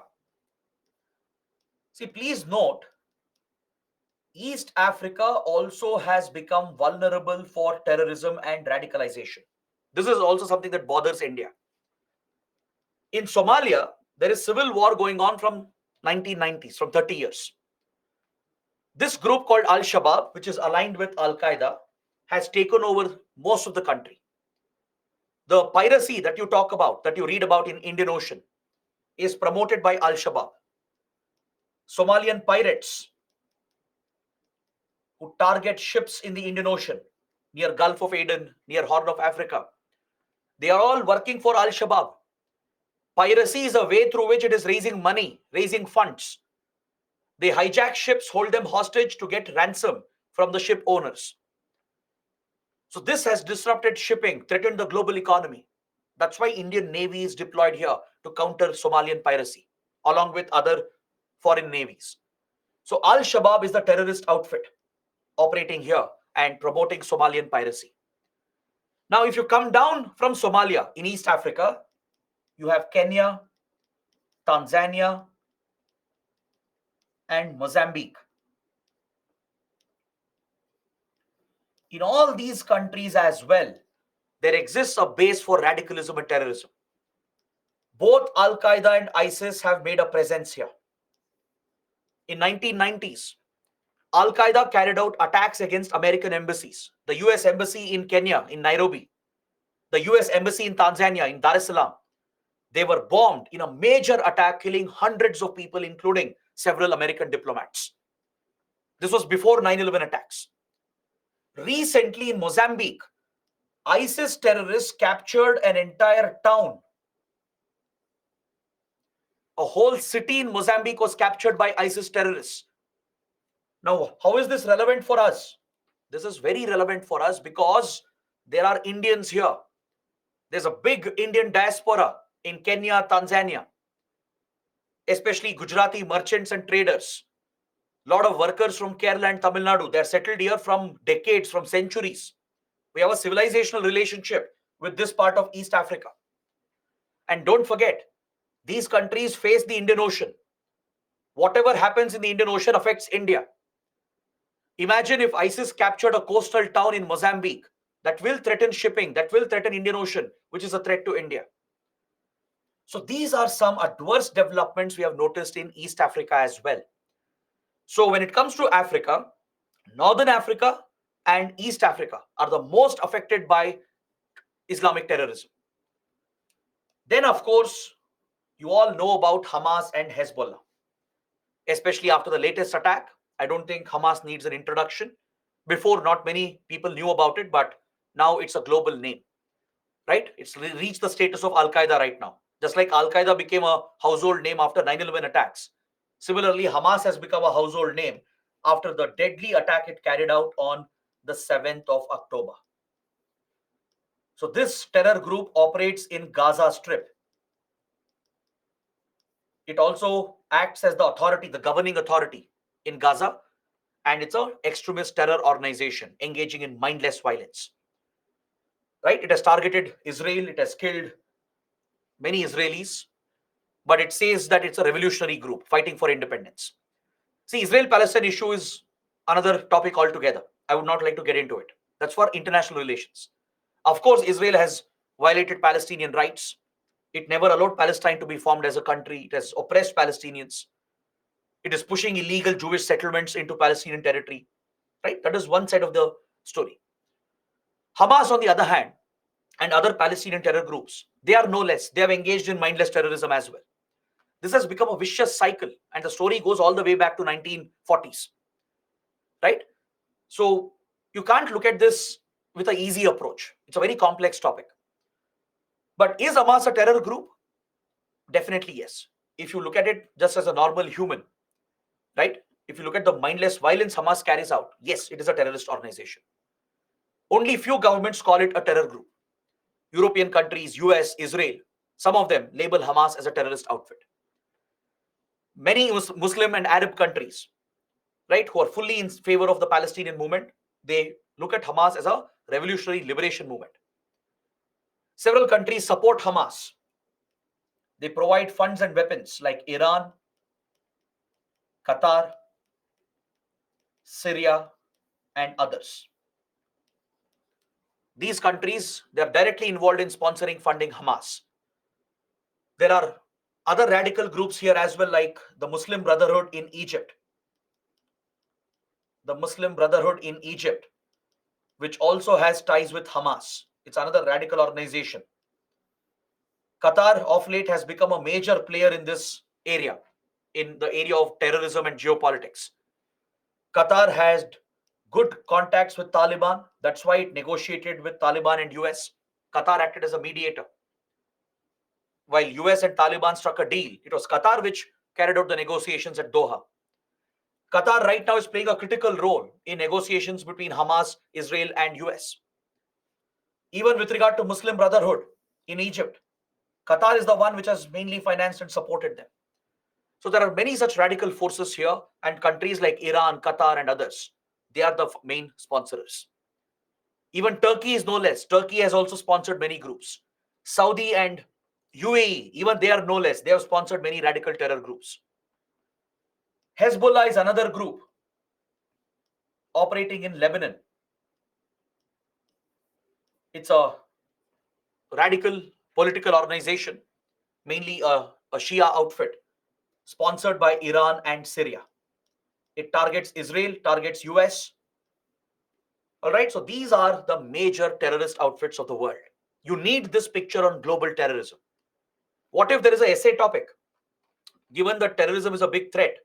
Speaker 1: See, please note, East Africa also has become vulnerable for terrorism and radicalization. This is also something that bothers India. In Somalia, there is civil war going on from 1990s, from 30 years. This group called Al-Shabaab, which is aligned with Al-Qaeda, has taken over most of the country. The piracy that you talk about, that you read about in Indian Ocean, is promoted by Al-Shabaab. Somalian pirates who target ships in the Indian Ocean, near Gulf of Aden, near Horn of Africa, they are all working for Al-Shabaab. Piracy is a way through which it is raising money, raising funds. They hijack ships, hold them hostage to get ransom from the ship owners. So this has disrupted shipping, threatened the global economy. That's why Indian Navy is deployed here to counter Somalian piracy, along with other foreign navies. So Al-Shabaab is the terrorist outfit. operating here and promoting Somalian piracy. Now, if you come down from Somalia in East Africa, you have Kenya, Tanzania, and Mozambique. In all these countries as well, there exists a base for radicalism and terrorism. Both Al Qaeda and ISIS have made a presence here. In 1990s, Al Qaeda carried out attacks against American embassies. The US embassy in Kenya, in Nairobi, the US embassy in Tanzania, in Dar es Salaam. They were bombed in a major attack, killing hundreds of people, including several American diplomats. This was before 9/11 attacks. Recently in Mozambique, ISIS terrorists captured an entire town. A whole city in Mozambique was captured by ISIS terrorists. Now, how is this relevant for us? This is very relevant for us because there are Indians here. There's a big Indian diaspora in Kenya, Tanzania, especially Gujarati merchants and traders. A lot of workers from Kerala and Tamil Nadu. They're settled here from decades, from centuries. We have a civilizational relationship with this part of East Africa. And don't forget, these countries face the Indian Ocean. Whatever happens in the Indian Ocean affects India. Imagine if ISIS captured a coastal town in Mozambique. That will threaten shipping, that will threaten Indian Ocean, which is a threat to India. So these are some adverse developments we have noticed in East Africa as well. So when it comes to Africa, Northern Africa and East Africa are the most affected by Islamic terrorism. Then, of course, you all know about Hamas and Hezbollah, especially after the latest attack. I don't think Hamas needs an introduction. Before, not many people knew about it, but now it's a global name, right? It's reached the status of Al Qaeda right now. Just like Al Qaeda became a household name after 9/11 attacks. Similarly, Hamas has become a household name after the deadly attack it carried out on the 7th of October. So this terror group operates in Gaza Strip. It also acts as the authority, the governing authority in Gaza, and it's an extremist terror organization engaging in mindless violence. Right? It has targeted Israel, it has killed many Israelis, but it says that it's a revolutionary group fighting for independence. See, Israel-Palestine issue is another topic altogether. I would not like to get into it. That's for international relations. Of course, Israel has violated Palestinian rights. It never allowed Palestine to be formed as a country. It has oppressed Palestinians. It is pushing illegal Jewish settlements into Palestinian territory. Right? That is one side of the story. Hamas, on the other hand, and other Palestinian terror groups, they are no less. They have engaged in mindless terrorism as well. This has become a vicious cycle, and the story goes all the way back to 1940s. Right? So you can't look at this with an easy approach. It's a very complex topic. But is Hamas a terror group? Definitely yes. If you look at it just as a normal human, right? If you look at the mindless violence Hamas carries out, yes, it is a terrorist organization. Only few governments call it a terror group. European countries, US, Israel, some of them label Hamas as a terrorist outfit. Many Muslim and Arab countries, right, who are fully in favor of the Palestinian movement, they look at Hamas as a revolutionary liberation movement. Several countries support Hamas. They provide funds and weapons like Iran, Qatar, Syria, and others. These countries, they are directly involved in sponsoring, funding Hamas. There are other radical groups here as well, like the Muslim Brotherhood in Egypt. The Muslim Brotherhood in Egypt, which also has ties with Hamas. It's another radical organization. Qatar of late has become a major player in this area, in the area of terrorism and geopolitics. Qatar has good contacts with Taliban. That's why it negotiated with Taliban and US. Qatar acted as a mediator. While US and Taliban struck a deal, it was Qatar which carried out the negotiations at Doha. Qatar right now is playing a critical role in negotiations between Hamas, Israel, and US. Even with regard to Muslim Brotherhood in Egypt, Qatar is the one which has mainly financed and supported them. So there are many such radical forces here, and countries like Iran, Qatar, and others, they are the main sponsors. Even Turkey is no less. Turkey has also sponsored many groups. Saudi and UAE, even they are no less. They have sponsored many radical terror groups. Hezbollah is another group operating in Lebanon. It's a radical political organization, mainly a Shia outfit, sponsored by Iran and Syria. It targets Israel, targets US. All right, so these are the major terrorist outfits of the world. You need this picture on global terrorism. What if there is an essay topic? Given that terrorism is a big threat,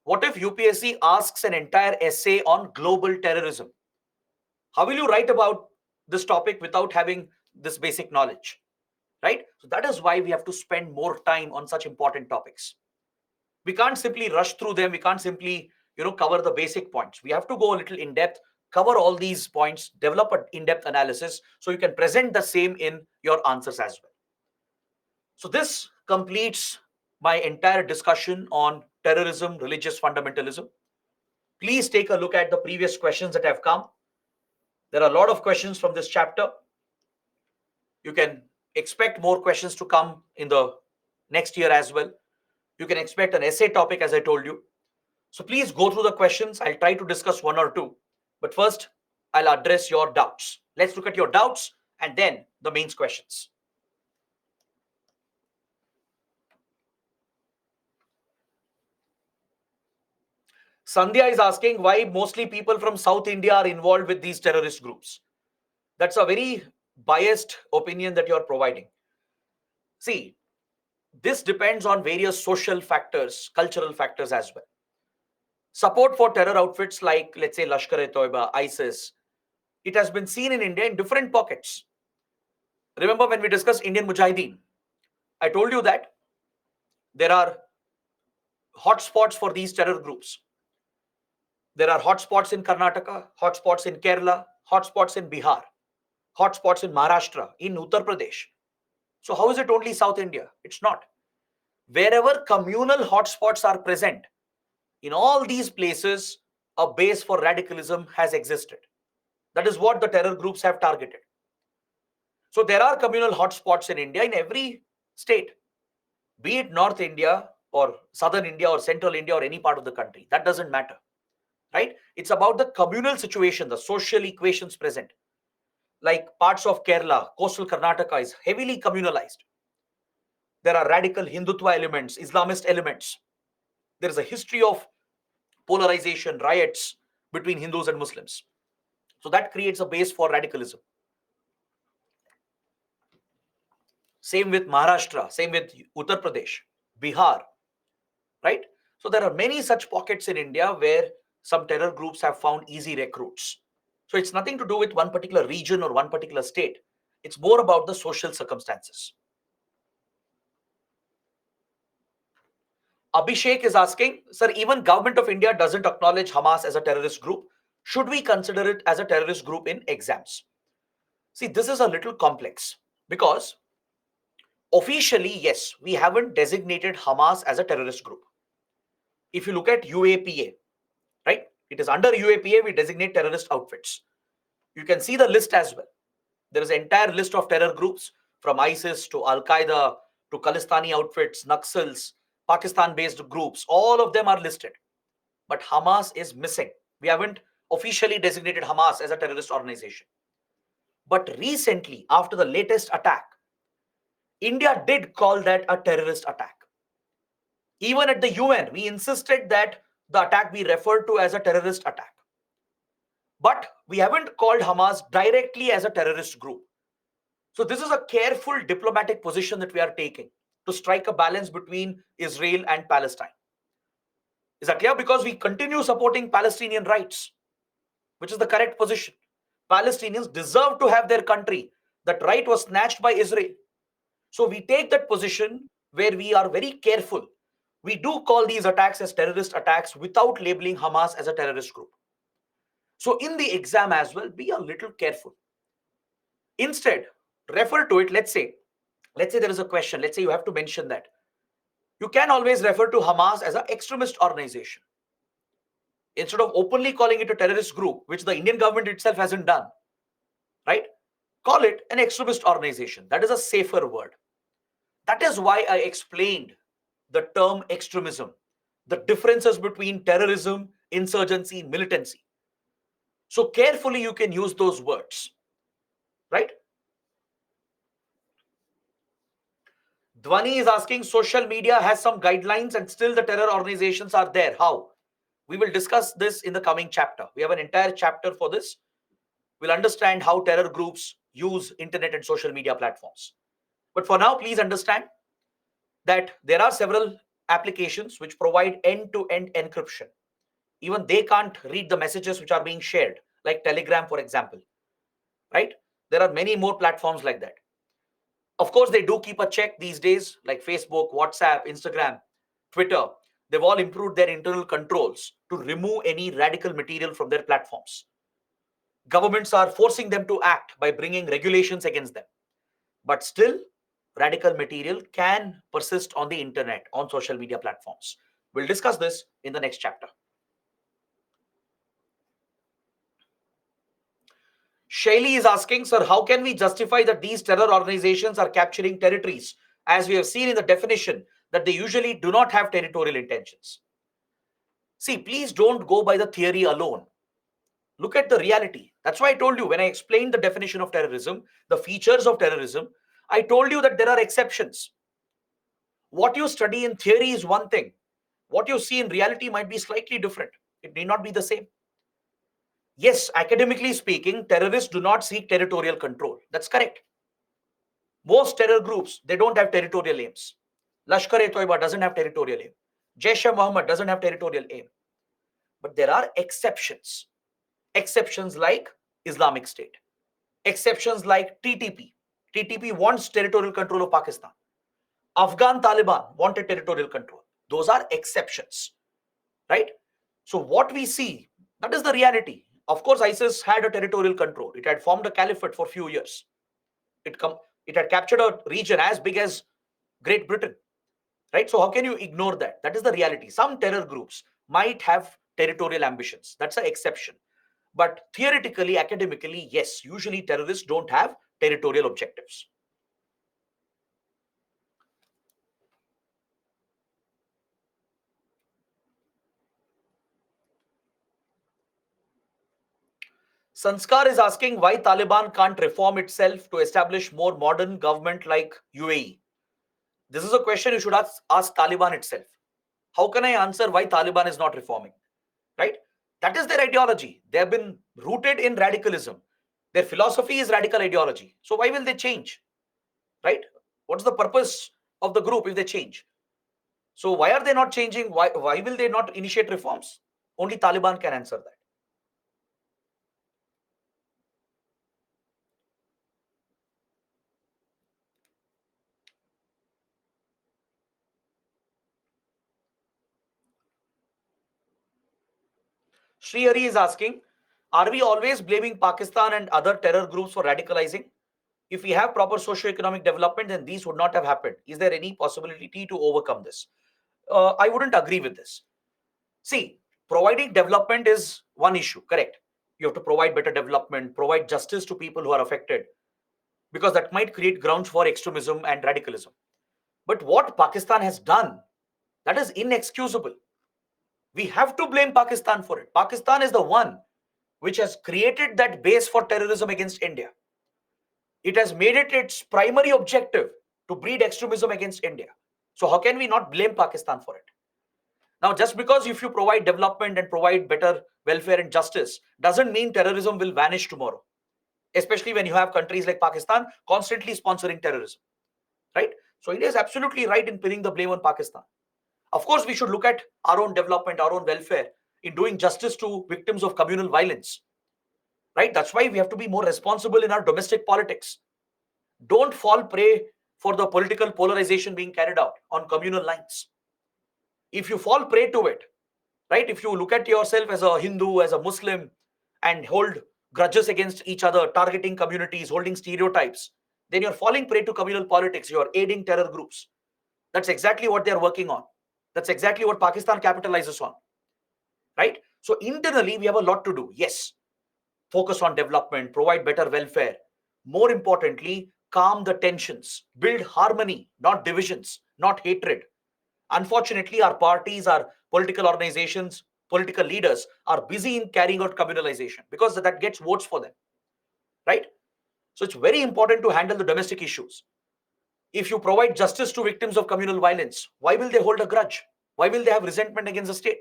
Speaker 1: what if UPSC asks an entire essay on global terrorism? How will you write about this topic without having this basic knowledge? Right? So that is why we have to spend more time on such important topics. We can't simply rush through them. We can't simply, cover the basic points. We have to go a little in depth, cover all these points, develop an in-depth analysis so you can present the same in your answers as well. So this completes my entire discussion on terrorism, religious fundamentalism. Please take a look at the previous questions that have come. There are a lot of questions from this chapter. You can expect more questions to come in the next year as well. You can expect an essay topic, as I told you. So please go through the questions. I'll try to discuss one or two. But first, I'll address your doubts. Let's look at your doubts and then the mains questions. Sandhya is asking why mostly people from South India are involved with these terrorist groups. That's a very biased opinion that you're providing. See, this depends on various social factors, cultural factors as well. Support for terror outfits like, let's say, Lashkar-e-Toiba, ISIS, it has been seen in India in different pockets. Remember when we discussed Indian Mujahideen, I told you that there are hotspots for these terror groups. There are hotspots in Karnataka, hotspots in Kerala, hotspots in Bihar, hotspots in Maharashtra, in Uttar Pradesh. So how is it only South India? It's not. Wherever communal hotspots are present, in all these places, a base for radicalism has existed. That is what the terror groups have targeted. So there are communal hotspots in India in every state, be it North India or Southern India or Central India or any part of the country. That doesn't matter, right? It's about the communal situation, the social equations present. Like parts of Kerala, coastal Karnataka is heavily communalized. There are radical Hindutva elements, Islamist elements. There is a history of polarization, riots between Hindus and Muslims. So that creates a base for radicalism. Same with Maharashtra, same with Uttar Pradesh, Bihar, right? So there are many such pockets in India where some terror groups have found easy recruits. So it's nothing to do with one particular region or one particular state. It's more about the social circumstances. Abhishek is asking, sir, even government of India doesn't acknowledge Hamas as a terrorist group. Should we consider it as a terrorist group in exams? See, this is a little complex because officially, yes, we haven't designated Hamas as a terrorist group. If you look at UAPA, right? It is under UAPA, we designate terrorist outfits. You can see the list as well. There is an entire list of terror groups from ISIS to Al-Qaeda to Khalistani outfits, Naxals, Pakistan-based groups. All of them are listed. But Hamas is missing. We haven't officially designated Hamas as a terrorist organization. But recently, after the latest attack, India did call that a terrorist attack. Even at the UN, we insisted that the attack be referred to as a terrorist attack. But we haven't called Hamas directly as a terrorist group. So this is a careful diplomatic position that we are taking to strike a balance between Israel and Palestine. Is that clear? Because we continue supporting Palestinian rights, which is the correct position. Palestinians deserve to have their country. That right was snatched by Israel. So we take that position where we are very careful. We do call these attacks as terrorist attacks without labeling Hamas as a terrorist group. So in the exam as well, be a little careful. Instead, refer to it. Let's say there is a question. Let's say you have to mention that. You can always refer to Hamas as an extremist organization. instead of openly calling it a terrorist group, which the Indian government itself hasn't done, right? Call it an extremist organization. That is a safer word. That is why I explained the term extremism, the differences between terrorism, insurgency, militancy. So carefully you can use those words, right? Dhwani is asking, social media has some guidelines and still the terror organizations are there. How? We will discuss this in the coming chapter. We have an entire chapter for this. We'll understand how terror groups use internet and social media platforms. But for now, please understand that there are several applications which provide end-to-end encryption. Even they can't read the messages which are being shared, like Telegram, for example, right? There are many more platforms like that. Of course, they do keep a check these days, like Facebook, WhatsApp, Instagram, Twitter. They've all improved their internal controls to remove any radical material from their platforms. Governments are forcing them to act by bringing regulations against them. But still, radical material can persist on the internet, on social media platforms. We'll discuss this in the next chapter. Shaili is asking, sir, how can we justify that these terror organizations are capturing territories, as we have seen in the definition that they usually do not have territorial intentions? See, please don't go by the theory alone. Look at the reality. That's why I told you when I explained the definition of terrorism, the features of terrorism, I told you that there are exceptions. What you study in theory is one thing. What you see in reality might be slightly different. It may not be the same. Yes, academically speaking, terrorists do not seek territorial control. That's correct. Most terror groups, they don't have territorial aims. Lashkar-e-Toiba doesn't have territorial aim. Jaish-e-Mohammed doesn't have territorial aim. But there are exceptions. Exceptions like Islamic State. Exceptions like TTP. TTP wants territorial control of Pakistan. Afghan Taliban wanted territorial control. Those are exceptions, right? So what we see, that is the reality. Of course, ISIS had a territorial control. It had formed a caliphate for a few years. It had captured a region as big as Great Britain, right? So how can you ignore that? That is the reality. Some terror groups might have territorial ambitions. That's an exception. But theoretically, academically, yes, usually terrorists don't have territorial objectives. Sanskar is asking why Taliban can't reform itself to establish more modern government like UAE. This is a question you should ask Taliban itself. How can I answer why Taliban is not reforming? Right? That is their ideology. They have been rooted in radicalism. Their philosophy is radical ideology. So why will they change? Right? What's the purpose of the group if they change? So why are they not changing? Why will they not initiate reforms? Only Taliban can answer that. Sri Hari is asking, are we always blaming Pakistan and other terror groups for radicalizing? If we have proper socio-economic development, then these would not have happened. Is there any possibility to overcome this? I wouldn't agree with this. See, providing development is one issue, correct? You have to provide better development, provide justice to people who are affected, because that might create grounds for extremism and radicalism. But what Pakistan has done, that is inexcusable. We have to blame Pakistan for it. Pakistan is the one which has created that base for terrorism against India. It has made it its primary objective to breed extremism against India. So how can we not blame Pakistan for it? Now, just because if you provide development and provide better welfare and justice doesn't mean terrorism will vanish tomorrow, especially when you have countries like Pakistan constantly sponsoring terrorism, right? So India is absolutely right in pinning the blame on Pakistan. Of course, we should look at our own development, our own welfare in doing justice to victims of communal violence, right? That's why we have to be more responsible in our domestic politics. Don't fall prey for the political polarization being carried out on communal lines. If you fall prey to it, right? If you look at yourself as a Hindu, as a Muslim, and hold grudges against each other, targeting communities, holding stereotypes, then you're falling prey to communal politics. You're aiding terror groups. That's exactly what they're working on. That's exactly what Pakistan capitalizes on, right? So internally, we have a lot to do. Yes, focus on development, provide better welfare. More importantly, calm the tensions, build harmony, not divisions, not hatred. Unfortunately, our parties, our political organizations, political leaders are busy in carrying out communalization because that gets votes for them, right? So it's very important to handle the domestic issues. If you provide justice to victims of communal violence, why will they hold a grudge? Why will they have resentment against the state?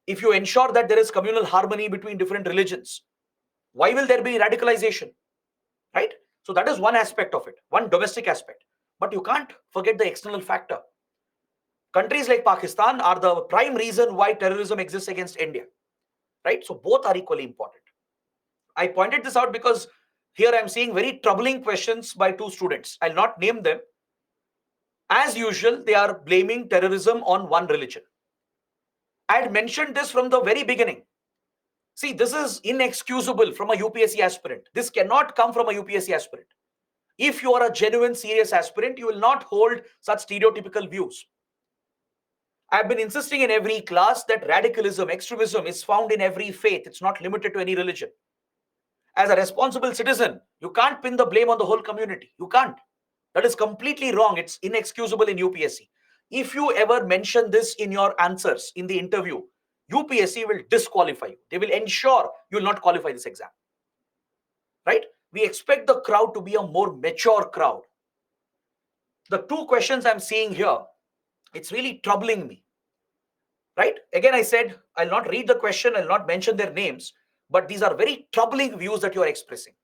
Speaker 1: If you ensure that there is communal harmony between different religions, why will there be radicalization? Right? So that is one aspect of it, one domestic aspect. But you can't forget the external factor. Countries like Pakistan are the prime reason why terrorism exists against India. Right? So both are equally important. I pointed this out because here I'm seeing very troubling questions by two students. I'll not name them. As usual, they are blaming terrorism on one religion. I had mentioned this from the very beginning. See, this is inexcusable from a UPSC aspirant. This cannot come from a UPSC aspirant. If you are a genuine, serious aspirant, you will not hold such stereotypical views. I've been insisting in every class that radicalism, extremism is found in every faith. It's not limited to any religion. As a responsible citizen, you can't pin the blame on the whole community. You can't. That is completely wrong. It's inexcusable in UPSC. If you ever mention this in your answers in the interview, UPSC will disqualify you. They will ensure you will not qualify this exam. Right? We expect the crowd to be a more mature crowd. The two questions I'm seeing here, it's really troubling me. Right? Again, I said, I'll not read the question, I'll not mention their names, but these are very troubling views that you are expressing.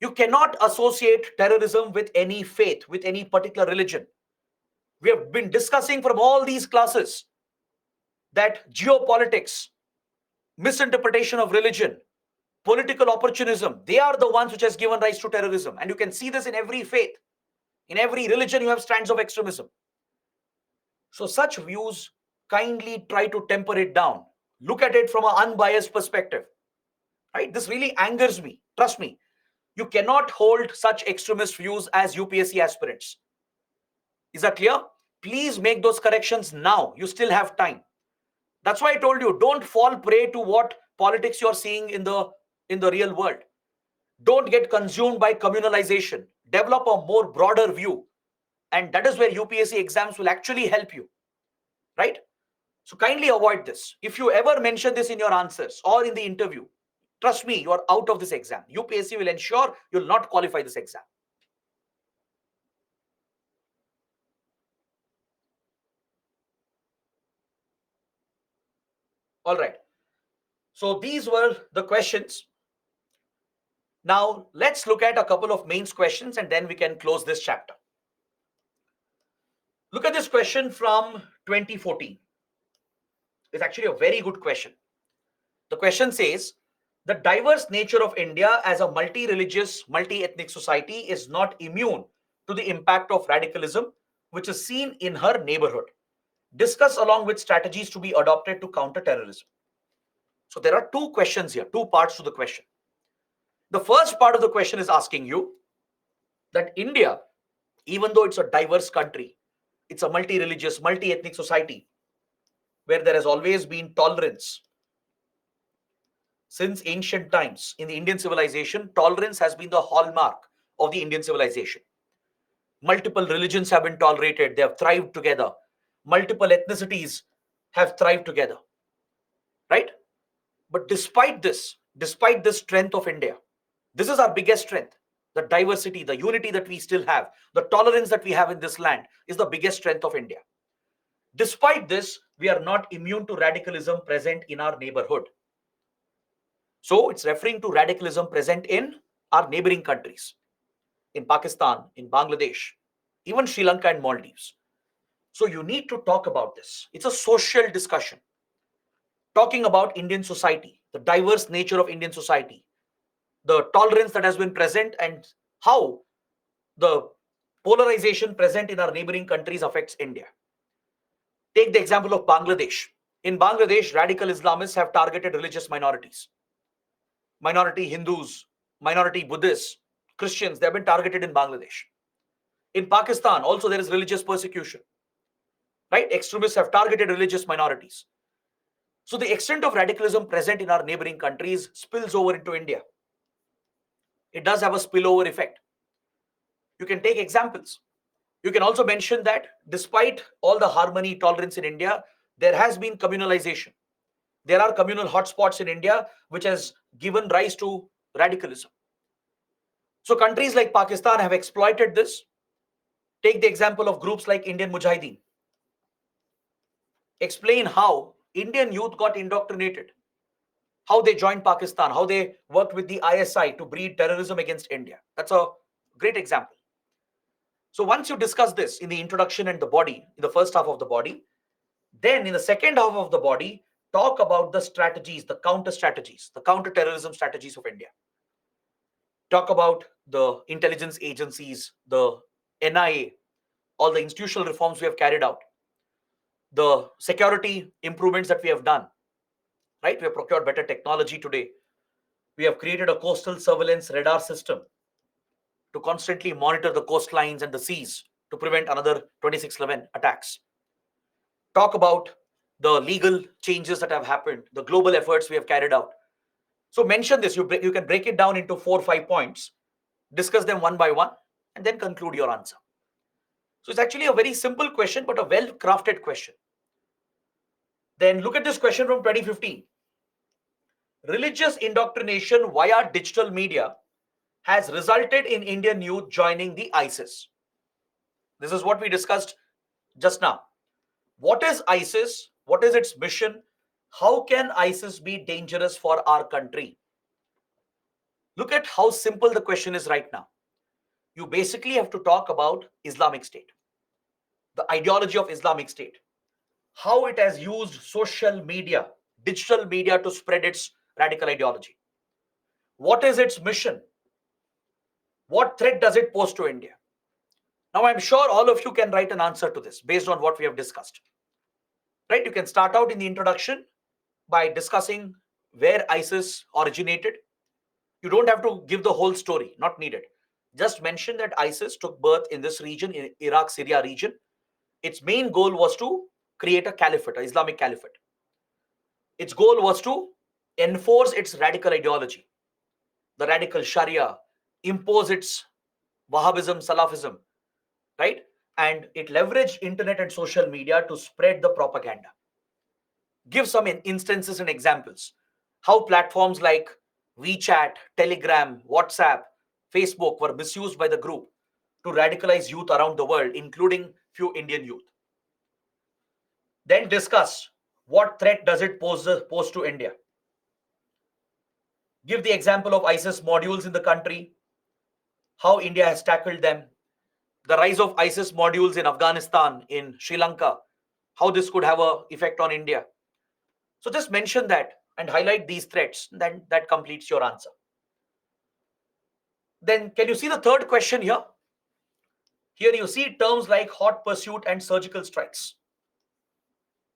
Speaker 1: You cannot associate terrorism with any faith, with any particular religion. We have been discussing from all these classes that geopolitics, misinterpretation of religion, political opportunism, they are the ones which has given rise to terrorism. And you can see this in every faith. In every religion, you have strands of extremism. So such views, kindly try to temper it down. Look at it from an unbiased perspective. Right? This really angers me. Trust me. You cannot hold such extremist views as UPSC aspirants. Is that clear? Please make those corrections now. You still have time. That's why I told you, don't fall prey to what politics you're seeing in the real world. Don't get consumed by communalization. Develop a more broader view. And that is where UPSC exams will actually help you. Right? So kindly avoid this. If you ever mention this in your answers or in the interview, trust me, you are out of this exam. UPSC will ensure you'll not qualify this exam. All right. So these were the questions. Now let's look at a couple of mains questions and then we can close this chapter. Look at this question from 2014. It's actually a very good question. The question says, the diverse nature of India as a multi-religious, multi-ethnic society is not immune to the impact of radicalism, which is seen in her neighborhood. Discuss along with strategies to be adopted to counter terrorism. So there are two questions here, two parts to the question. The first part of the question is asking you that India, even though it's a diverse country, it's a multi-religious, multi-ethnic society where there has always been tolerance. Since ancient times in the Indian civilization, tolerance has been the hallmark of the Indian civilization. Multiple religions have been tolerated, they have thrived together. Multiple ethnicities have thrived together. Right? But despite this strength of India, this is our biggest strength. The diversity, the unity that we still have, the tolerance that we have in this land is the biggest strength of India. Despite this, we are not immune to radicalism present in our neighborhood. So it's referring to radicalism present in our neighboring countries, in Pakistan, in Bangladesh, even Sri Lanka and Maldives. So you need to talk about this. It's a social discussion. Talking about Indian society, the diverse nature of Indian society, the tolerance that has been present and how the polarization present in our neighboring countries affects India. Take the example of Bangladesh. In Bangladesh, radical Islamists have targeted religious minorities. Minority Hindus, minority Buddhists, Christians, they have been targeted in Bangladesh. In Pakistan, also there is religious persecution. Right? Extremists have targeted religious minorities. So the extent of radicalism present in our neighboring countries spills over into India. It does have a spillover effect. You can take examples. You can also mention that despite all the harmony, tolerance in India, there has been communalization. There are communal hotspots in India which has given rise to radicalism. So countries like Pakistan have exploited this. Take the example of groups like Indian Mujahideen. Explain how Indian youth got indoctrinated, how they joined Pakistan, how they worked with the ISI to breed terrorism against India. That's a great example. So once you discuss this in the introduction and the body, in the first half of the body, then in the second half of the body, talk about the strategies, the counter strategies, the counter-terrorism strategies of India. Talk about the intelligence agencies, the NIA, all the institutional reforms we have carried out, the security improvements that we have done, right? We have procured better technology today. We have created a coastal surveillance radar system to constantly monitor the coastlines and the seas to prevent another 2611 attacks. Talk about the legal changes that have happened, the global efforts we have carried out. So mention this. You can break it down into 4 or 5 points, discuss them one by one, and then conclude your answer. So it's actually a very simple question, but a well-crafted question. Then look at this question from 2015. Religious indoctrination via digital media has resulted in Indian youth joining the ISIS. This is what we discussed just now. What is ISIS? What is its mission? How can ISIS be dangerous for our country? Look at how simple the question is right now. You basically have to talk about Islamic State, the ideology of Islamic State, how it has used social media, digital media to spread its radical ideology. What is its mission? What threat does it pose to India? Now, I'm sure all of you can write an answer to this based on what we have discussed. Right? You can start out in the introduction by discussing where ISIS originated. You don't have to give the whole story, not needed. Just mention that ISIS took birth in this region, in Iraq, Syria region. Its main goal was to create a caliphate, an Islamic caliphate. Its goal was to enforce its radical ideology, the radical Sharia, impose its Wahhabism, Salafism, right? And it leveraged internet and social media to spread the propaganda. Give some instances and examples. How platforms like WeChat, Telegram, WhatsApp, Facebook were misused by the group to radicalize youth around the world, including few Indian youth. Then discuss what threat does it pose to India. Give the example of ISIS modules in the country, how India has tackled them, the rise of ISIS modules in Afghanistan, in Sri Lanka, how this could have an effect on India. So just mention that and highlight these threats, then that completes your answer. Then can you see the third question here? Here you see terms like hot pursuit and surgical strikes.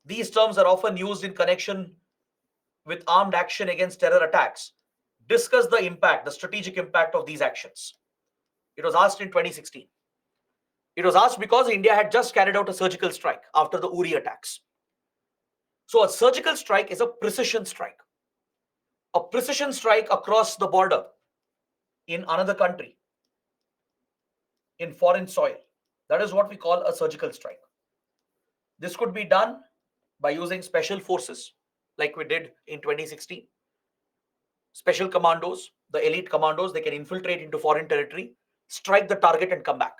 Speaker 1: These terms are often used in connection with armed action against terror attacks. Discuss the impact, the strategic impact of these actions. It was asked in 2016. It was asked because India had just carried out a surgical strike after the Uri attacks. So a surgical strike is a precision strike. A precision strike across the border in another country, in foreign soil. That is what we call a surgical strike. This could be done by using special forces like we did in 2016. Special commandos, the elite commandos, they can infiltrate into foreign territory, strike the target and come back.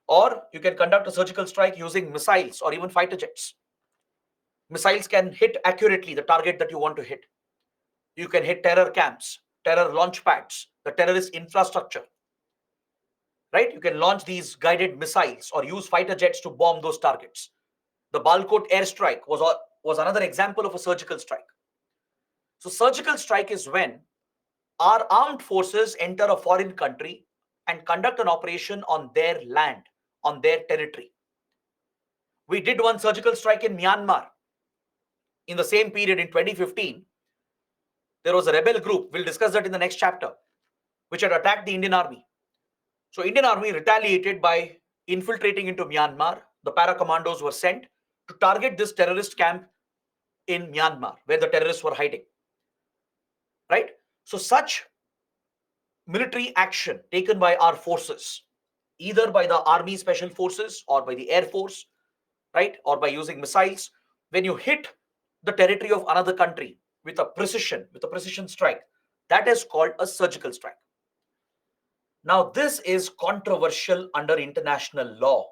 Speaker 1: Or you can conduct a surgical strike using missiles or even fighter jets. Missiles can hit accurately the target that you want to hit. You can hit terror camps, terror launch pads, the terrorist infrastructure. Right? You can launch these guided missiles or use fighter jets to bomb those targets. The Balkot airstrike was another example of a surgical strike. So surgical strike is when our armed forces enter a foreign country and conduct an operation on their land, on their territory. We did one surgical strike in Myanmar. In the same period in 2015, there was a rebel group, we'll discuss that in the next chapter, which had attacked the Indian army. So Indian army retaliated by infiltrating into Myanmar. The para commandos were sent to target this terrorist camp in Myanmar, where the terrorists were hiding. Right? So such military action taken by our forces, either by the army special forces or by the air force, right, or by using missiles, when you hit the territory of another country with a precision strike, that is called a surgical strike. Now this is controversial under international law.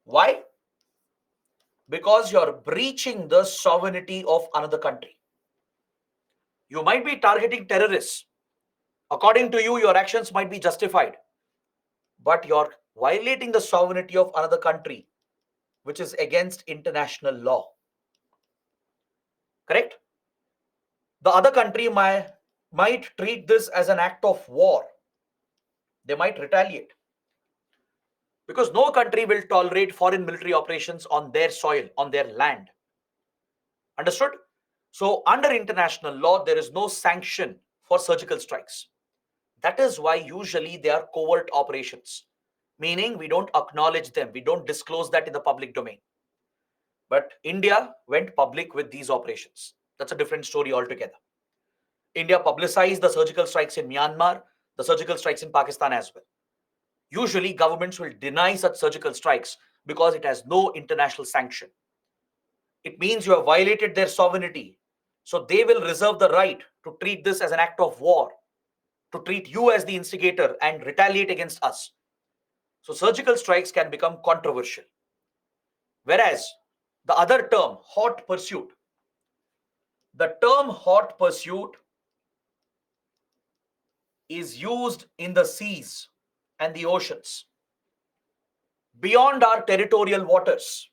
Speaker 1: Why? Because you're breaching the sovereignty of another country. You might be targeting terrorists. According to you, your actions might be justified, but you're violating the sovereignty of another country, which is against international law. Correct? The other country might treat this as an act of war. They might retaliate, because no country will tolerate foreign military operations on their soil, on their land. Understood? So, under international law, there is no sanction for surgical strikes. That is why usually they are covert operations, meaning we don't acknowledge them, we don't disclose that in the public domain. But India went public with these operations. That's a different story altogether. India publicized the surgical strikes in Myanmar, the surgical strikes in Pakistan as well. Usually, governments will deny such surgical strikes because it has no international sanction. It means you have violated their sovereignty. So they will reserve the right to treat this as an act of war, to treat you as the instigator and retaliate against us. So surgical strikes can become controversial. Whereas the other term, hot pursuit, the term hot pursuit is used in the seas and the oceans. Beyond our territorial waters,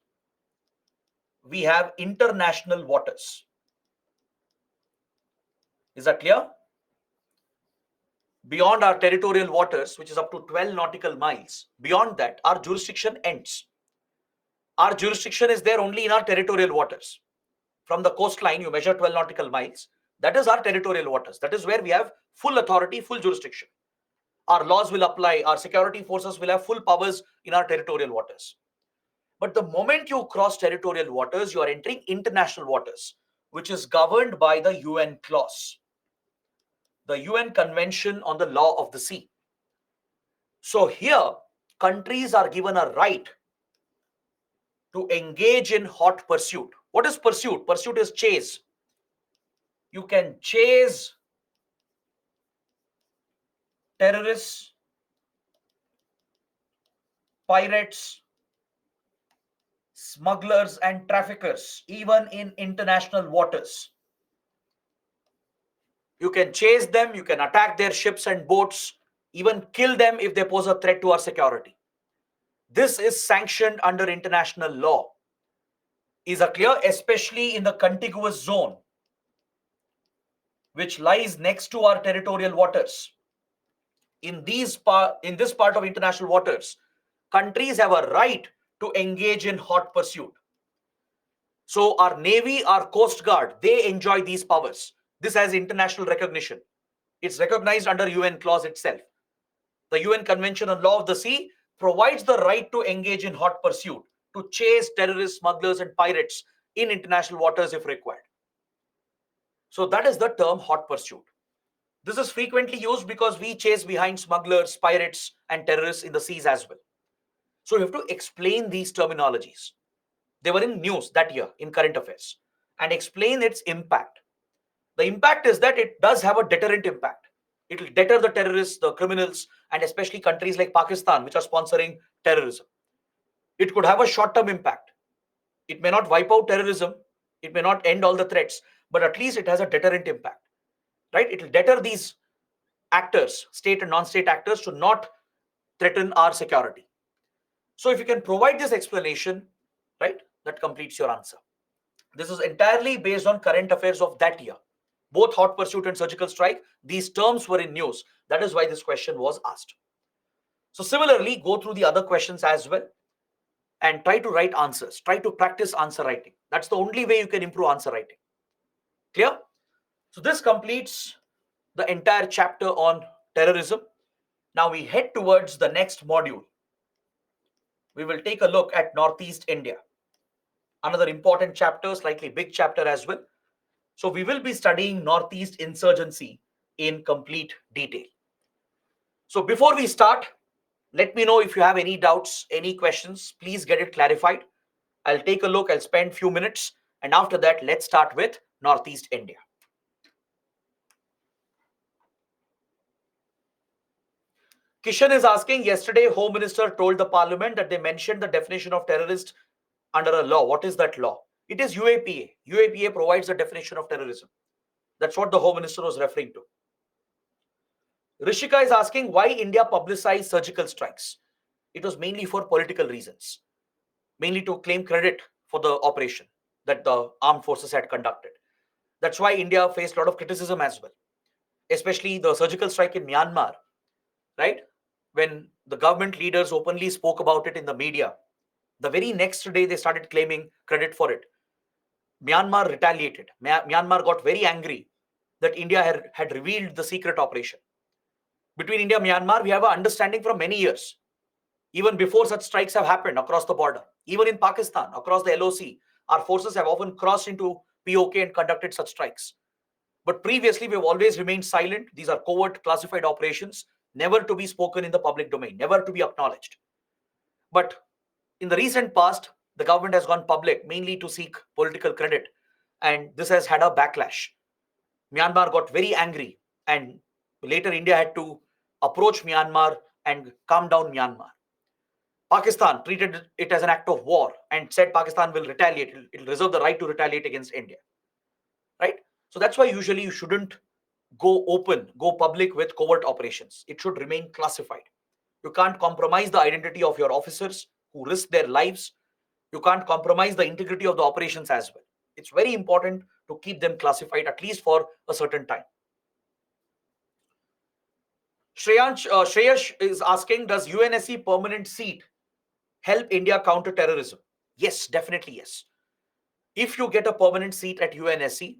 Speaker 1: we have international waters. Is that clear? Beyond our territorial waters, which is up to 12 nautical miles, beyond that, our jurisdiction ends. Our jurisdiction is there only in our territorial waters. From the coastline, you measure 12 nautical miles. That is our territorial waters. That is where we have full authority, full jurisdiction. Our laws will apply. Our security forces will have full powers in our territorial waters. But the moment you cross territorial waters, you are entering international waters, which is governed by the UN clause, the UN Convention on the Law of the Sea. So here, countries are given a right to engage in hot pursuit. What is pursuit? Pursuit is chase. You can chase terrorists, pirates, smugglers, and traffickers, even in international waters. You can chase them, you can attack their ships and boats, even kill them if they pose a threat to our security. This is sanctioned under international law. Is that clear? Especially in the contiguous zone, which lies next to our territorial waters. In this part of international waters, countries have a right to engage in hot pursuit. So our Navy, our Coast Guard, they enjoy these powers. This has international recognition. It's recognized under UN clause itself. The UN Convention on Law of the Sea provides the right to engage in hot pursuit, to chase terrorists, smugglers, and pirates in international waters if required. So that is the term hot pursuit. This is frequently used because we chase behind smugglers, pirates, and terrorists in the seas as well. So you have to explain these terminologies. They were in news that year in current affairs, and explain its impact. The impact is that it does have a deterrent impact. It will deter the terrorists, the criminals, and especially countries like Pakistan, which are sponsoring terrorism. It could have a short-term impact. It may not wipe out terrorism, it may not end all the threats, but at least it has a deterrent impact. Right? It will deter these actors, state and non-state actors, to not threaten our security. So if you can provide this explanation, right, that completes your answer. This is entirely based on current affairs of that year. Both hot pursuit and surgical strike, these terms were in news. That is why this question was asked. So similarly, go through the other questions as well and try to write answers. Try to practice answer writing. That's the only way you can improve answer writing. Clear? So this completes the entire chapter on terrorism. Now we head towards the next module. We will take a look at Northeast India. Another important chapter, slightly big chapter as well. So we will be studying Northeast insurgency in complete detail. So before we start, let me know if you have any doubts, any questions. Please get it clarified. I'll take a look. I'll spend few minutes, and after that, let's start with Northeast India. Kishan is asking, yesterday Home Minister told the Parliament that they mentioned the definition of terrorist under a law. What is that law? It is UAPA. UAPA provides the definition of terrorism. That's what the Home Minister was referring to. Rishika is asking why India publicized surgical strikes. It was mainly for political reasons, mainly to claim credit for the operation that the armed forces had conducted. That's why India faced a lot of criticism as well, especially the surgical strike in Myanmar, right? When the government leaders openly spoke about it in the media, the very next day they started claiming credit for it. Myanmar retaliated. Myanmar got very angry that India had revealed the secret operation. Between India and Myanmar, we have an understanding from many years. Even before such strikes have happened across the border, even in Pakistan, across the LOC, our forces have often crossed into POK and conducted such strikes. But previously, we've always remained silent. These are covert, classified operations, never to be spoken in the public domain, never to be acknowledged. But in the recent past, the government has gone public mainly to seek political credit, and this has had a backlash. Myanmar got very angry, and later India had to approach Myanmar and calm down Myanmar. Pakistan treated it as an act of war and said Pakistan will retaliate. It'll reserve the right to retaliate against India. Right? So that's why usually you shouldn't go open, go public with covert operations. It should remain classified. You can't compromise the identity of your officers who risk their lives. You can't compromise the integrity of the operations as well. It's very important to keep them classified at least for a certain time. Shreyash is asking, does UNSC permanent seat help India counter terrorism? Yes, definitely yes. If you get a permanent seat at UNSC,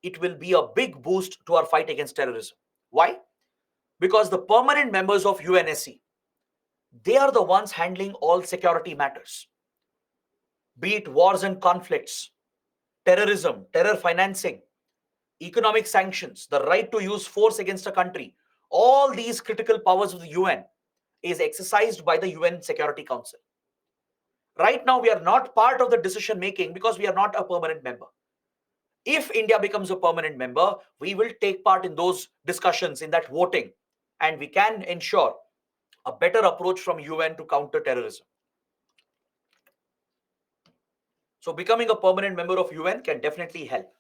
Speaker 1: it will be a big boost to our fight against terrorism. Why? Because the permanent members of UNSC, they are the ones handling all security matters, be it wars and conflicts, terrorism, terror financing, economic sanctions, the right to use force against a country. All these critical powers of the UN is exercised by the UN Security Council. Right now, we are not part of the decision making because we are not a permanent member. If India becomes a permanent member, we will take part in those discussions, in that voting, and we can ensure a better approach from UN to counter terrorism. So becoming a permanent member of UN can definitely help.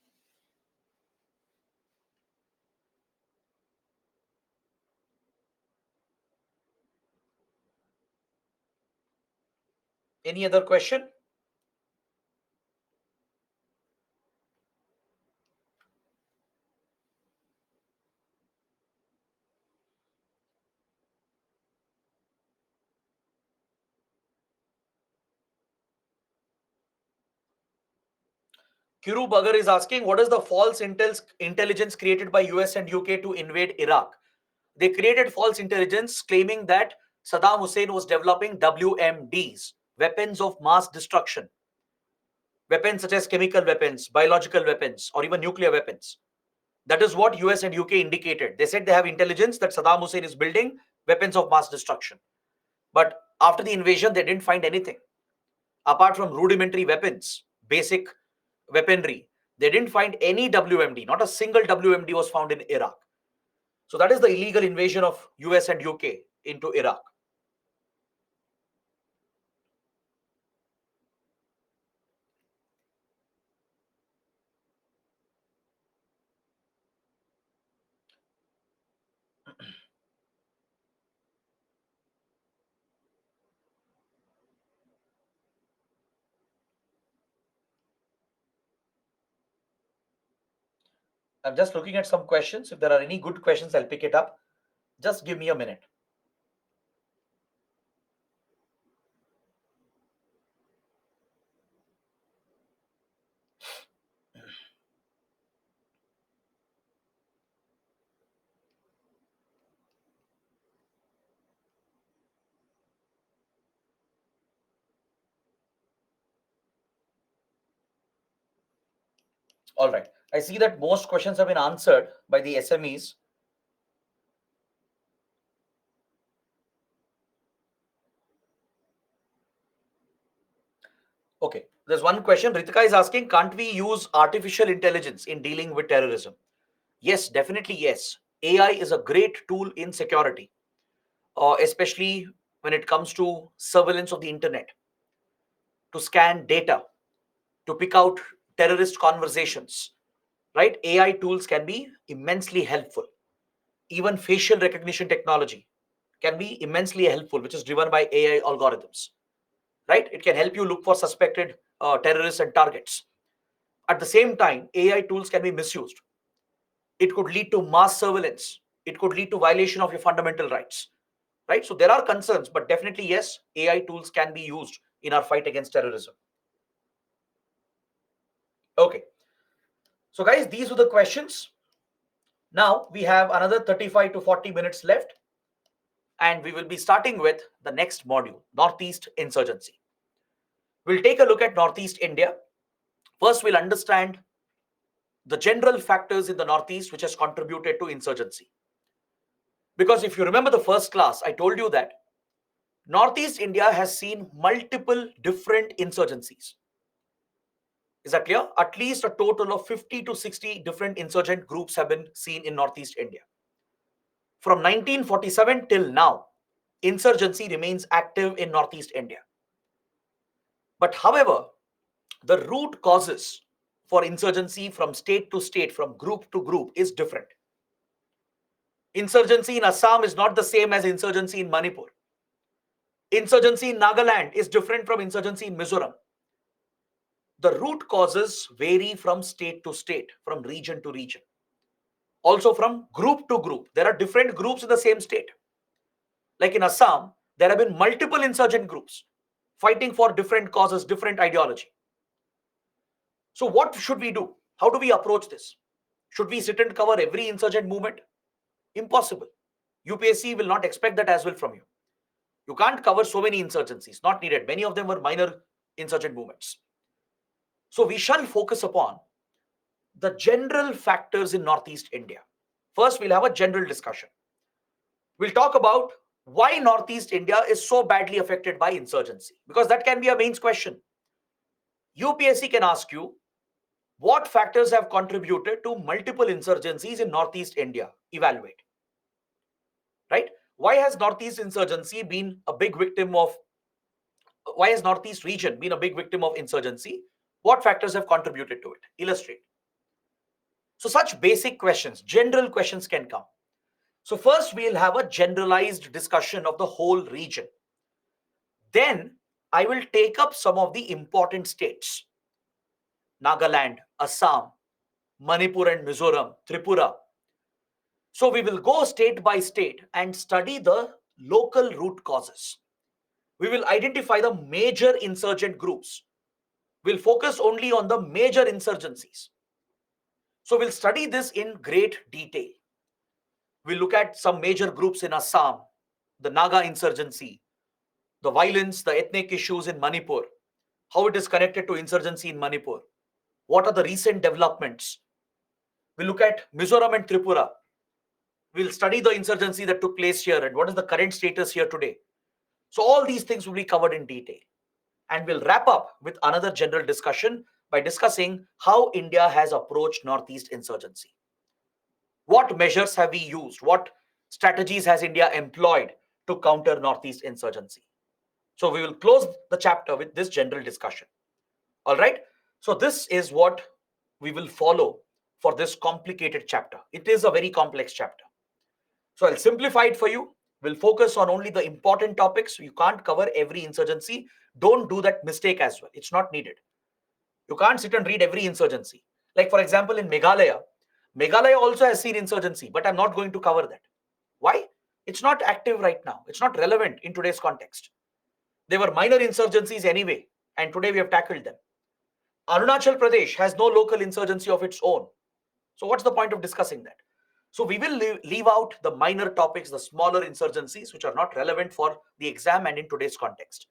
Speaker 1: Any other question? Kiru Bagar is asking, what is the false intelligence created by US and UK to invade Iraq? They created false intelligence claiming that Saddam Hussein was developing WMDs, weapons of mass destruction, weapons such as chemical weapons, biological weapons, or even nuclear weapons. That is what US and UK indicated. They said they have intelligence that Saddam Hussein is building weapons of mass destruction. But after the invasion, they didn't find anything. Apart from rudimentary weapons, basic weaponry, they didn't find any WMD. Not a single WMD was found in Iraq. So that is the illegal invasion of US and UK into Iraq. I'm just looking at some questions. If there are any good questions, I'll pick it up. Just give me a minute. All right. I see that most questions have been answered by the SMEs. Okay. There's one question. Ritika is asking, can't we use artificial intelligence in dealing with terrorism? Yes, definitely yes. AI is a great tool in security, especially when it comes to surveillance of the internet, to scan data, to pick out terrorist conversations, right? AI tools can be immensely helpful. Even facial recognition technology can be immensely helpful, which is driven by AI algorithms, right? It can help you look for suspected terrorists and targets. At the same time, AI tools can be misused. It could lead to mass surveillance. It could lead to violation of your fundamental rights, right? So there are concerns, but definitely yes, AI tools can be used in our fight against terrorism. Okay. So guys, these were the questions. Now we have another 35 to 40 minutes left, and we will be starting with the next module, Northeast Insurgency. We'll take a look at Northeast India. First, we'll understand the general factors in the Northeast which has contributed to insurgency. Because if you remember the first class, I told you that Northeast India has seen multiple different insurgencies. Is that clear? At least a total of 50 to 60 different insurgent groups have been seen in Northeast India. From 1947 till now, insurgency remains active in Northeast India. But however, the root causes for insurgency from state to state, from group to group, is different. Insurgency in Assam is not the same as insurgency in Manipur. Insurgency in Nagaland is different from insurgency in Mizoram. The root causes vary from state to state, from region to region. Also from group to group. There are different groups in the same state. Like in Assam, there have been multiple insurgent groups fighting for different causes, different ideology. So what should we do? How do we approach this? Should we sit and cover every insurgent movement? Impossible. UPSC will not expect that as well from you. You can't cover so many insurgencies, not needed. Many of them were minor insurgent movements. So we shall focus upon the general factors in Northeast India. First, we'll have a general discussion. We'll talk about why Northeast India is so badly affected by insurgency, because that can be a mains question. UPSC can ask you, what factors have contributed to multiple insurgencies in Northeast India? Evaluate. Right? Why has Northeast insurgency been a big victim of, why has Northeast region been a big victim of insurgency? What factors have contributed to it? Illustrate. So such basic questions, general questions can come. So first we'll have a generalized discussion of the whole region. Then I will take up some of the important states. Nagaland, Assam, Manipur and Mizoram, Tripura. So we will go state by state and study the local root causes. We will identify the major insurgent groups. We'll focus only on the major insurgencies. So we'll study this in great detail. We'll look at some major groups in Assam, the Naga insurgency, the violence, the ethnic issues in Manipur, how it is connected to insurgency in Manipur, what are the recent developments. We'll look at Mizoram and Tripura. We'll study the insurgency that took place here and what is the current status here today. So all these things will be covered in detail. And we'll wrap up with another general discussion by discussing how India has approached Northeast insurgency. What measures have we used? What strategies has India employed to counter Northeast insurgency? So we will close the chapter with this general discussion. All right. So this is what we will follow for this complicated chapter. It is a very complex chapter. So I'll simplify it for you. We'll focus on only the important topics. You can't cover every insurgency. Don't do that mistake as well. It's not needed. You can't sit and read every insurgency. Like for example, in Meghalaya, Meghalaya also has seen insurgency, but I'm not going to cover that. Why? It's not active right now. It's not relevant in today's context. They were minor insurgencies anyway, and today we have tackled them. Arunachal Pradesh has no local insurgency of its own. So what's the point of discussing that? So we will leave out the minor topics, the smaller insurgencies, which are not relevant for the exam and in today's context.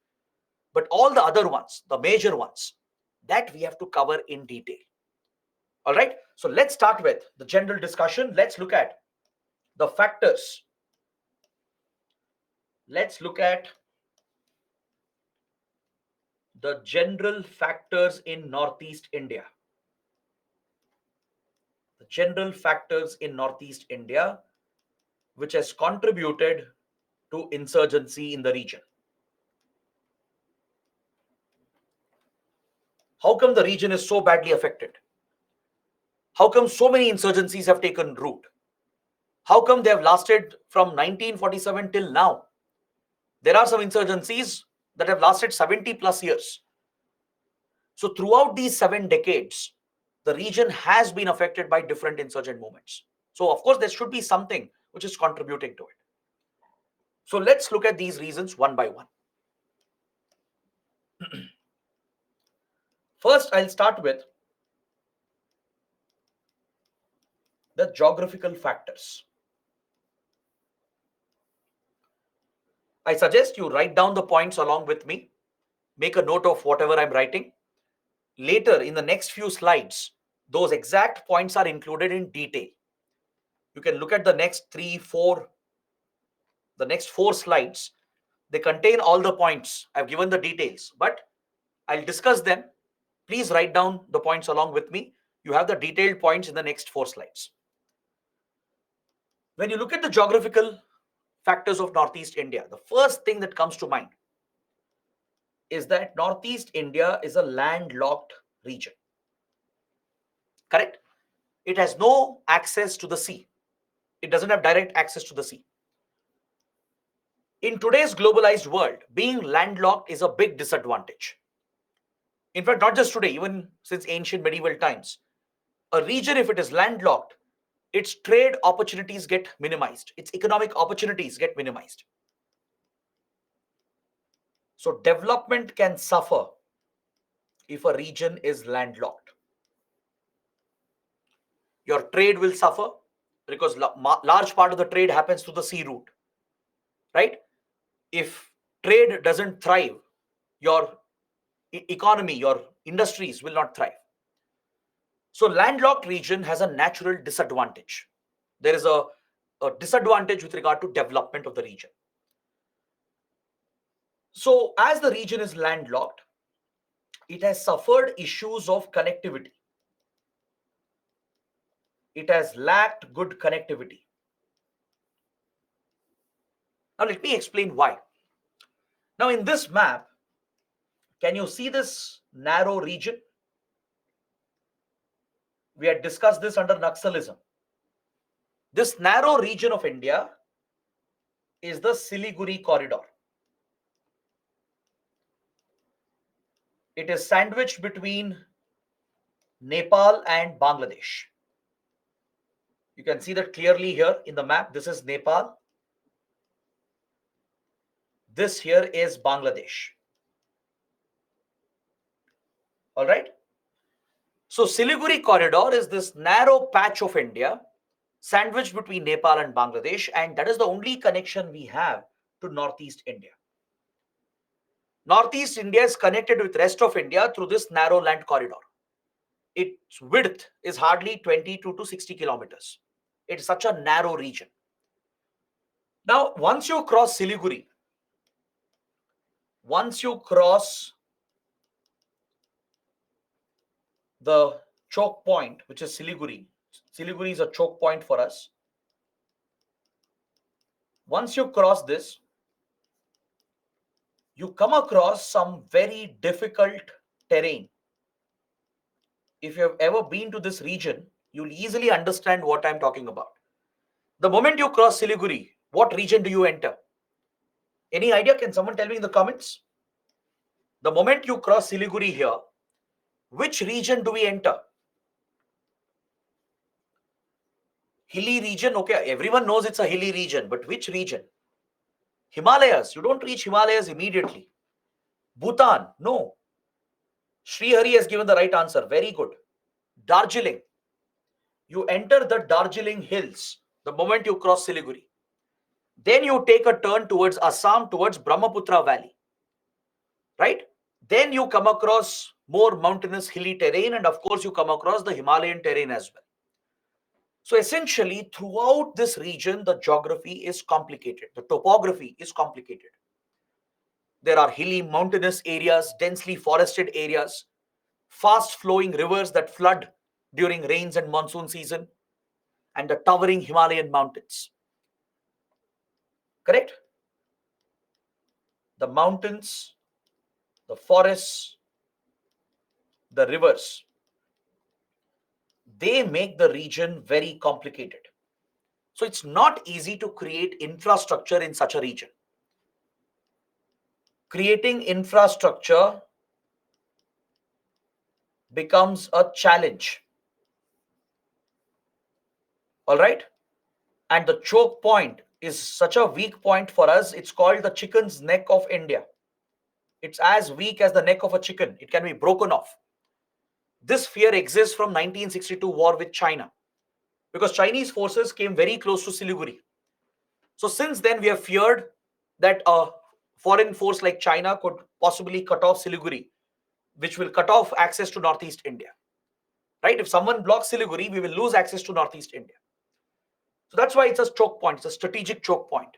Speaker 1: But all the other ones, the major ones, that we have to cover in detail. All right. So let's start with the general discussion. Let's look at the factors. Let's look at the general factors in Northeast India. The general factors in Northeast India which has contributed to insurgency in the region. How come the region is so badly affected? How come so many insurgencies have taken root? How come they have lasted from 1947 till now? There are some insurgencies that have lasted 70 plus years. So throughout these 7 decades, the region has been affected by different insurgent movements. So of course, there should be something which is contributing to it. So let's look at these reasons one by one. First, I'll start with the geographical factors. I suggest you write down the points along with me. Make a note of whatever I'm writing. Later, in the next few slides, those exact points are included in detail. You can look at the next the next four slides. They contain all the points. I've given the details, but I'll discuss them. Please write down the points along with me. You have the detailed points in the next 4 slides. When you look at the geographical factors of Northeast India, the first thing that comes to mind is that Northeast India is a landlocked region. Correct? It has no access to the sea. It doesn't have direct access to the sea. In today's globalized world, being landlocked is a big disadvantage. In fact, not just today, even since ancient medieval times, a region, if it is landlocked, its trade opportunities get minimized, its economic opportunities get minimized. So development can suffer if a region is landlocked. Your trade will suffer because large part of the trade happens through the sea route, right? If trade doesn't thrive, your economy, your industries will not thrive. So landlocked region has a natural disadvantage. There is a disadvantage with regard to development of the region. So as the region is landlocked, it has suffered issues of connectivity. It has lacked good connectivity. Now let me explain why. Now in this map, can you see this narrow region? We had discussed this under Naxalism. This narrow region of India is the Siliguri corridor. It is sandwiched between Nepal and Bangladesh. You can see that clearly here in the map. This is Nepal. This here is Bangladesh. All right. So Siliguri corridor is this narrow patch of India sandwiched between Nepal and Bangladesh, and that is the only connection we have to Northeast India. Northeast India is connected with rest of India through this narrow land corridor. Its width is hardly 22 to 60 kilometers. It's such a narrow region. Now, once you cross Siliguri, once you cross the choke point, which is Siliguri, Siliguri is a choke point for us. Once you cross this, you come across some very difficult terrain. If you have ever been to this region, you'll easily understand what I'm talking about. The moment you cross Siliguri, what region do you enter? Any idea? Can someone tell me in the comments? The moment you cross Siliguri here, which region do we enter? Hilly region. Okay, everyone knows it's a hilly region, but which region? Himalayas. You don't reach Himalayas immediately. Bhutan. No. Srihari has given the right answer. Very good. Darjeeling. You enter the Darjeeling hills the moment you cross Siliguri. Then you take a turn towards Assam, towards Brahmaputra Valley. Right? Then you come across more mountainous hilly terrain, and of course you come across the Himalayan terrain as well. So essentially throughout this region the geography is complicated, the topography is complicated. There are hilly mountainous areas, densely forested areas, fast flowing rivers that flood during rains and monsoon season, and the towering Himalayan mountains. Correct? The mountains, the forests, the rivers, they make the region very complicated. So it's not easy to create infrastructure in such a region. Creating infrastructure becomes a challenge. All right? And the choke point is such a weak point for us. It's called the chicken's neck of India. It's as weak as the neck of a chicken. It can be broken off. This fear exists from 1962 war with China, because Chinese forces came very close to Siliguri. So since then, we have feared that a foreign force like China could possibly cut off Siliguri, which will cut off access to Northeast India. Right? If someone blocks Siliguri, we will lose access to Northeast India. So that's why it's a choke point. It's a strategic choke point.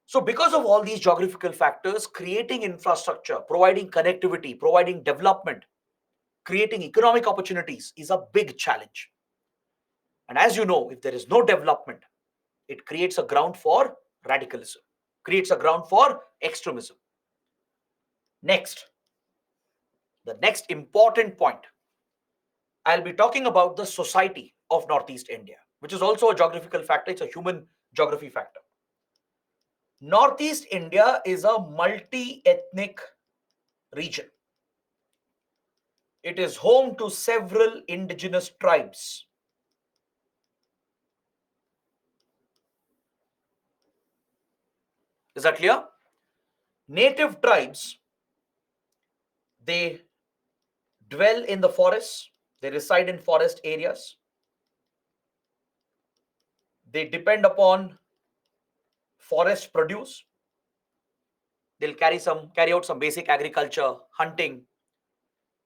Speaker 1: So because of all these geographical factors, creating infrastructure, providing connectivity, providing development, creating economic opportunities is a big challenge. And as you know, if there is no development, it creates a ground for radicalism, creates a ground for extremism. Next, the next important point, I'll be talking about the society of Northeast India, which is also a geographical factor. It's a human geography factor. Northeast India is a multi-ethnic region. It is home to several indigenous tribes. Is that clear? Native tribes, they dwell in the forests, they reside in forest areas. They depend upon forest produce. They'll carry out some basic agriculture, hunting.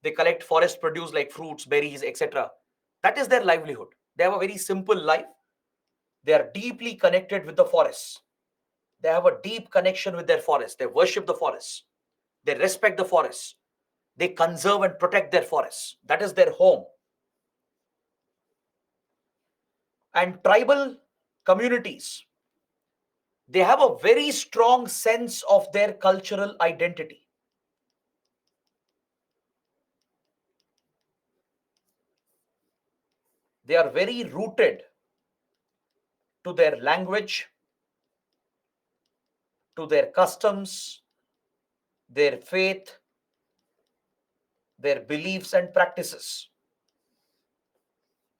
Speaker 1: They collect forest produce like fruits, berries, etc. That is their livelihood. They have a very simple life. They are deeply connected with the forests. They have a deep connection with their forests. They worship the forests. They respect the forests. They conserve and protect their forests. That is their home. And tribal communities, they have a very strong sense of their cultural identity. They are very rooted to their language, to their customs, their faith, their beliefs and practices.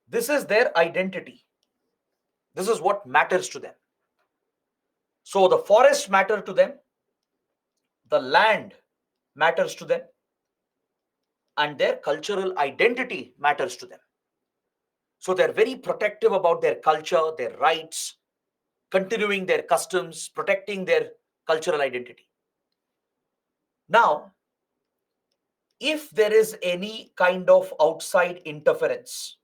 Speaker 1: This is their identity. This is what matters to them. So the forests matter to them, the land matters to them, and their cultural identity matters to them. So they're very protective about their culture, their rights, continuing their customs, protecting their cultural identity. Now, if there is any kind of outside interference,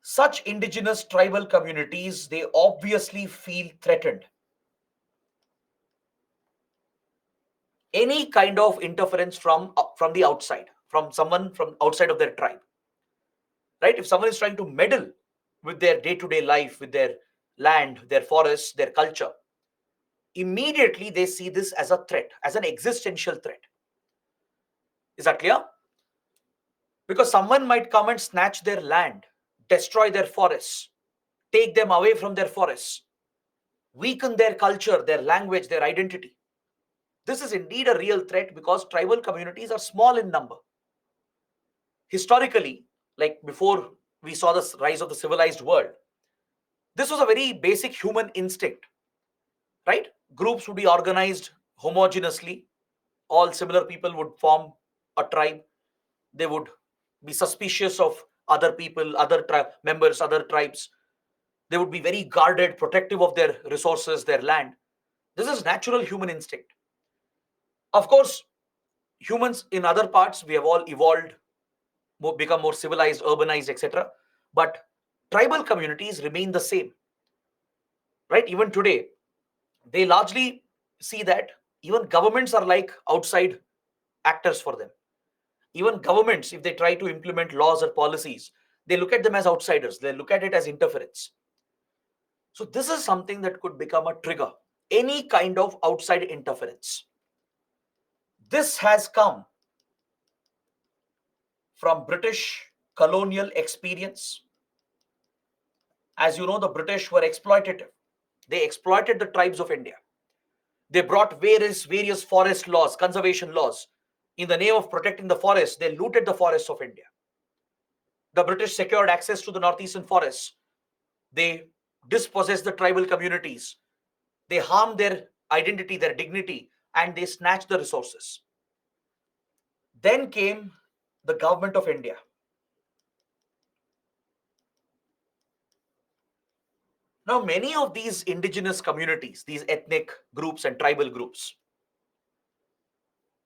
Speaker 1: such indigenous tribal communities, they obviously feel threatened. Any kind of interference from the outside, from someone from outside of their tribe, right? If someone is trying to meddle with their day-to-day life, with their land, their forests, their culture, immediately they see this as a threat, as an existential threat. Is that clear? Because someone might come and snatch their land, destroy their forests, take them away from their forests, weaken their culture, their language, their identity. This is indeed a real threat because tribal communities are small in number. Historically, like before we saw the rise of the civilized world, this was a very basic human instinct, right? Groups would be organized homogeneously. All similar people would form a tribe. They would be suspicious of other people, other tribe members, other tribes. They would be very guarded, protective of their resources, their land. This is natural human instinct. Of course, humans in other parts, we have all evolved, become more civilized, urbanized, etc. But tribal communities remain the same, right? Even today, they largely see that even governments are like outside actors for them. Even governments, if they try to implement laws or policies, they look at them as outsiders, they look at it as interference. So this is something that could become a trigger, any kind of outside interference. This has come from British colonial experience. As you know, the British were exploitative. They exploited the tribes of India. They brought various forest laws, conservation laws. In the name of protecting the forest, they looted the forests of India. The British secured access to the northeastern forests. They dispossessed the tribal communities. They harmed their identity, their dignity, and they snatched the resources. Then came the government of India. Now, many of these indigenous communities, these ethnic groups and tribal groups,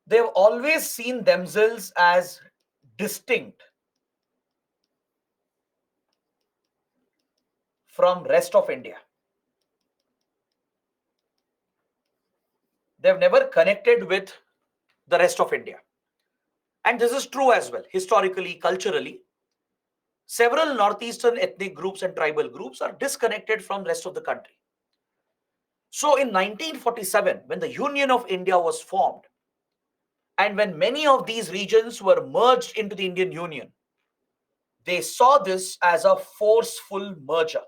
Speaker 1: they've always seen themselves as distinct from rest of India. They've never connected with the rest of India. And this is true as well. Historically, culturally, several northeastern ethnic groups and tribal groups are disconnected from rest of the country. So in 1947, when the Union of India was formed, and when many of these regions were merged into the Indian Union, they saw this as a forceful merger.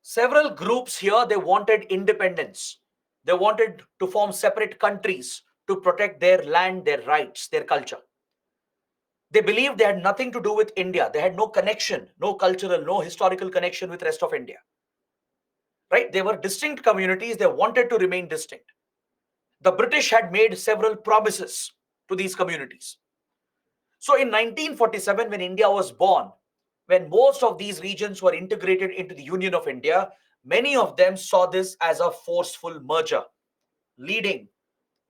Speaker 1: Several groups here, they wanted independence. They wanted to form separate countries to protect their land, their rights, their culture. They believed they had nothing to do with India. They had no connection, no cultural, no historical connection with rest of India. Right? They were distinct communities. They wanted to remain distinct. The British had made several promises to these communities. So in 1947, when India was born, when most of these regions were integrated into the Union of India, many of them saw this as a forceful merger, leading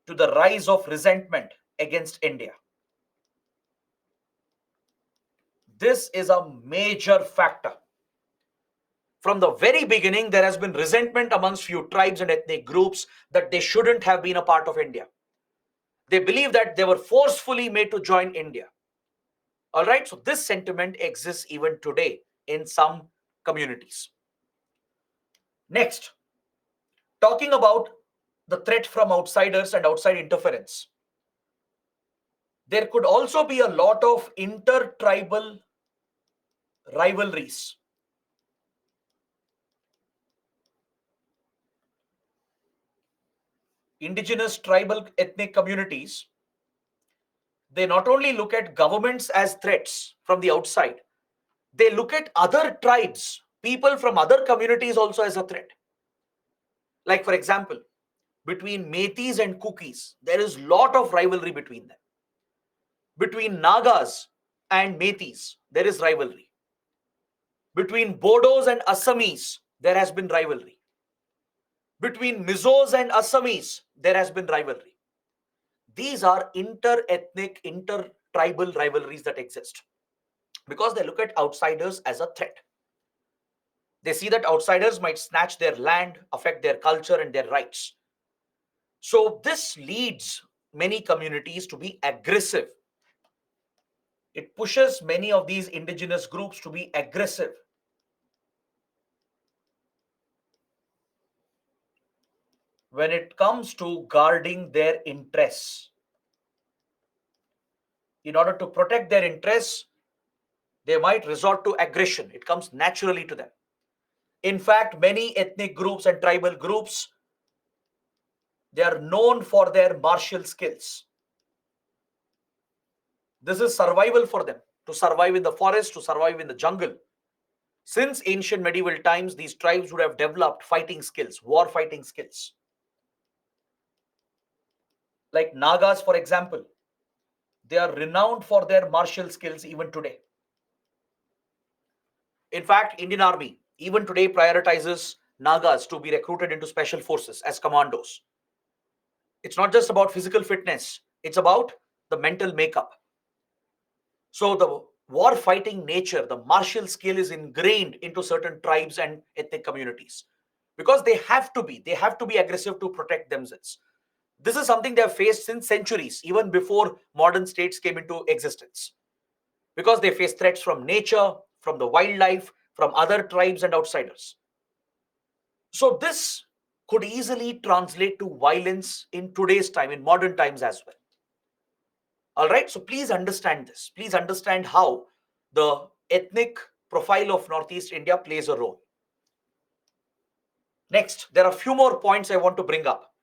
Speaker 1: to the rise of resentment against India. This is a major factor. From the very beginning, there has been resentment amongst few tribes and ethnic groups that they shouldn't have been a part of India. They believe that they were forcefully made to join India. All right, so this sentiment exists even today in some communities. Next, talking about the threat from outsiders and outside interference, there could also be a lot of inter-tribal rivalries. Indigenous tribal ethnic communities, they not only look at governments as threats from the outside, they look at other tribes, people from other communities also as a threat. Like for example, between Metis and Kukis, there is lot of rivalry between them. Between Nagas and Metis, there is rivalry. Between Bodos and Assamese, there has been rivalry. Between Mizos and Assamese, there has been rivalry. These are inter-ethnic, inter-tribal rivalries that exist because they look at outsiders as a threat. They see that outsiders might snatch their land, affect their culture and their rights. So this leads many communities to be aggressive. It pushes many of these indigenous groups to be aggressive. When it comes to guarding their interests, in order to protect their interests, they might resort to aggression. It comes naturally to them. In fact, many ethnic groups and tribal groups, they are known for their martial skills. This is survival for them, to survive in the forest, to survive in the jungle. Since ancient medieval times, these tribes would have developed fighting skills, war fighting skills. Like Nagas, for example, they are renowned for their martial skills even today. In fact, Indian Army even today prioritizes Nagas to be recruited into special forces as commandos. It's not just about physical fitness, it's about the mental makeup. So the war fighting nature, the martial skill is ingrained into certain tribes and ethnic communities because they have to be aggressive to protect themselves. This is something they have faced since centuries, even before modern states came into existence, because they face threats from nature, from the wildlife, from other tribes and outsiders. So this could easily translate to violence in today's time, in modern times as well. All right, so please understand this. Please understand how the ethnic profile of Northeast India plays a role. Next, there are a few more points I want to bring up.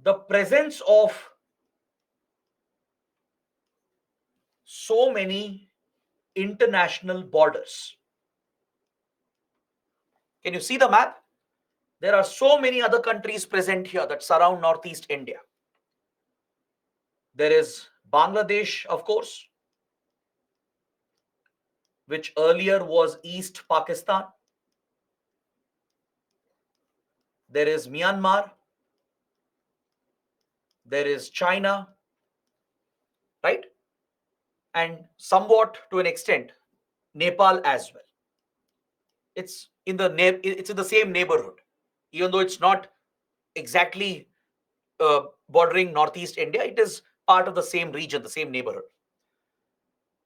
Speaker 1: The presence of so many international borders. Can you see the map? There are so many other countries present here that surround Northeast India. There is Bangladesh, of course, which earlier was East Pakistan. There is Myanmar. There is China, right? And somewhat to an extent, Nepal as well. It's in the same neighborhood, even though it's not exactly bordering Northeast India. It is part of the same region, the same neighborhood.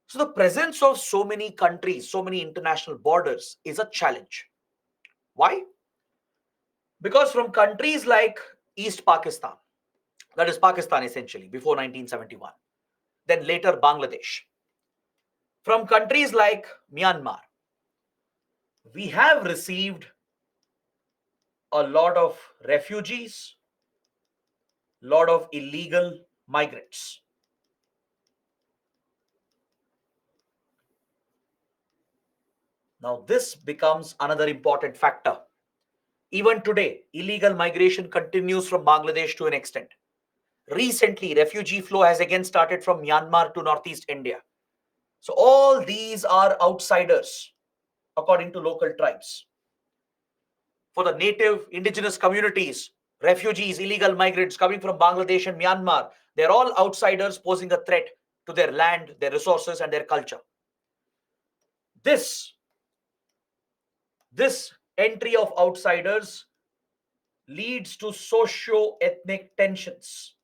Speaker 1: So the presence of so many countries, so many international borders is a challenge. Why? Because from countries like East Pakistan, that is Pakistan essentially, before 1971, then later Bangladesh, from countries like Myanmar, we have received a lot of refugees, lot of illegal migrants. Now, this becomes another important factor. Even today, illegal migration continues from Bangladesh to an extent. Recently, refugee flow has again started from Myanmar to Northeast India. So, all these are outsiders, according to local tribes. For the native indigenous communities, refugees, illegal migrants coming from Bangladesh and Myanmar, they're all outsiders posing a threat to their land, their resources, and their culture. This, this entry of outsiders leads to socio-ethnic tensions.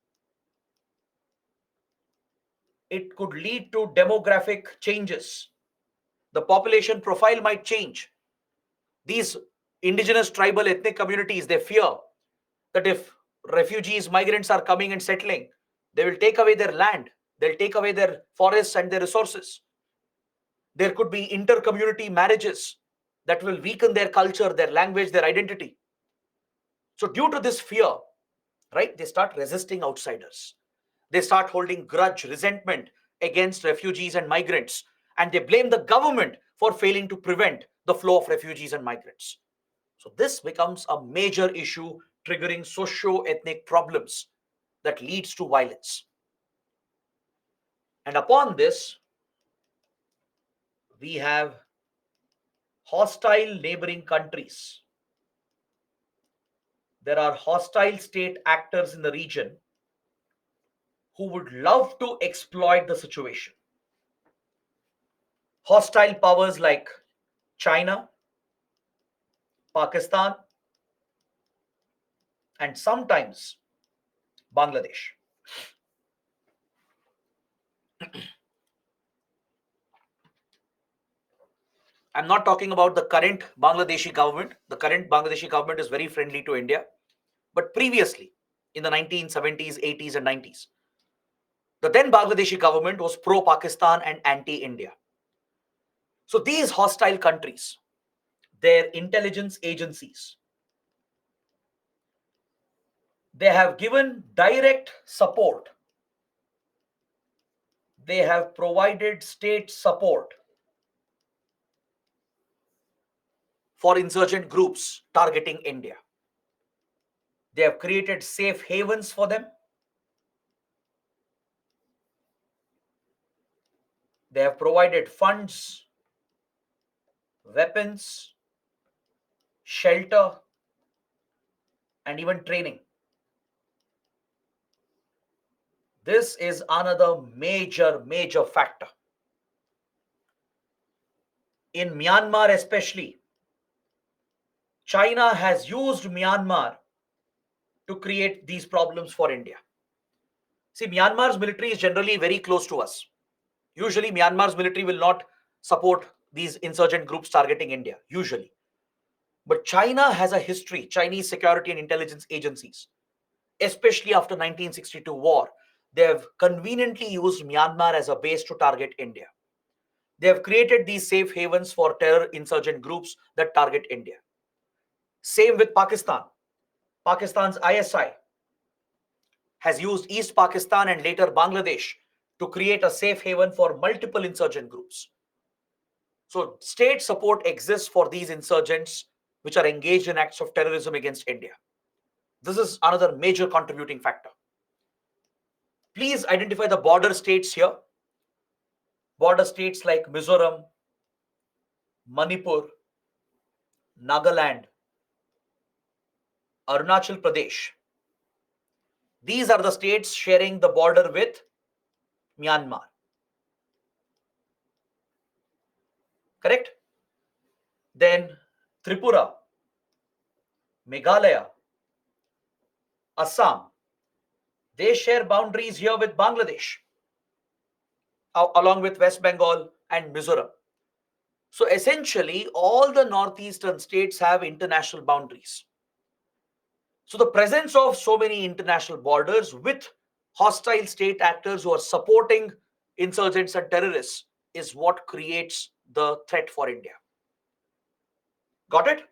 Speaker 1: It could lead to demographic changes. The population profile might change. These indigenous tribal ethnic communities, they fear that if refugees, migrants are coming and settling, they will take away their land, they'll take away their forests and their resources. There could be inter-community marriages that will weaken their culture, their language, their identity. So due to this fear, right, they start resisting outsiders. They start holding grudge, resentment against refugees and migrants, and they blame the government for failing to prevent the flow of refugees and migrants. So this becomes a major issue, triggering socio-ethnic problems that leads to violence. And upon this, we have hostile neighboring countries. There are hostile state actors in the region who would love to exploit the situation. Hostile powers like China, Pakistan, and sometimes Bangladesh. I'm not talking about the current Bangladeshi government. The current Bangladeshi government is very friendly to India. But previously, in the 1970s, 80s, and 90s, the then Bangladeshi government was pro-Pakistan and anti-India. So these hostile countries, their intelligence agencies, they have given direct support. They have provided state support for insurgent groups targeting India. They have created safe havens for them. They have provided funds, weapons, shelter, and even training. This is another major factor. In Myanmar especially, China has used Myanmar to create these problems for India. See, Myanmar's military is generally very close to us. Usually, Myanmar's military will not support these insurgent groups targeting India, usually. But China has a history, Chinese security and intelligence agencies, especially after 1962 war. They have conveniently used Myanmar as a base to target India. They have created these safe havens for terror insurgent groups that target India. Same with Pakistan. Pakistan's ISI has used East Pakistan and later Bangladesh to create a safe haven for multiple insurgent groups. So, state support exists for these insurgents which are engaged in acts of terrorism against India. This is another major contributing factor. Please identify the border states here. Border states like Mizoram, Manipur, Nagaland, Arunachal Pradesh. These are the states sharing the border with Myanmar. Correct? Then Tripura, Meghalaya, Assam, they share boundaries here with Bangladesh, along with West Bengal and Mizoram. So essentially, all the northeastern states have international boundaries. So the presence of so many international borders with hostile state actors who are supporting insurgents and terrorists is what creates the threat for India. Got it?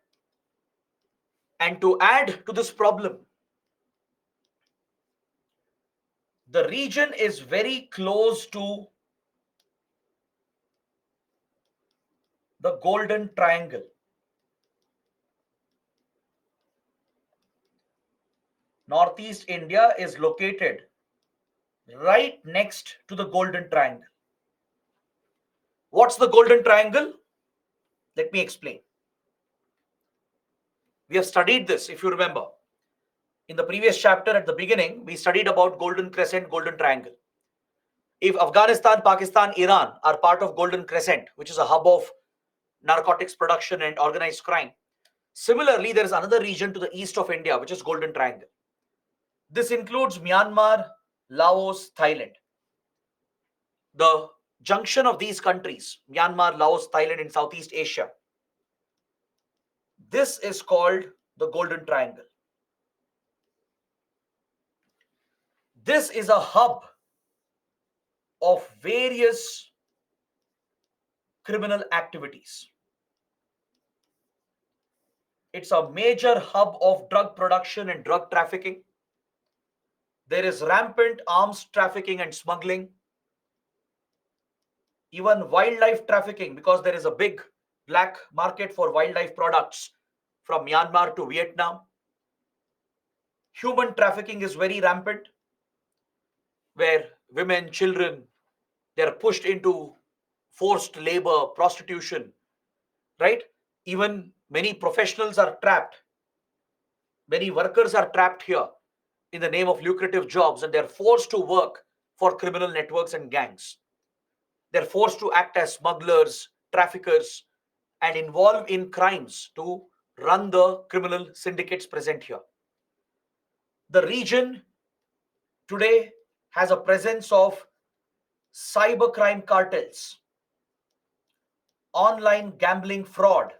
Speaker 1: And to add to this problem, the region is very close to the Golden Triangle. Northeast India is located right next to the Golden Triangle. What's the Golden Triangle? Let me explain. We have studied this, if you remember. In the previous chapter at the beginning, we studied about Golden Crescent, Golden Triangle. If Afghanistan, Pakistan, Iran are part of Golden Crescent, which is a hub of narcotics production and organized crime, similarly, there is another region to the east of India, which is Golden Triangle. This includes Myanmar, Laos, Thailand. The junction of these countries, Myanmar, Laos, Thailand in Southeast Asia, this is called the Golden Triangle. This is a hub of various criminal activities. It's a major hub of drug production and drug trafficking. There is rampant arms trafficking and smuggling, even wildlife trafficking, because there is a big black market for wildlife products from Myanmar to Vietnam. Human trafficking is very rampant, where women, children, they are pushed into forced labor, prostitution, right? Even many professionals are trapped. Many workers are trapped here in the name of lucrative jobs, and they're forced to work for criminal networks and gangs. They're forced to act as smugglers, traffickers, and involved in crimes to run the criminal syndicates present here. The region today has a presence of cybercrime cartels, online gambling fraud.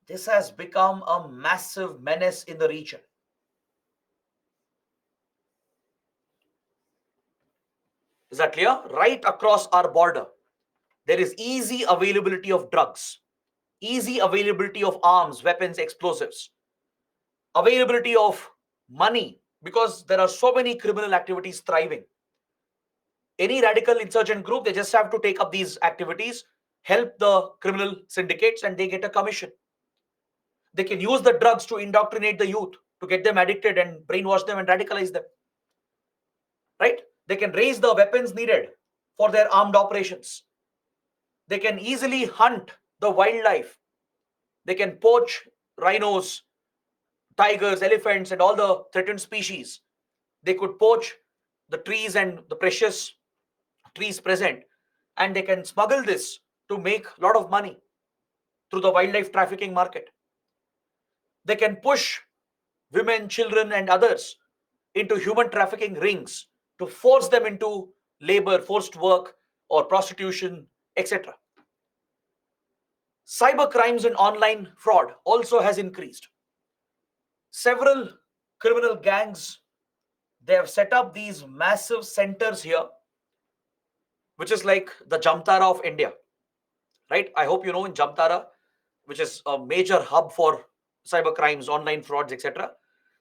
Speaker 1: This has become a massive menace in the region. Is that clear? Right across our border, there is easy availability of drugs, easy availability of arms, weapons, explosives, availability of money, because there are so many criminal activities thriving. Any radical insurgent group, they just have to take up these activities, help the criminal syndicates, and they get a commission. They can use the drugs to indoctrinate the youth, to get them addicted and brainwash them and radicalize them. Right? They can raise the weapons needed for their armed operations. They can easily hunt the wildlife. They can poach rhinos, tigers, elephants, and all the threatened species. They could poach the trees and the precious trees present, and they can smuggle this to make a lot of money through the wildlife trafficking market. They can push women, children, and others into human trafficking rings to force them into labor, forced work, or prostitution, etc. Cyber crimes and online fraud also has increased. Several criminal gangs, they have set up these massive centers here, which is like the Jamtara of India, right? I hope you know in Jamtara, which is a major hub for cyber crimes, online frauds, etc.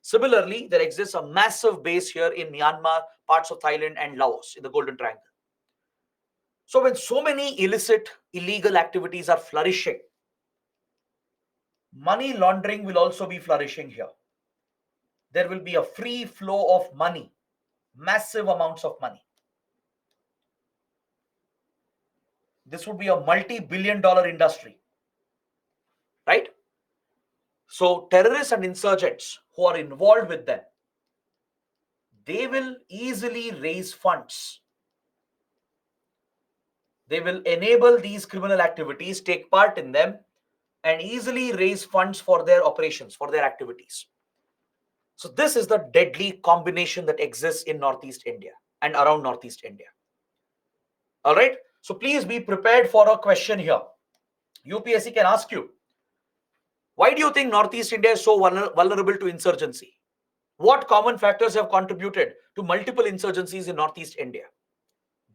Speaker 1: Similarly, there exists a massive base here in Myanmar, parts of Thailand, and Laos in the Golden Triangle. So, when so many illicit, illegal activities are flourishing, money laundering will also be flourishing here. There will be a free flow of money, massive amounts of money. This would be a multi-billion-dollar industry, right? So, terrorists and insurgents who are involved with them, they will easily raise funds. They will enable these criminal activities, take part in them, and easily raise funds for their operations, for their activities. So this is the deadly combination that exists in Northeast India and around Northeast India. All right. So please be prepared for a question here. UPSC can ask you, why do you think Northeast India is so vulnerable to insurgency? What common factors have contributed to multiple insurgencies in Northeast India?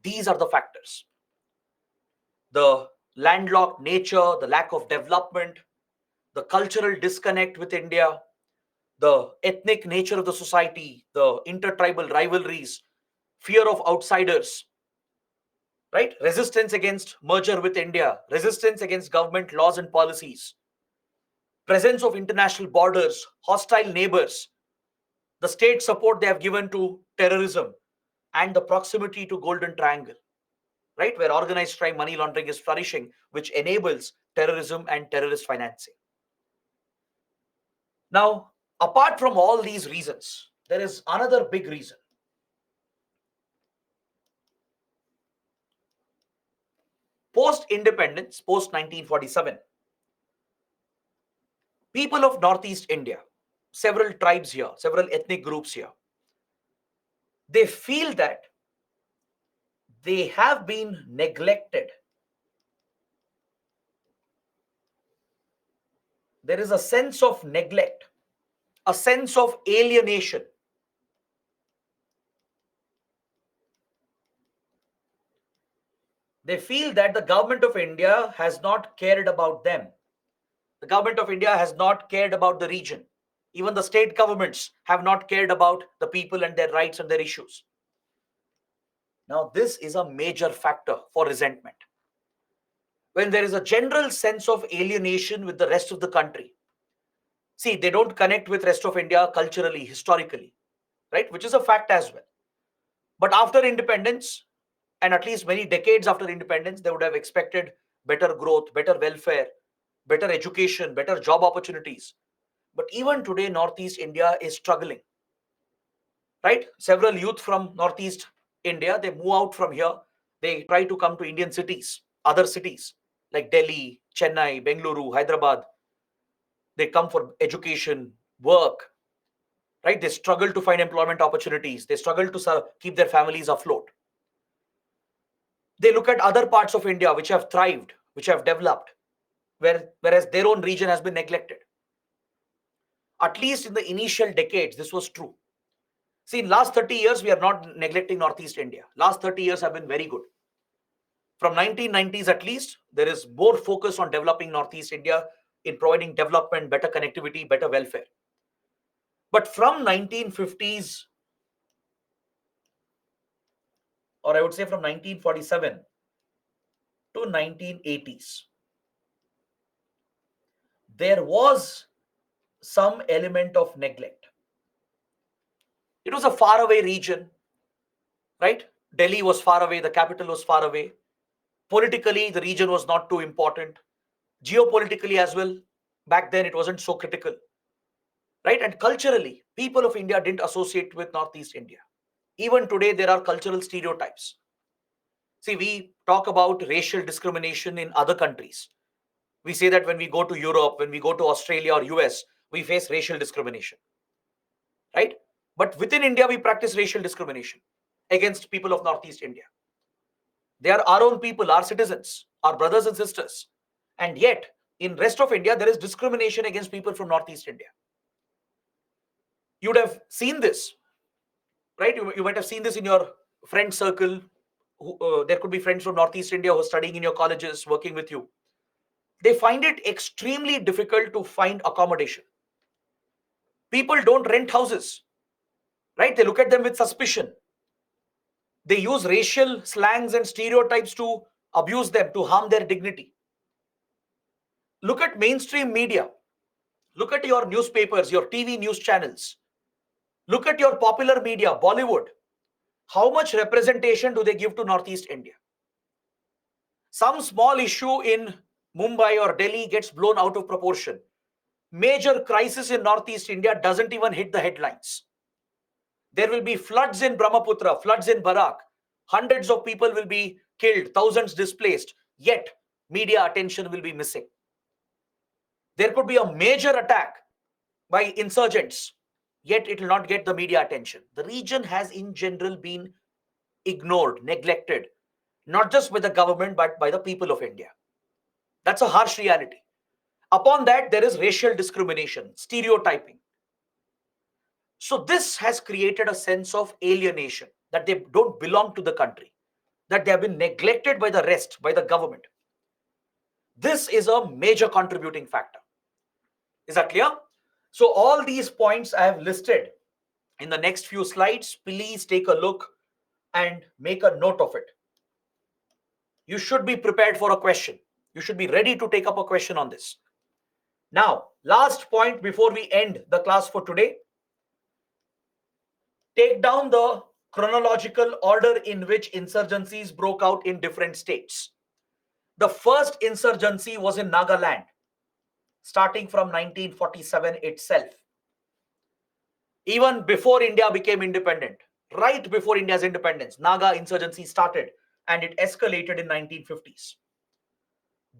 Speaker 1: These are the factors. The landlocked nature, the lack of development, the cultural disconnect with India, the ethnic nature of the society, the intertribal rivalries, fear of outsiders, right? Resistance against merger with India, resistance against government laws and policies, presence of international borders, hostile neighbors, the state support they have given to terrorism, and the proximity to Golden Triangle, right? Where organized crime, money laundering is flourishing, which enables terrorism and terrorist financing. Now, apart from all these reasons, there is another big reason. Post-independence, post-1947, people of Northeast India, several tribes here, several ethnic groups here, they feel that they have been neglected. There is a sense of neglect, a sense of alienation. They feel that the government of India has not cared about them. The government of India has not cared about the region. Even the state governments have not cared about the people and their rights and their issues. Now, this is a major factor for resentment. When there is a general sense of alienation with the rest of the country, see, they don't connect with rest of India culturally, historically, right? Which is a fact as well. But after independence, and at least many decades after independence, they would have expected better growth, better welfare, better education, better job opportunities. But even today, Northeast India is struggling, right? Several youth from Northeast India, they move out from here. They try to come to Indian cities, other cities like Delhi, Chennai, Bengaluru, Hyderabad. They come for education, work, right? They struggle to find employment opportunities. They struggle to keep their families afloat. They look at other parts of India which have thrived, which have developed, whereas their own region has been neglected. At least in the initial decades, this was true. See, in last 30 years, we are not neglecting Northeast India. Last 30 years have been very good. From 1990s at least, there is more focus on developing Northeast India in providing development, better connectivity, better welfare. But from 1950s, or I would say from 1947 to 1980s, there was some element of neglect. It was a faraway region. right? Delhi was far away, the capital was far away. Politically, the region was not too important. Geopolitically as well, back then it wasn't so critical, right? And culturally, people of India didn't associate with Northeast India. Even today, there are cultural stereotypes. See, we talk about racial discrimination in other countries. We say that when we go to Europe, when we go to Australia or US, we face racial discrimination, right? But within India, we practice racial discrimination against people of Northeast India. They are our own people, our citizens, our brothers and sisters. And yet, in rest of India, there is discrimination against people from Northeast India. You would have seen this, right? You might have seen this in your friend circle. There could be friends from Northeast India who are studying in your colleges, working with you. They find it extremely difficult to find accommodation. People don't rent houses, right? They look at them with suspicion. They use racial slangs and stereotypes to abuse them, to harm their dignity. Look at mainstream media. Look at your newspapers, your TV news channels. Look at your popular media, Bollywood. How much representation do they give to Northeast India? Some small issue in Mumbai or Delhi gets blown out of proportion. Major crisis in Northeast India doesn't even hit the headlines. There will be floods in Brahmaputra, floods in Barak. Hundreds of people will be killed, thousands displaced. Yet, media attention will be missing. There could be a major attack by insurgents, yet it will not get the media attention. The region has in general been ignored, neglected, not just by the government, but by the people of India. That's a harsh reality. Upon that, there is racial discrimination, stereotyping. So this has created a sense of alienation, that they don't belong to the country, that they have been neglected by the rest, by the government. This is a major contributing factor. Is that clear? So all these points I have listed in the next few slides. Please take a look and make a note of it. You should be prepared for a question. You should be ready to take up a question on this. Now, last point before we end the class for today. Take down the chronological order in which insurgencies broke out in different states. The first insurgency was in Nagaland, starting from 1947 itself. Even before India became independent, right before India's independence, Naga insurgency started and it escalated in 1950s.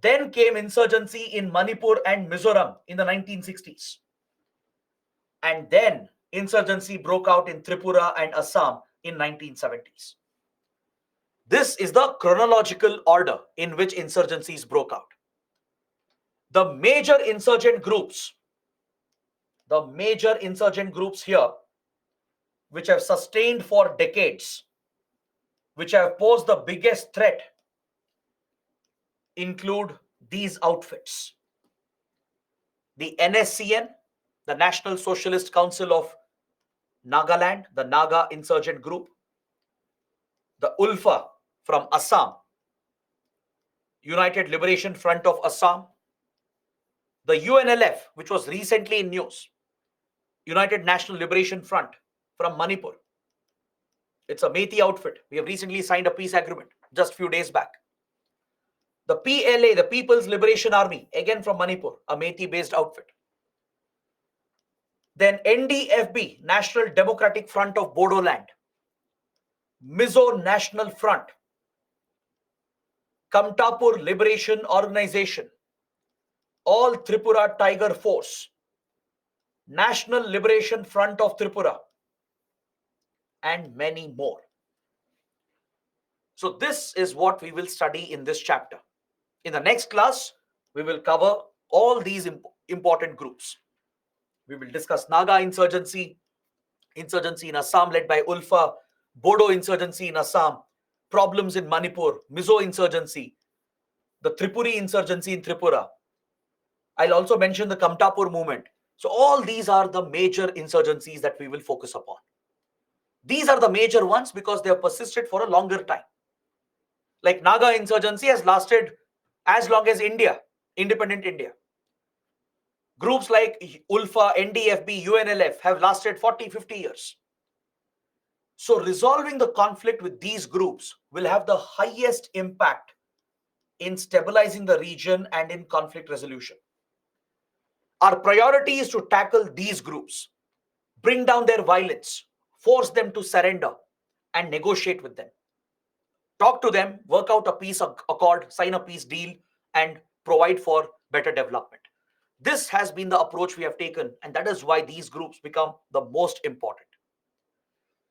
Speaker 1: Then came insurgency in Manipur and Mizoram in the 1960s. And then insurgency broke out in Tripura and Assam in 1970s. This is the chronological order in which insurgencies broke out. The major insurgent groups here, which have sustained for decades, which have posed the biggest threat, include these outfits. The NSCN, the National Socialist Council of Nagaland, the Naga insurgent group. The ULFA from Assam, United Liberation Front of Assam. The UNLF, which was recently in news, United National Liberation Front from Manipur. It's a Meitei outfit. We have recently signed a peace agreement just a few days back. The PLA, the People's Liberation Army, again from Manipur, a Meitei-based outfit. Then NDFB, National Democratic Front of Bodoland. Mizo National Front. Kamtapur Liberation Organization. All Tripura Tiger Force. National Liberation Front of Tripura. And many more. So this is what we will study in this chapter. In the next class, we will cover all these important groups. We will discuss Naga insurgency in Assam led by ULFA, Bodo insurgency in Assam, problems in Manipur, Mizo insurgency, the Tripuri insurgency in Tripura. I'll also mention the Kamtapur movement. So all these are the major insurgencies that we will focus upon. These are the major ones because they have persisted for a longer time. Like Naga insurgency has lasted as long as India, independent India. Groups like ULFA, NDFB, UNLF have lasted 40, 50 years. So resolving the conflict with these groups will have the highest impact in stabilizing the region and in conflict resolution. Our priority is to tackle these groups, bring down their violence, force them to surrender, and negotiate with them. Talk to them, work out a peace accord, sign a peace deal, and provide for better development. This has been the approach we have taken, and that is why these groups become the most important.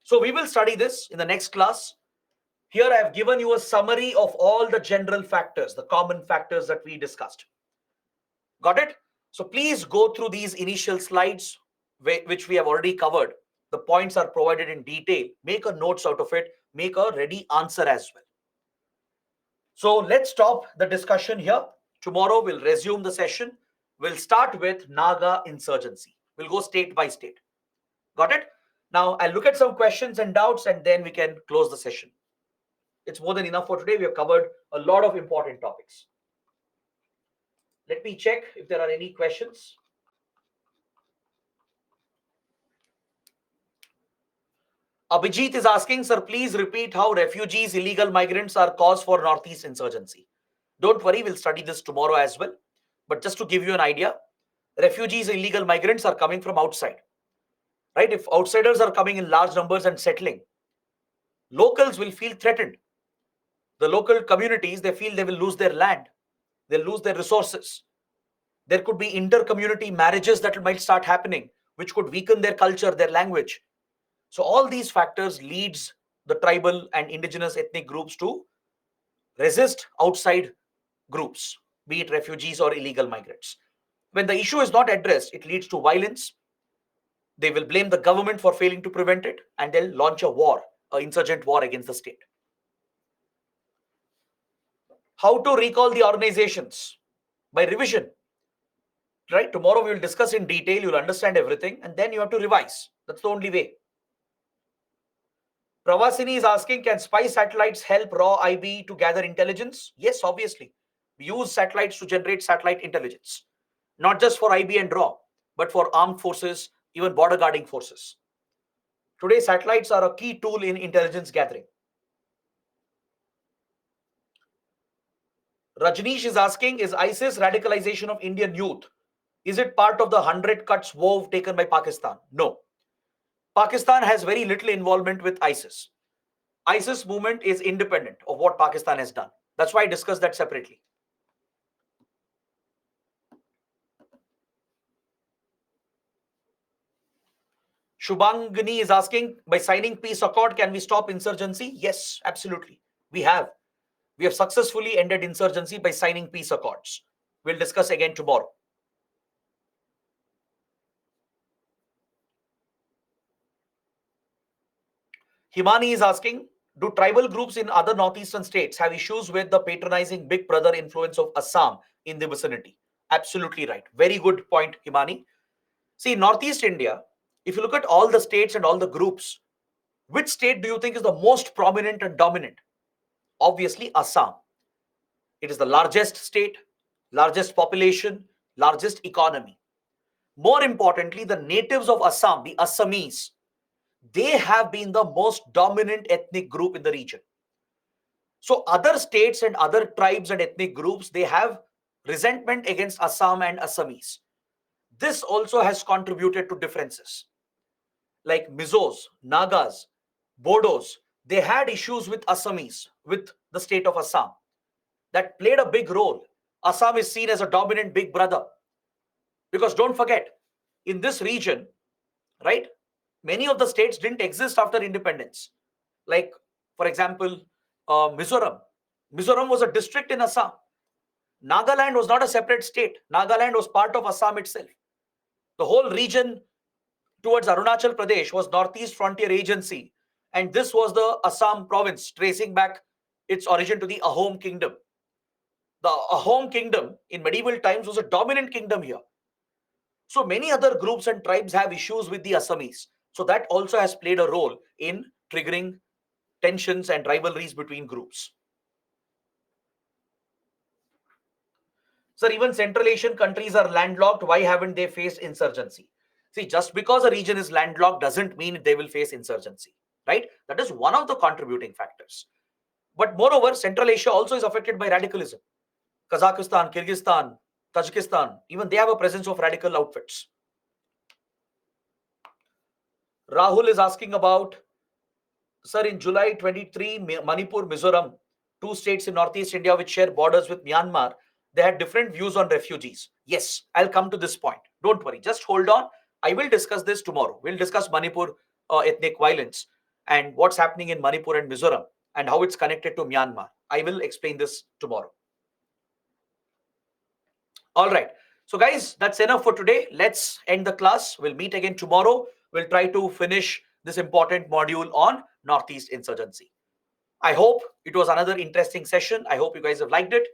Speaker 1: So we will study this in the next class. Here I have given you a summary of all the general factors, the common factors that we discussed. Got it? So please go through these initial slides, which we have already covered. The points are provided in detail. Make a notes out of it. Make a ready answer as well. So let's stop the discussion here. Tomorrow we'll resume the session. We'll start with Naga insurgency. We'll go state by state. Got it? Now I'll look at some questions and doubts, and then we can close the session. It's more than enough for today. We have covered a lot of important topics. Let me check if there are any questions. Abhijit is asking, sir, please repeat how refugees, illegal migrants are cause for Northeast insurgency. Don't worry, we'll study this tomorrow as well. But just to give you an idea, refugees, illegal migrants are coming from outside. Right? If outsiders are coming in large numbers and settling, locals will feel threatened. The local communities, they feel they will lose their land. They'll lose their resources. There could be inter-community marriages that might start happening, which could weaken their culture, their language. So all these factors leads the tribal and indigenous ethnic groups to resist outside groups, be it refugees or illegal migrants. When the issue is not addressed, it leads to violence. They will blame the government for failing to prevent it, and they'll launch a war, an insurgent war against the state. How to recall the organizations? By revision. Right? Tomorrow we will discuss in detail. You'll understand everything, and then you have to revise. That's the only way. Pravasini is asking, can spy satellites help raw IB to gather intelligence? Yes, obviously. We use satellites to generate satellite intelligence. Not just for IB and raw, but for armed forces, even border guarding forces. Today, satellites are a key tool in intelligence gathering. Rajneesh is asking, is ISIS radicalization of Indian youth? Is it part of the 100 cuts wove taken by Pakistan? No. Pakistan has very little involvement with ISIS. ISIS movement is independent of what Pakistan has done. That's why I discussed that separately. Shubhangani is asking, by signing peace accord, can we stop insurgency? Yes, absolutely. We have. We have successfully ended insurgency by signing peace accords. We'll discuss again tomorrow. Himani is asking, do tribal groups in other northeastern states have issues with the patronizing big brother influence of Assam in the vicinity? Absolutely right. Very good point, Himani. See, Northeast India, if you look at all the states and all the groups, which state do you think is the most prominent and dominant? Obviously, Assam. It is the largest state, largest population, largest economy. More importantly, the natives of Assam, the Assamese, they have been the most dominant ethnic group in the region. So other states and other tribes and ethnic groups, they have resentment against Assam and Assamese. This also has contributed to differences. Like Mizos, Nagas, Bodos, they had issues with Assamese, with the state of Assam. That played a big role. Assam is seen as a dominant big brother. Because don't forget, in this region, right, many of the states didn't exist after independence. Like, for example, Mizoram. Mizoram was a district in Assam. Nagaland was not a separate state. Nagaland was part of Assam itself. The whole region towards Arunachal Pradesh was Northeast Frontier Agency. And this was the Assam province, tracing back its origin to the Ahom kingdom. The Ahom kingdom in medieval times was a dominant kingdom here. So many other groups and tribes have issues with the Assamese. So that also has played a role in triggering tensions and rivalries between groups. Sir, even Central Asian countries are landlocked. Why haven't they faced insurgency? See, just because a region is landlocked doesn't mean they will face insurgency. right? That is one of the contributing factors. But moreover, Central Asia also is affected by radicalism. Kazakhstan, Kyrgyzstan, Tajikistan, even they have a presence of radical outfits. Rahul is asking about, sir, in July 23, Manipur, Mizoram, two states in Northeast India which share borders with Myanmar, they had different views on refugees. Yes, I'll come to this point. Don't worry. Just hold on. I will discuss this tomorrow. We'll discuss Manipur ethnic violence and what's happening in Manipur and Mizoram and how it's connected to Myanmar. I will explain this tomorrow. All right. So, guys, that's enough for today. Let's end the class. We'll meet again tomorrow. We'll try to finish this important module on Northeast insurgency. I hope it was another interesting session. I hope you guys have liked it.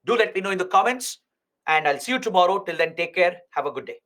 Speaker 1: Do let me know in the comments, and I'll see you tomorrow. Till then, take care. Have a good day.